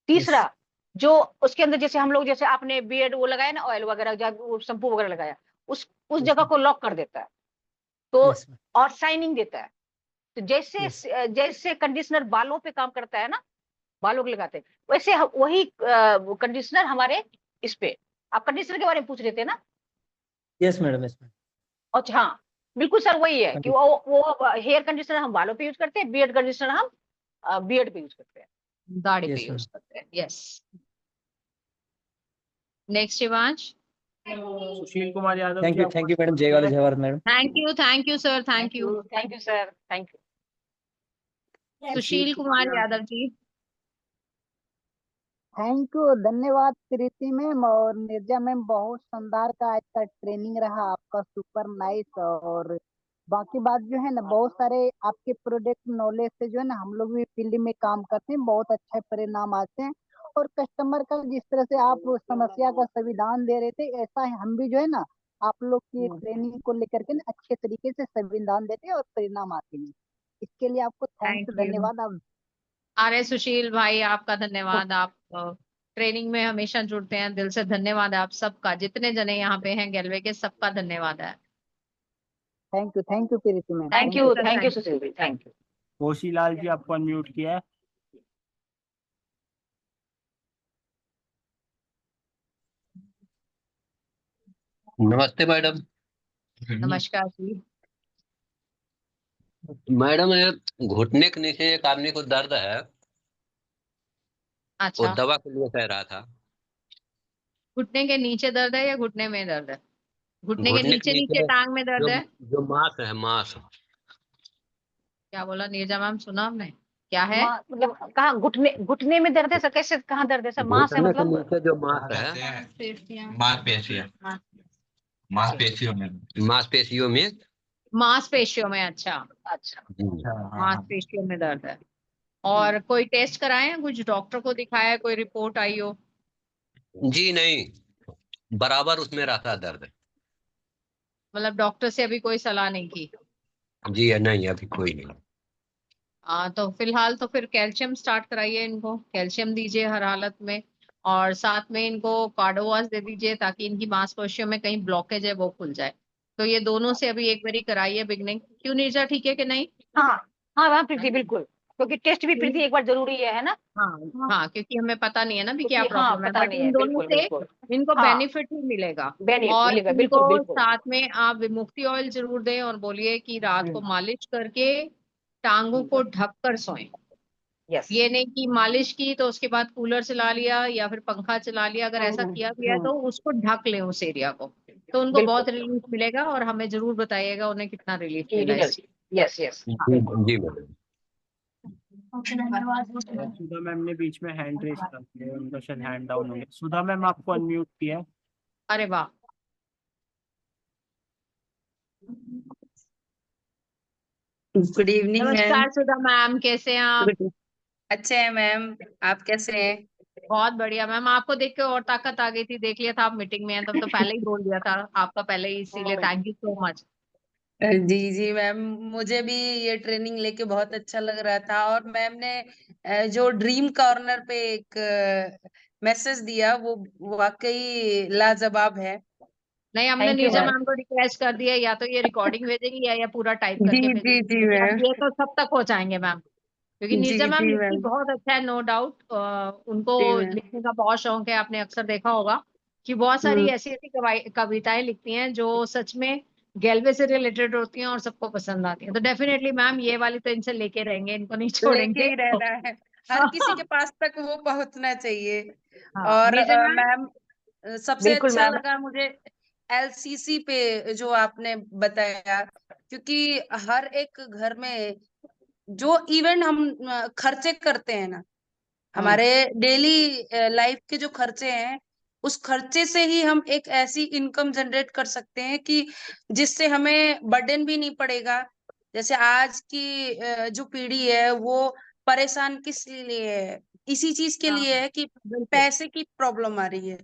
तीसरा, जो उसके अंदर जैसे हम लोग, जैसे आपने बियर्ड वो लगाया ना, ऑयल वगैरह शैम्पू वगैरह लगाया, उस यस जगह मैम। को लॉक कर देता है। तो यस मैम। और शाइनिंग देता है। तो जैसे यस जैसे कंडीशनर बालों पे काम करता है ना, बालों के लगाते हैं, वैसे वही कंडीशनर हमारे इस पे, आप कंडीशनर के बारे में पूछ रहे थे ना? Yes madam, yes madam. अच्छा हाँ, बिल्कुल सर वही है कि वो हेयर कंडीशनर हम बालों पे यूज करते हैं, बियर्ड कंडीशनर हम बियर्ड पे यूज करते हैं। दाढ़ी पे Yes, यूज करते हैं। Yes, next Shivansh. Sushil Kumar Yadav thank जी, यू, आप थैंक यू मैडम, जय वाले Jawahar madam. Thank you sir, thank you. Thank you sir, thank you. Sushil Kumar Yadav ji. Thank you, धन्यवाद प्रीति मैम और निर्जा मैम, बहुत शानदार का आज का ट्रेनिंग रहा आपका, सुपर नाइस। और बाकी बात जो है ना, बहुत सारे आपके प्रोडक्ट नॉलेज से जो है ना हम लोग भी फील्ड में काम करते हैं, बहुत अच्छे परिणाम आते हैं। और कस्टमर का जिस तरह से आप समस्या का संविधान दे रहे थे, ऐसा ही हम भी जो है ना आप लोग की ट्रेनिंग को लेकर के ना अच्छे तरीके से संविधान देते हैं और परिणाम आते हैं। इसके लिए आपको थैंक थैंक्स, यू। धन्यवाद। आप अरे सुशील भाई, आपका धन्यवाद। आप ट्रेनिंग में हमेशा जुड़ते हैं, दिल से धन्यवाद है आप सबका, जितने जने यहाँ पे हैं गैलवे के, सबका धन्यवाद है। Thank you Preeti ma'am, thank you Sushil भाई, थैंक यू। कोशीलाल जी, आपको अनम्यूट किया है। नमस्ते मैडम। नमस्कार जी। मैडम, ये घुटने के नीचे एक आदमी को दर्द है, वो अच्छा, दवा के लिए कह रहा था। घुटने के नीचे दर्द है या घुटने में दर्द है? घुटने के घुटने के नीचे नीचे नीचे टांग में दर्द जो है? जो मांस है, मांस। क्या बोला नीरजा मैम, सुना आपने? क्या है? मतलब कहाँ घुटने में दर्द है सर? कैसे, कहाँ दर्द है सर? मांस है घुटने के मतलब? नीचे जो मांस है, मांसपेशियों में। मांसपेशियों में? अच्छा, अच्छा, मांसपेशियों में दर्द है। और कोई टेस्ट कराए हैं, कुछ डॉक्टर को दिखाया है, कोई रिपोर्ट आई हो? जी नहीं, बराबर उसमें रहता है दर्द। मतलब डॉक्टर से अभी कोई सलाह नहीं की? जी नहीं, अभी कोई नहीं। तो फिलहाल तो फिर कैल्शियम स्टार्ट कराइए, इनको कैल्शियम दीजिए हर हालत में, और साथ में इनको कार्डोवास दे दीजिए ताकि इनकी मांसपेशियों में कहीं ब्लॉकेज है वो खुल जाए। तो ये दोनों से अभी एक बारी कराइए बिगनिंग। क्यों नीरजा, ठीक है कि नहीं? हाँ हाँ हाँ प्रीति, बिल्कुल, क्योंकि टेस्ट भी प्रीति एक बार जरूरी है ना? हाँ हाँ, क्योंकि हमें पता नहीं है ना भी क्या हाँ, प्रॉब्लम है, पता बट नहीं इन है, दोनों बिल्कुल से बिल्कुल। इनको हाँ, बेनिफिट ही मिलेगा। बेनिफिट और मिलेगा, इनको बिल्कुल बिल्कुल। साथ में आप विमुक्ति ऑयल जरूर दें और बोलिए कि रात को मालिश करके टांगों को ढक कर सोएं। यस, ये नहीं कि मालिश की तो उसके बाद कूलर चला लिया या फिर पंखा चला लिया, अगर ऐसा किया गया तो उसको ढक लें उस एरिया को, तो उनको बिल्कुल। बहुत रिलीफ मिलेगा। और हमें जरूर बताइएगा उन्हें कितना रिलीफ मिला रिजल्ट, यस यस। जी मैडम। सुधा मैम ने बीच में हैंड रेस कर दिया, उनका शायद हैंड डाउन हो गया। सुधा मैम, आपको अनम्यूट किया है। अरे वाह, गुड इवनिंग मैम। नमस्कार सुधा मैम, कैसे हैं आप? अच्छे हैं मैम, आप कैसे हैं? बहुत बढ़िया मैम, आपको देख के और ताकत आ गई थी, देख लिया था आप मीटिंग में हैं तब तो पहले ही बोल दिया था आपका पहले ही, इसीलिए थैंक यू सो मच। जी जी मैम, मुझे भी ये ट्रेनिंग लेके बहुत अच्छा लग रहा था। और मैम ने जो ड्रीम कॉर्नर पे एक मैसेज दिया, वो वाकई लाजवाब है। नहीं, हमने Thank you, Neerja ma'am. Ma'am को रिक्वेस्ट कर दिया, या तो ये रिकॉर्डिंग भेजेंगी या पूरा टाइप जी करके जी भेजेंगी, जी क्योंकि अब मैम। ये तो सब तक हो जाएंगे मैम, क्योंकि जी नीरजा मैम जी लिखती मैम। बहुत अच्छा है, नो डाउट। उनको जी मैम। लिखने का बहुत शौक है, आपने अक्सर देखा होगा कि बहुत सारी ऐसी ऐसी कविताएं लिखती हैं जो सच में गैलवे से रिलेटेड होती हैं और सबको पसंद आती हैं। तो डेफिनेटली मैम ये वाली तो इनसे लेके रहेंगे, इनको नहीं लेके छोड़ेंगे। ही रहना है, हर किसी के पास तक वो पहुंचना चाहिए। हाँ और नीरजा मैम। मैम, सबसे बिल्कुल अच्छा मैम। लगा मुझे एलसीसी पे जो आपने बताया, क्योंकि हर एक घर में जो इवेंट हम खर्चे करते हैं ना, हमारे डेली लाइफ के जो खर्चे हैं, उस खर्चे से ही हम एक ऐसी इनकम जनरेट कर सकते हैं कि जिससे हमें बर्डन भी नहीं पड़ेगा। जैसे आज की जो पीढ़ी है वो परेशान किस लिए है? इसी चीज के लिए है कि बिल्कुल पैसे की प्रॉब्लम आ रही है,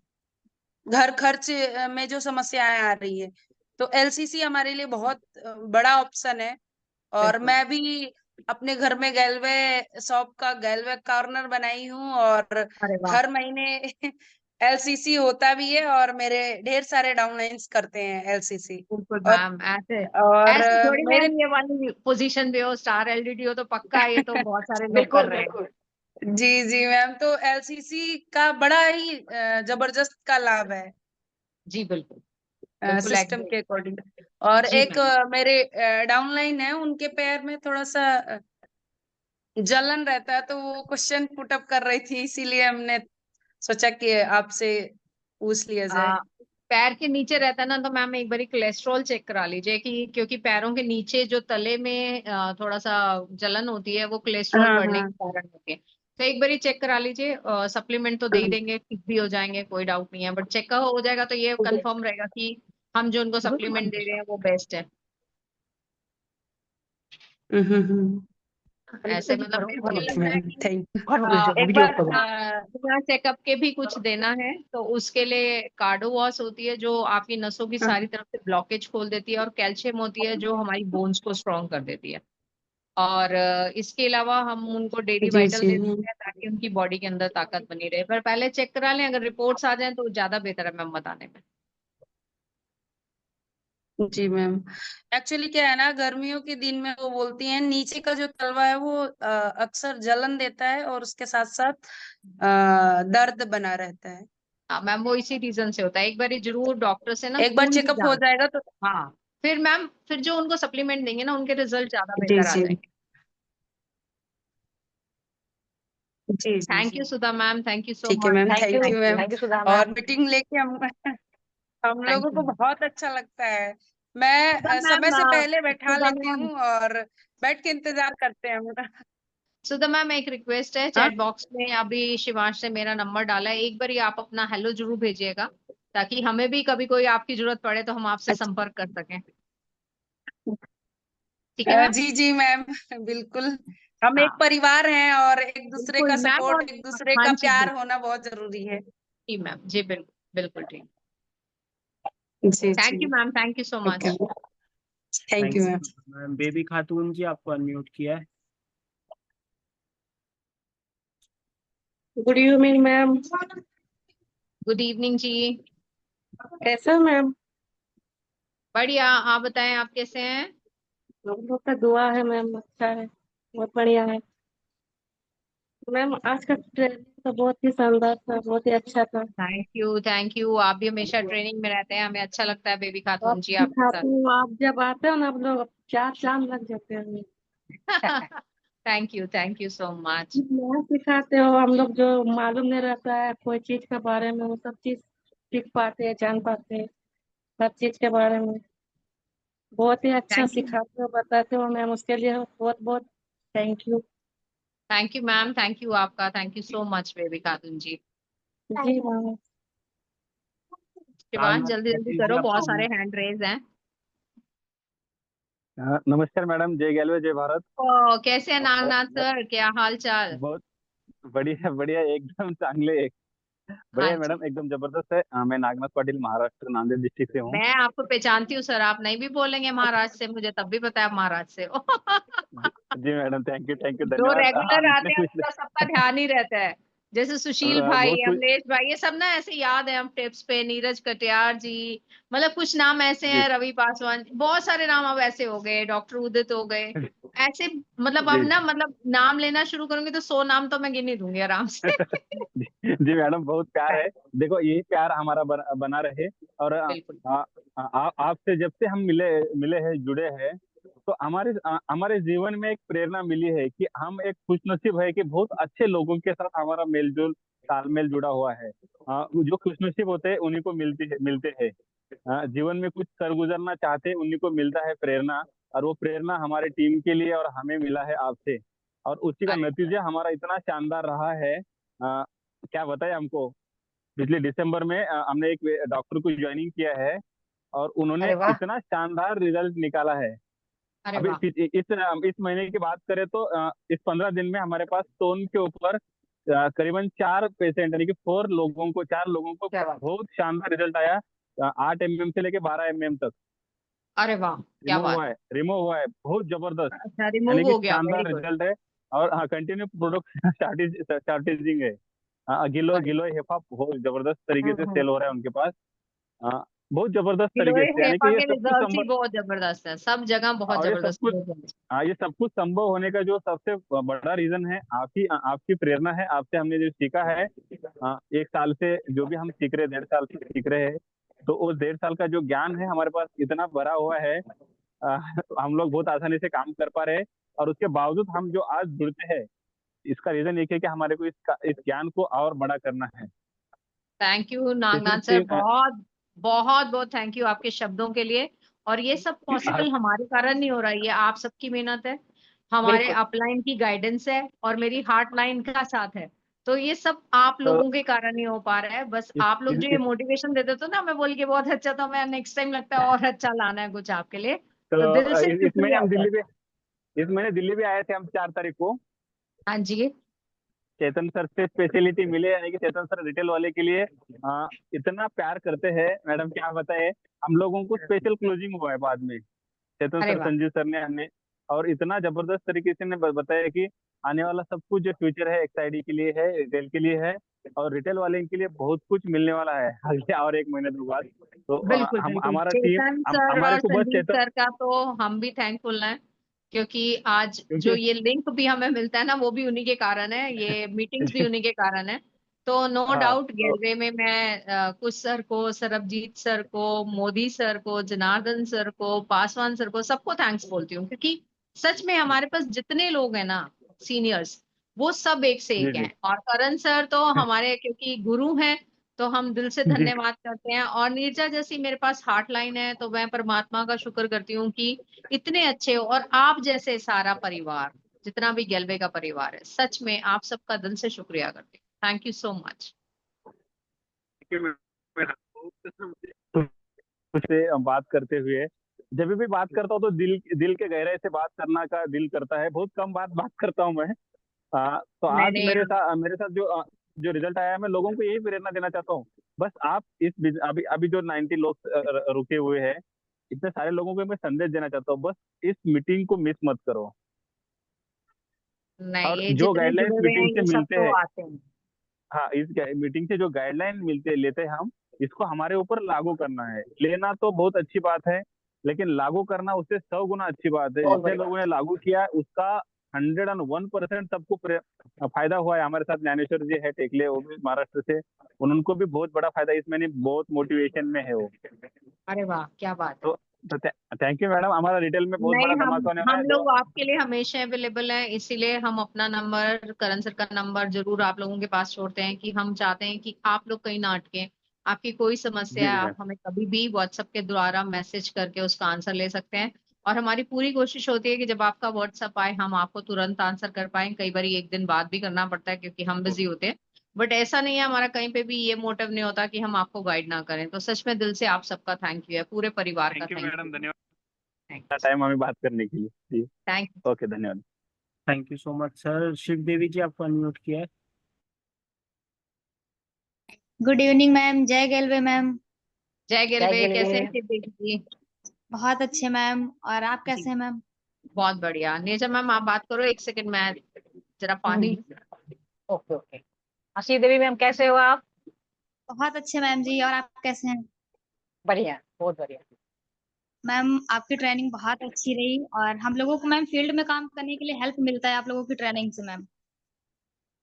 घर खर्च में जो समस्याएं आ रही है। तो एलसीसी हमारे लिए बहुत बड़ा ऑप्शन है। और बिल्कुल। मैं भी अपने घर में गैलवे शॉप का गैलवे कॉर्नर बनाई हूँ, और अरे वाह, हर महीने एलसीसी होता भी है, और मेरे ढेर सारे डाउनलाइंस करते हैं एलसीसी। बिल्कुल और मैम, ऐसे और ऐसे थोड़ी मेरे मैम ये वाली पोजीशन भी हो, स्टार एलईडी हो तो पक्का ये तो बहुत सारे लोग कर बिल्कुल रहे हैं। बिल्कुल। जी जी मैम, तो एलसीसी का बड़ा ही जबरदस्त का लाभ है जी बिल्कुल, बिल्कुल सिस्टम के एग्री। अकॉर्डिंग। और जी एक मैम। मेरे डाउनलाइन है, उनके पैर में थोड़ा सा जलन रहता है, तो वो क्वेश्चन पुट अप कर रही थी, इसीलिए हमने सोचा कि आपसे पूछ लिया जाए। पैर के नीचे रहता है ना, तो मैम एक बारी कोलेस्ट्रॉल चेक करा लीजिए कि क्योंकि पैरों के नीचे जो तले में थोड़ा सा जलन होती है, वो कोलेस्ट्रॉल हाँ बढ़ने हाँ के कारण होती है। तो एक बारी चेक करा लीजिए, सप्लीमेंट तो दे ही देंगे, ठीक भी हो जाएंगे, कोई डाउट नहीं है, बट चेक हो जाएगा तो ये कंफर्म रहेगा कि हम जो उनको सप्लीमेंट दे रहे हैं वो बेस्ट है। हम्म। ऐसे मतलब मेरे को नहीं लगता है कि थैंक एक बार बिना चेकअप के भी कुछ देना है, तो उसके लिए कार्डोवॉस होती है जो आपकी नसों की सारी तरफ से ब्लॉकेज खोल देती है, और कैल्शियम होती है जो हमारी बोन्स को स्ट्रॉन्ग कर देती है। और इसके अलावा हम उनको डेली जी वाइटल जी दे सकते हैं ताकि उनकी बॉडी के अंदर ताकत बनी रहे, पर पहले चेक करा लें, अगर रिपोर्ट्स आ जाएं तो ज्यादा बेहतर है मैम बताने में। जी मैम, एक्चुअली क्या है ना, गर्मियों के दिन में वो बोलती हैं नीचे का जो तलवा है वो अक्सर जलन देता है, और उसके साथ साथ दर्द बना रहता है। हाँ मैम, वो इसी रीजन से होता है, एक बार जरूर डॉक्टर से ना एक बार खून की चेकअप हो जांच। जाएगा तो। हाँ, फिर मैम फिर जो उनको सप्लीमेंट देंगे ना, उनके रिजल्ट ज्यादा जी बेहतर आ जी जाएंगे। जी जी थैंक जी you Sudha ma'am, thank you so ठीक है much. Ma'am, thank you ma'am. Thank you Sudha और मैम। मीटिंग लेके हम थैंक लोगों यू को बहुत अच्छा लगता है। मैं सुधा समय मैम। से पहले बैठा सुधा लेती मैम, हूँ और बैठ के इंतजार करते हैं मेरा। सुधा मैम एक रिक्वेस्ट है, हाँ चैट बॉक्स में अभी शिवांश ने मेरा नंबर डाला है, एक बार ही आप अपना हेलो जरूर भेजिएगा, ताकि हमें भी कभी कोई आपकी जरूरत पड़े तो हम आपसे अच्छा। संपर्क कर सकें। ठीक है मैम। जी जी मैम, बिल्कुल। हम एक हाँ परिवार हैं, और एक दूसरे का बिल्कुल मैम, सपोर्ट, और एक दूसरे हाँ का जी प्यार बिल्कुल। होना बहुत जरूरी है। जी मैम, जी बिल्कुल बिल्कुल ठीक। जी थैंक यू जी ma'am, thank you so okay, much. Thank thank you ma'am. You ma'am. Baby Khatoon ji, आपको अनम्यूट किया है। Good evening ma'am. Good evening जी। कैसे हो मैम? बढ़िया, आप बताएं आप कैसे हैं? हम लोग का दुआ है मैम, अच्छा है, बहुत बढ़िया है मैम। आज का ट्रेनिंग तो बहुत ही शानदार था, बहुत ही अच्छा था। थैंक यू, थैंक यू, आप भी हमेशा ट्रेनिंग में रहते हैं, हमें अच्छा लगता है बेबी आप खातून जी आपके सिखाते साथ। हो, आप जब आते हो ना, आप लोग चार चांद लग जाते हैं। Thank you so much. नया सिखाते हो, हम लोग जो मालूम नहीं रहता है कोई चीज के बारे में, वो सब चीज सीख पाते हैं, जान पाते हैं हर चीज के बारे में। बहुत ही अच्छा थैंक यू, सिखाते हो, बताते हो मैम, उसके लिए बहुत बहुत thank you. Thank you ma'am, thank you आपका, thank you so much Baby Khatoon ji. जी मैम। शिवांश नागनाथ जल्दी जल्दी पाटिल जी, करो, बहुत आपको सारे unmute। हैंड रेज हैं। नमस्कार मैडम, जय गैलवे, जय भारत। ओ कैसे हैं नागनाथ और सर, क्या हाल चाल? बहुत बढ़िया बढ़िया, एकदम चांगले, हाँ बढ़िया जी, मैडम, एकदम जबरदस्त है। मैं नागनाथ पाटिल, महाराष्ट्र, नांदेड़ डिस्ट्रिक्ट से हूँ। मैं आपको पहचानती हूँ सर, आप नहीं भी बोलेंगे महाराज से, मुझे तब भी पता है आप महाराज से हो। जी, जी मैडम, थैंक यू, जो धन्यवाद। रेगुलर इतने आते हैं पिछले उनका सबका ध्यान ही रहता है, जैसे सुशील भाई, बहुत कुछ। अमलेश भाई, ये सब ना ऐसे याद है हम टिप्स पे, नीरज कटियार जी, मतलब कुछ नाम ऐसे जी हैं, रवि पासवान, बहुत सारे नाम अब ऐसे हो गए, डॉक्टर उदित हो गए ऐसे। मतलब अब जी ना, मतलब नाम लेना शुरू करूंगी तो 100 नाम तो मैं गिन ही दूंगी आराम से। जी मैडम, बहुत प्यार है। देखो, यही प्यार हमारा बना रहे। और बिल्कुल। आपसे जब से हम मिले मिले हैं, जुड़े हैं, तो हमारे जीवन में एक प्रेरणा मिली है कि हम एक खुशनसीब है कि बहुत अच्छे लोगों के साथ हमारा मेलजोल, तालमेल जुड़ा हुआ है। जो खुशनसीब होते हैं उन्हीं को मिलते हैं। जीवन में कुछ कर गुजरना चाहते हैं, उन्हीं को मिलता है प्रेरणा। और वो प्रेरणा हमारे टीम के लिए और हमें मिला है आपसे। और उसी का अरे नतीजा हमारा इतना शानदार रहा है। क्या बताएं हमको। पिछले दिसंबर में हमने एक डॉक्टर को ज्वाइनिंग किया है, और उन्होंने अरे वाह। इतना शानदार रिजल्ट निकाला है। अरे अभी वाह। इस महीने की बात करें तो इस 15 दिन में हमारे पास स्टोन के ऊपर करीबन 4 पेशेंट, यानी कि 4 लोगों को क्या बात। बहुत शानदार रिजल्ट आया। 8 mm से लेके 12 mm तक अरे वाह, क्या बात है। रिमूव हुआ है, बहुत जबरदस्त। अच्छा, यानी रिमूव कि हो गया, वेरी शानदार गुड। रिजल्ट है। और हाँ, कंटिन्यू प्रोडक्ट स्टार्टेजिंग है। गिलोय अरे गिलोय हिप हॉप बहुत जबरदस्त तरीके से हम्म। सेल हो रहा है उनके पास। हाँ, बहुत जबरदस्त तरीके गिलोय से, यानी हेफा कि ये के सब कुछ रिजल्ट्स ही संभव, बहुत जबरदस्त है, सब जगह बहुत और ये सब जबरदस्त कुछ, result है। हाँ, ये सब कुछ संभव होने का जो सबसे बड़ा रीजन है आपकी प्रेरणा है। आपसे हमने जो सीखा है, 1 साल से जो भी हम सीख रहे, 1.5 साल से सीख रहे हैं, तो वो 1.5 साल का जो ज्ञान है हमारे पास इतना भरा हुआ है। आ, हम लोग बहुत आसानी से काम कर पा रहे हैं, और उसके बावजूद हम जो आज जुड़ते हैं, इसका रीजन एक है कि हमारे को इस ज्ञान को और बड़ा करना है। थैंक यू तो इसलिए नागनाथ सर, बहुत बहुत बहुत थैंक यू आपके शब्दों के लिए। और ये सब पॉसिबल हमारे कारण नहीं हो रहा है, ये आप सबकी मेहनत है, हमारे बिल्कुल अपलाइन की गाइडेंस है, और मेरी हार्ट लाइन का साथ है। तो ये सब आप तो लोगों के कारण ही हो पा रहा है। बस इस, आप लोग इस, जो ये इस, मोटिवेशन देते तो ना, मैं बोल के बहुत अच्छा था, मैं नेक्स्ट टाइम लगता है और अच्छा लाना है कुछ आपके लिए। तो दिल तो से इस महीने शुक्रिया हम सर। इस महीने दिल्ली भी आए थे हम 4 तारीख को। हाँ जी। चेतन सर से स्पेशलिटी मिले, यानी कि चेतन सर रिटेल वाले के लिए इतना प्यार करते हैं मैडम, क्या बताए। हम लोगों को स्पेशल क्लोजिंग हुआ है बाद में, चेतन अरे सर, वाह। संजीव सर ने हमें, और इतना जबरदस्त तरीके से ने बताया कि आने वाला सब कुछ जो फ्यूचर है एक्सआईडी के लिए है, रिटेल के लिए है, और रिटेल वाले के लिए बहुत कुछ मिलने वाला है अगले और 1 महीने दो बाद। तो बिल्कुल हम बिल्कुल, हमारा टीम, चेतन सर हमारे और को बस संजीव चेतन, सर का तो हम भी थैंकफुल हैं, क्योंकि आज जो क्योंकि ये लिंक भी हमें मिलता है ना, वो भी उन्हीं के कारण है, ये मीटिंग्स भी उन्हीं के कारण है। तो नो हाँ, डाउट तो गेलवे में मैं कुछ सर को, सरबजीत सर को, मोदी सर को, जनार्दन सर को, पासवान सर को, सबको थैंक्स बोलती हूँ, क्योंकि सच में हमारे पास जितने लोग हैं ना सीनियर्स, वो सब एक से जी एक जी हैं। और करण सर तो हमारे क्योंकि गुरु हैं, तो हम दिल से जी धन्यवाद करते हैं। और नीरजा जैसी मेरे पास हार्ट लाइन है, तो मैं परमात्मा का शुक्र करती हूँ कि इतने अच्छे, और आप जैसे सारा परिवार, जितना भी गेलवे का परिवार है, सच में आप सबका दिल से शुक्रिया करती हूँ। Thank you so much. से बात करते हुए, जब भी बात करता हूँ तो दिल दिल के गहराई से बात करना का दिल करता है। बहुत कम बात करता हूँ मैं। तो आज मैंने मेरे साथ जो रिजल्ट आया है, मैं लोगों को यही प्रेरणा देना चाहता हूँ। बस आप अभी अभी जो 90 लोग रुके हुए हैं, इतने सारे लोगों को मैं संदेश देना चाहता हूँ, बस इस मीटिंग को मिस मत करो। नहीं, और ये जो जितने गाइडलाइंस जुड़े हुए हैं मीटिंग से ये सब मिलते तो हैं, आते हैं। हाँ, इस मीटिंग से जो गाइडलाइन मिलते लेते हैं हम, इसको हमारे ऊपर लागू करना है। लेना तो बहुत अच्छी बात है, लेकिन लागू करना उससे 100 गुना अच्छी बात है। बहुत जितने बड़ी लोगों बात ने लागू किया उसका 101% सबको फायदा हुआ है। हमारे साथ ज्ञानेश्वर जी है टेकले, वो भी महाराष्ट्र से, उनको भी बहुत बड़ा फायदा, इस महीने बहुत मोटिवेशन में है वो। अरे वाह, क्या बात है। तो, थैंक यू मैडम। हमारा रिटेल में बहुत नहीं, बड़ा धमाका होने वाला हम है। लोग आपके लिए हमेशा अवेलेबल हैं, इसीलिए हम अपना नंबर, करण सर का नंबर जरूर आप लोगों के पास छोड़ते हैं, कि हम चाहते हैं कि आप लोग कहीं ना अटके। आपकी कोई समस्या जी है, जी आप मैम। हमें कभी भी व्हाट्सएप के द्वारा मैसेज करके उसका आंसर ले सकते हैं। और हमारी पूरी कोशिश होती है कि जब आपका व्हाट्सएप आए, हम आपको तुरंत आंसर कर पाए। कई बार एक दिन बाद भी करना पड़ता है, क्योंकि हम बिजी होते हैं। बट ऐसा नहीं है, हमारा कहीं पे भी ये मोटिव नहीं होता कि हम आपको गाइड ना करें। तो सच में दिल से आप सबका थैंक यू है, पूरे परिवार का thank you thank madam, you. धन्यवाद थैंक टाइम हमें बात करने के लिए। जी, थैंक ओके, धन्यवाद। Thank you so much sir. Shiv Devi ji, आपको अनम्यूट किया है। गुड इवनिंग मैम, जय गेलवे मैम। जय जय गेलवे, कैसे हैं गिलवे। शिव देवी जी? बहुत अच्छे मैम, और आप जी, कैसे हैं मैम? बहुत बढ़िया। नेजा मैम आप बात करो, एक सेकंड, मैं जरा पानी। Okay okay. Ashish Devi ma'am, कैसे हो आप? बहुत अच्छे मैम जी, और आप कैसे हैं? बढ़िया, बहुत बढ़िया। मैम आपकी ट्रेनिंग बहुत अच्छी रही, और हम लोगों को मैम फील्ड में काम करने के लिए हेल्प मिलता है आप लोगों की ट्रेनिंग से मैम।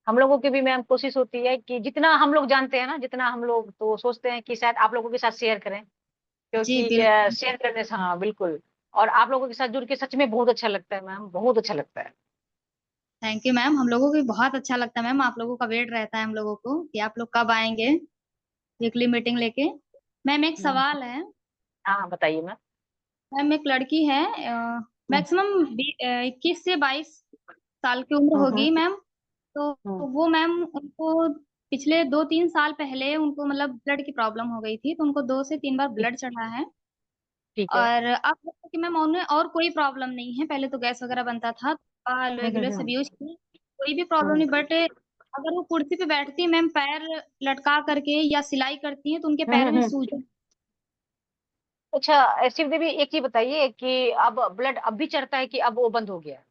हम लोगों की भी मैम कोशिश होती है कि जितना हम लोग जानते हैं ना, जितना हम लोग तो सोचते हैं कि शायद आप लोगों के साथ शेयर करें, जी क्योंकि बिल्कुल। शेयर करने से, हाँ बिल्कुल। और आप लोगों के साथ जुड़ के सच में बहुत अच्छा लगता है मैम, बहुत अच्छा लगता है। थैंक यू मैम, हम लोगों को भी बहुत अच्छा लगता है मैम। आप लोगों का वेट रहता है हम लोगों को कि आप लोग कब आएंगे वीकली मीटिंग लेके। मैम एक हम्म, सवाल है। हाँ बताइए मैम। मैम एक लड़की है, हम्म, मैक्सिमम 21 से 22 साल की उम्र हम्म, होगी मैम। तो हम्म, वो मैम उनको पिछले 2-3 साल पहले उनको मतलब ब्लड की प्रॉब्लम हो गई थी, तो उनको 2 से 3 बार ठीक ब्लड चढ़ा है। ठीक है। और अब जैसे कि मैम उन्हें और कोई प्रॉब्लम नहीं है, पहले तो गैस वगैरह बनता था, रेगुलर सब हम्म, यूज की, कोई भी प्रॉब्लम हम्म, नहीं। बट अगर वो कुर्सी पे बैठती मैम, पैर लटका करके या सिलाई करती हैं, तो उनके पैर में हम्म। सूजन। अच्छा शिव देवी, एक चीज बताइए कि अब ब्लड अब भी चढ़ता है कि अब वो बंद हो गया है?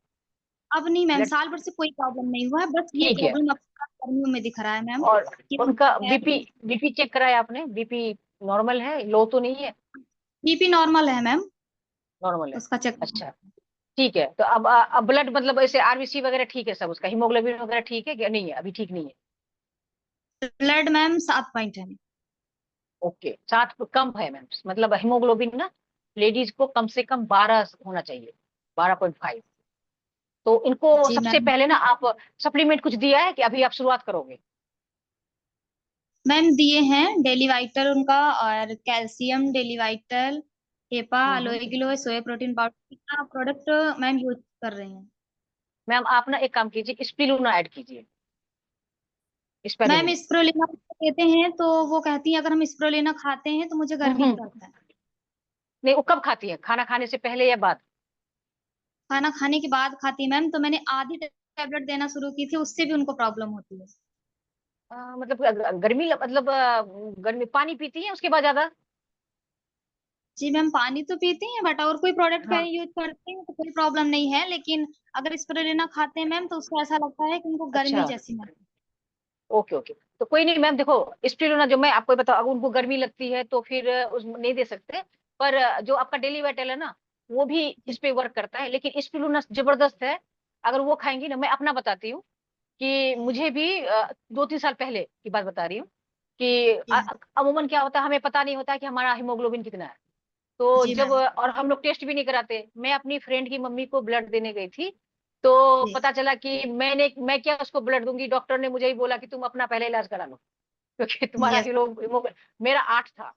अब नहीं मैम, ब्लड, साल भर से कोई प्रॉब्लम नहीं हुआ है, बस ये ठीक है। प्रॉब्लम अब गर्मियों में दिख रहा है मैम, और कि उनका उनके पैर बीपी बीपी चेक कराया आपने? बीपी नॉर्मल है, लो तो नहीं है? बीपी नॉर्मल है मैम, नॉर्मल है, उसका चेक। अच्छा ठीक है। तो अब ब्लड मतलब ऐसे आरबीसी वगैरह ठीक है सब, उसका हीमोग्लोबिन वगैरह ठीक है क्या? नहीं है, अभी ठीक नहीं है। ब्लड मैम 7 पॉइंट है। ओके, 7 कम है मैम, मतलब हीमोग्लोबिन ना लेडीज को कम से कम 12 होना चाहिए, 12.5। तो इनको जी सबसे मैम। पहले ना आप सप्लीमेंट कुछ दिया है कि अभी आप शुरुआत करोगे? मैम दिए हैं डेली वाइटल उनका, और कैल्शियम, डेली वाइटल, हेपा, हम्म। अलोए किलो, सोया प्रोटीन पाउडर का प्रोडक्ट मैम यूज कर रहे हैं। मैम आप ना एक काम कीजिए, स्पिरुलिना ऐड कीजिए मैम स्पेरुलिना। स्प्रोलिना देते हैं तो वो कहती है अगर हम स्प्रोलिना खाते हैं तो मुझे गर्मी करता है। नहीं, वो कब खाती है, खाना खाने से पहले या बाद? खाना खाने के बाद खाती है मैम, तो मैंने आधी टैबलेट देना शुरू की थी, उससे भी उनको प्रॉब्लम होती है। मतलब गर्मी, मतलब गर्मी पानी पीती है उसके बाद ज्यादा? जी मैम पानी तो पीते हैं, बट और कोई प्रोडक्ट का हाँ, यूज करते हैं तो कोई प्रॉब्लम नहीं है, लेकिन अगर स्प्रोलिना खाते हैं मैम तो उसको ऐसा लगता है कि उनको गर्मी अच्छा, जैसी महसूस। Okay okay. तो कोई नहीं मैम, देखो स्पिरुलिना जो मैं आपको बताऊं, अगर उनको गर्मी लगती है तो फिर उस नहीं दे सकते, पर जो आपका डेली वाइटल है ना वो भी इस पे वर्क करता है, लेकिन स्पिरुलिना जबरदस्त है। अगर वो खाएंगी ना, मैं अपना बताती हूँ कि मुझे भी 2-3 साल पहले की बात बता रही हूँ कि जी अमूमन क्या होता है, हमें पता नहीं होता कि हमारा हीमोग्लोबिन कितना है। तो जी जब, मैम। और हम लोग टेस्ट भी नहीं कराते, मैं अपनी फ्रेंड की मम्मी को ब्लड देने गई थी, तो जी पता चला कि मैं क्या उसको ब्लड दूंगी, डॉक्टर ने मुझे ही बोला कि तुम अपना पहले इलाज करा लो क्योंकि तुम्हारा यस मेरा 8 था।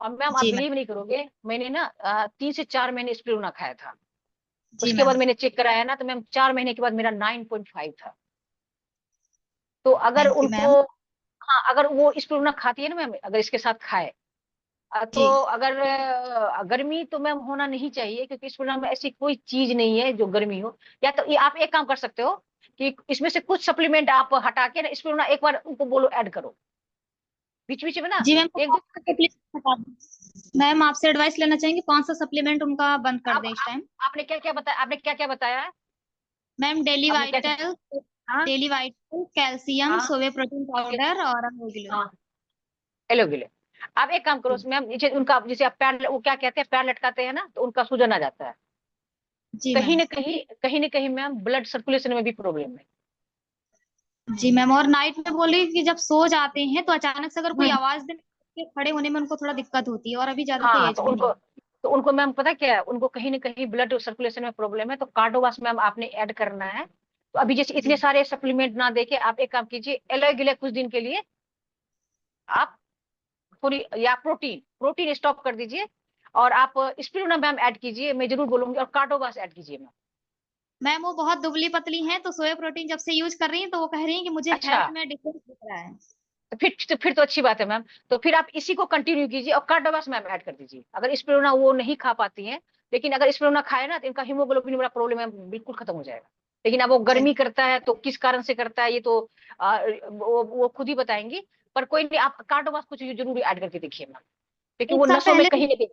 और मैम आप जी मैम। बिलीव नहीं करोगे, मैंने ना 3 से 4 महीने स्पिरुलिना खाया था। जी उसके मैम। बाद मैंने चेक कराया ना, तो मैम 4 महीने के बाद मेरा 9.5 था। तो अगर थैंक यू मैम। उनको, हाँ अगर वो स्पिरुलिना खाती है ना मैम, अगर इसके साथ खाए तो जी अगर गर्मी तो मैम होना नहीं चाहिए, क्योंकि स्पिरुलिना में ऐसी कोई चीज नहीं है जो गर्मी हो। या तो ये आप एक काम कर सकते हो कि इसमें से कुछ सप्लीमेंट आप हटा के ना स्पिरुलिना एक बार उनको बोलो ऐड करो बीच बीच में ना, जी मैम, तो एक कौन दो। सा सप्लीमेंट बता दें? मैम आपसे एडवाइस लेना चाहेंगे कौन सा सप्लीमेंट उनका बंद कर अब दें इस टाइम? आपने क्या क्या बताया, आपने क्या क्या बताया है? मैम डेली आपने क्या क्या? वाइटल, हाँ डेली वाइटल, कैल्शियम, हाँ सोया प्रोटीन पाउडर और अमोगिलो। हाँ, एलोवेरा। आप एक काम करो जी मैम, नीचे उनका जैसे आप पैर, वो क्या कहते हैं, पैर लटकाते हैं ना तो उनका सूजन आ जाता है। जी मैम। कहीं ना कहीं मैम ब्लड सर्कुलेशन में भी प्रॉब्लम है। जी मैम, और नाइट में बोले कि जब सो जाते हैं तो अचानक से अगर कोई हम्म, आवाज दे के खड़े होने में उनको थोड़ा दिक्कत होती है, और अभी ज्यादा कोई हाँ एज भी नहीं। तो उनको मैम पता क्या है, उनको कहीं ना कहीं ब्लड सर्कुलेशन में प्रॉब्लम है, तो कार्डोवास मैम आपने ऐड करना है। तो अभी जैसे इतने जी सारे सप्लीमेंट ना देके आप एक काम कीजिए, एलोवेरा कुछ दिन के लिए आप थोड़ी, या प्रोटीन प्रोटीन स्टॉप कर दीजिए, और आप स्पिरुलिना मैम ऐड कीजिए, मैं जरूर बोलूंगी, और कार्डोवास ऐड कीजिए मैम। मैम वो बहुत दुबली पतली हैं, तो सोया प्रोटीन जब से यूज कर रही हैं तो वो कह रही हैं कि मुझे अच्छा, हेल्थ में डिफरेंस दिख रहा है। फिर तो अच्छी बात है मैम। तो फिर आप इसी को कंटिन्यू कीजिए और कार्डोवास मैम ऐड कर दीजिए, अगर स्पिरुलिना वो नहीं खा पाती हैं। लेकिन अगर स्पिरुलिना खाए ना तो इनका हीमोग्लोबिन वाला प्रॉब्लम है बिल्कुल खत्म हो जाएगा। लेकिन अब वो गर्मी थैंक करता है तो किस कारण से करता है ये तो वो खुद ही बताएंगी। पर कोई नहीं, आप कार्डोवास कुछ जरूर ऐड करके देखिए मैम, क्योंकि एक वो साल नसों में पहले कहीं ना कहीं।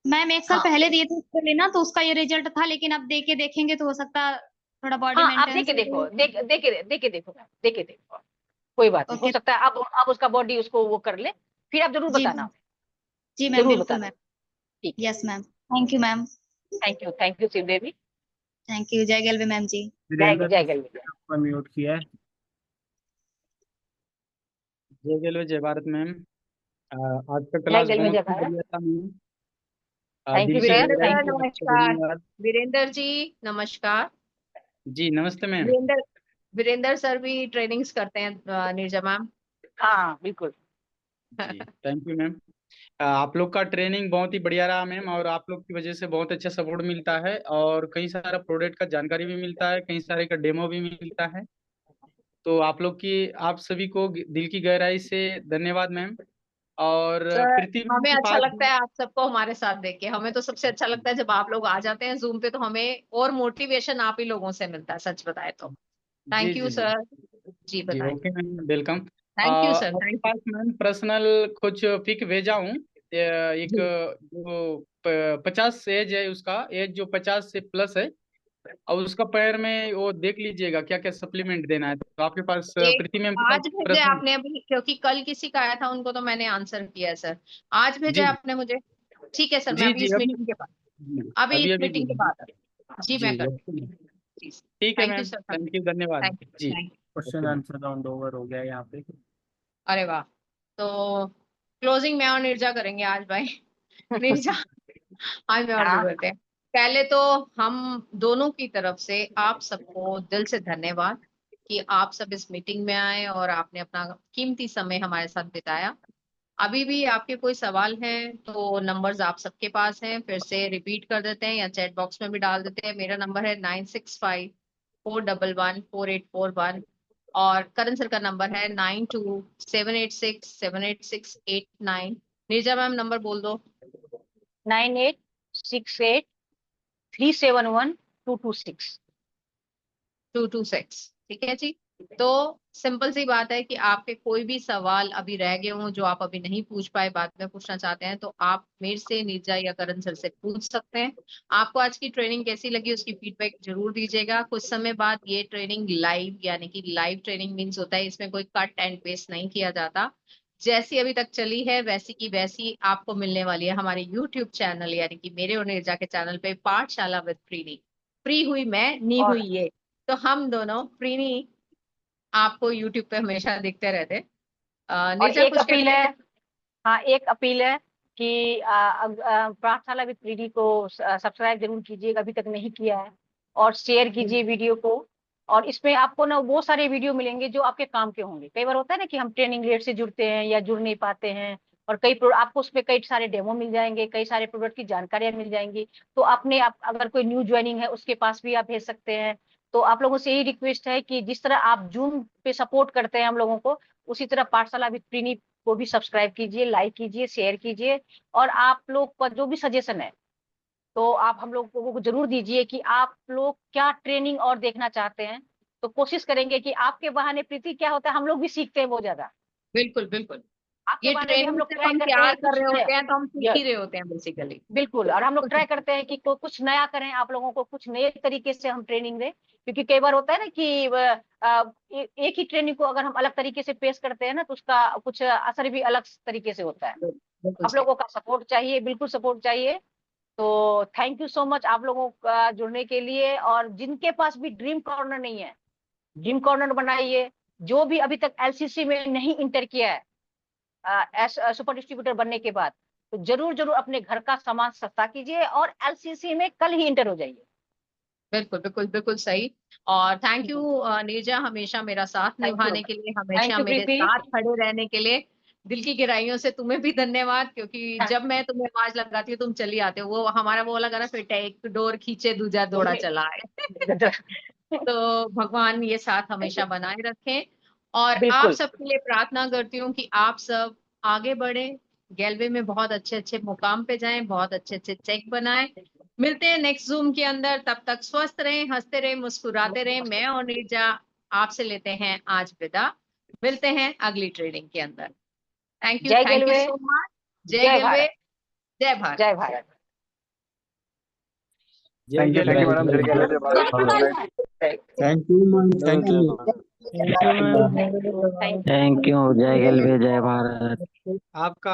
मैम, एक साल हाँ पहले दिए थे इसको लेना, तो उसका ये रिजल्ट था, लेकिन अब दे के देखेंगे तो हो सकता है थोड़ा बॉडी हाँ, आप मेंटेनेंस देखे हो देखो, जाए। देखे देखो मैम, देखे देखो, कोई बात नहीं, हो ओके। सकता है अब उसका बॉडी उसको वो कर ले। फिर आप जरूर जी बताना मैम। हमें, जी मैम, जरूर बिल्कुल बताना। मैम। ठीक है, yes ma'am, thank you ma'am. Thank you Shiv Devi. Thank you, Jai Galbe ma'am जी। वीरेंद्र जय गल। आपका म्यूट किया है। जय गेलो जय भारत मैम। आज का जय क्लास गल में बहुत जय ही भारत। बढ़िया था मैम। थैंक दिल यू की वीरेंद्र, वीरेंद्र गहराई सर थैंक यू। से आपका नमस्कार। धन्यवाद। वीरेंद्र जी नमस्कार। जी नमस्ते मैम। वीरेंद्र वीरेंद्र सर भी ट्रेनिंग्स करते हैं नीरजा मैम। हाँ बिल्कुल। जी थैंक यू मैम। आप लोग का ट्रेनिंग बहुत ही बढ़िया रहा मैम, और आप लोग की वजह से बहुत अच्छा सपोर्ट मिलता है, और कई सारा प्रोडक्ट का जानकारी भी मिलता है, कई सारे का डेमो भी मिलता है। तो आप लोग की, आप सभी को दिल की गहराई से धन्यवाद मैम। और सर प्रीति मैम हमें के अच्छा पास लगता है आप सबको हमारे साथ देख के, हमें तो सबसे अच्छा लगता है जब आप लोग आ जाते हैं जूम पे, तो हमें और मोटिवेशन आप ही लोगों से मिलता है, सच बताए तो। जी थैंक यू जी जी सर। जी जी बताएं। Okay ma'am, welcome. Thank you sir, आपके थैंक यू। पास मैम पर्सनल कुछ पिक भेजा हूँ। एक जी जो 50 एज है, उसका एज जो 50 से प्लस है, और उसका पैर में वो देख लीजिएगा क्या क्या सप्लीमेंट देना है। तो आपके पास एक प्रीति मैम के आज पास भेजे प्रश्न। आपने अभी, क्योंकि कल किसी का आया था उनको तो मैंने आंसर किया है सर। आज भेजा जी आपने मुझे? ठीक है सर, मैं जी अभी जी इस अभी मीटिंग के बाद, जी, अभी अभी इस अभी मीटिंग के भेजिए। बाद जी मैं जी कर ओके। जी। ठीक है thank you ma'am, sir, thank you, धन्यवाद थैंक जी। Thank question okay ma'am. Answer round over हो गया है यहाँ पे। अरे वाह। तो क्लोजिंग मैं और निर्जा करेंगे आज भाई। निर्जा, आज मैं और तू हाँ करते हैं। पहले तो हम दोनों की तरफ से आप सबको दिल से धन्यवाद कि आप सब इस मीटिंग में आए और आपने अपना कीमती समय हमारे साथ बिताया। अभी भी आपके कोई सवाल है तो नंबर्स आप सबके पास हैं, फिर से रिपीट कर देते हैं या चैट बॉक्स में भी डाल देते हैं। मेरा नंबर है 9654114841 और करण सर का नंबर है 9278678689। नीरजा मैम नंबर बोल दो। 9868371226। 226, ठीक है जी। तो सिंपल सी बात है कि आपके कोई भी सवाल अभी रह गए हों जो आप अभी नहीं पूछ पाए, बाद में पूछना चाहते हैं, तो आप मेरे से, नीरजा या करण सर से पूछ सकते हैं। आपको आज की ट्रेनिंग कैसी लगी उसकी फीडबैक जरूर दीजिएगा। कुछ समय बाद ये ट्रेनिंग लाइव, यानी कि लाइव ट्रेनिंग मीन्स होता है इसमें कोई कट एंड पेस्ट नहीं किया जाता। जैसी अभी तक चली है वैसी की वैसी आपको मिलने वाली है हमारे यूट्यूब चैनल, यानी कि मेरे और नीरजा के चैनल पे, पाठशाला विद प्रीति। फ्री हुई मैं, नी और हुई ये, तो हम दोनों प्रीनी आपको YouTube पे हमेशा दिखते रहते। और नीरजा एक कुछ अपील कहना है, चाहेंगे? हाँ एक अपील है कि पाठशाला विद प्रीति को सब्सक्राइब जरूर कीजिएगा, अभी तक नहीं किया है, और शेयर कीजिए वीडियो को। और इसमें आपको ना वो सारे वीडियो मिलेंगे जो आपके काम के होंगे। कई बार होता है ना कि हम ट्रेनिंग लेट से जुड़ते हैं या जुड़ नहीं पाते हैं, और आपको उसमें कई सारे डेमो मिल जाएंगे, कई सारे प्रोडक्ट की जानकारियां मिल जाएंगी। तो आप अगर कोई न्यू ज्वाइनिंग है उसके पास भी आप भेज सकते हैं। तो आप लोगों से यही रिक्वेस्ट है कि जिस तरह आप जूम पे सपोर्ट करते हैं हम लोगों को, उसी तरह पाठशाला विद प्रीति को भी सब्सक्राइब कीजिए, लाइक कीजिए, शेयर कीजिए। और आप लोग का जो भी सजेशन है तो आप हम लोगों को जरूर दीजिए कि आप लोग क्या ट्रेनिंग और देखना चाहते हैं। तो कोशिश करेंगे कि आपके बहाने प्रीति क्या होता है, हम लोग भी सीखते हैं बहुत ज्यादा। बिल्कुल बिल्कुल। आपके ये बहाने भी हम ट्रेनिंग लोग सिर्फ ट्राई हम करते प्यार हैं कर कुछ रहे नया। होते हैं, तो हम सीख ही रहे होते हैं बेसिकली। बिल्कुल, और हम लोग ट्राई करते हैं कि कुछ नया करें, आप लोगों को कुछ नए तरीके से हम ट्रेनिंग दें। क्योंकि कई बार होता है ना कि एक ही ट्रेनिंग को अगर हम अलग तरीके से पेश करते हैं ना तो उसका कुछ असर भी अलग तरीके से होता है। बिल्कुल आप सही। लोगों का सपोर्ट चाहिए, बिल्कुल सपोर्ट चाहिए। तो थैंक यू सो मच आप लोगों का जुड़ने के लिए। और जिनके पास भी ड्रीम कॉर्नर नहीं है, ड्रीम कॉर्नर बनाइए। जो भी अभी तक एलसीसी में नहीं इंटर किया है सुपर डिस्ट्रीब्यूटर बनने के बाद, तो जरूर जरूर अपने घर का सामान सस्ता कीजिए और एलसीसी में कल ही इंटर हो जाइए। बिल्कुल बिल्कुल बिल्कुल सही। और थैंक यू नीरजा, हमेशा मेरा साथ थैंक यू, निभाने के लिए, थैंक हमेशा यू मेरे प्रीति। साथ खड़े रहने के लिए। दिल की गहराइयों से तुम्हें भी धन्यवाद, क्योंकि जब मैं तुम्हें आवाज लगाती हूँ तुम चली आते हो। वो हमारा वो लगा ना, फिट है, एक डोर खींचे दूजा दौड़ा चला है। तो भगवान ये साथ हमेशा बनाए रखें। और आप बिल्कुल सबके लिए प्रार्थना करती हूँ कि आप सब आगे बढ़े, गैलवे में बहुत अच्छे अच्छे मुकाम पे जाएं, बहुत अच्छे अच्छे चेक बनाएं। मिलते हैं नेक्स्ट जूम के अंदर, तब तक स्वस्थ रहें, हंसते रहें, मुस्कुराते रहें। मैं और नीरजा आपसे लेते हैं आज विदा। मिलते हैं अगली ट्रेनिंग के अंदर। थैंक जय यू गेलवे, सो मच। जय जय गेलवे, भारत, जय भारत। जय भारत। थैंक यू मैडम, जय गेलवे, जय Bharat. Thank you ma'am, thank you. Thank you, जय गेलवे, जय भारत। आपका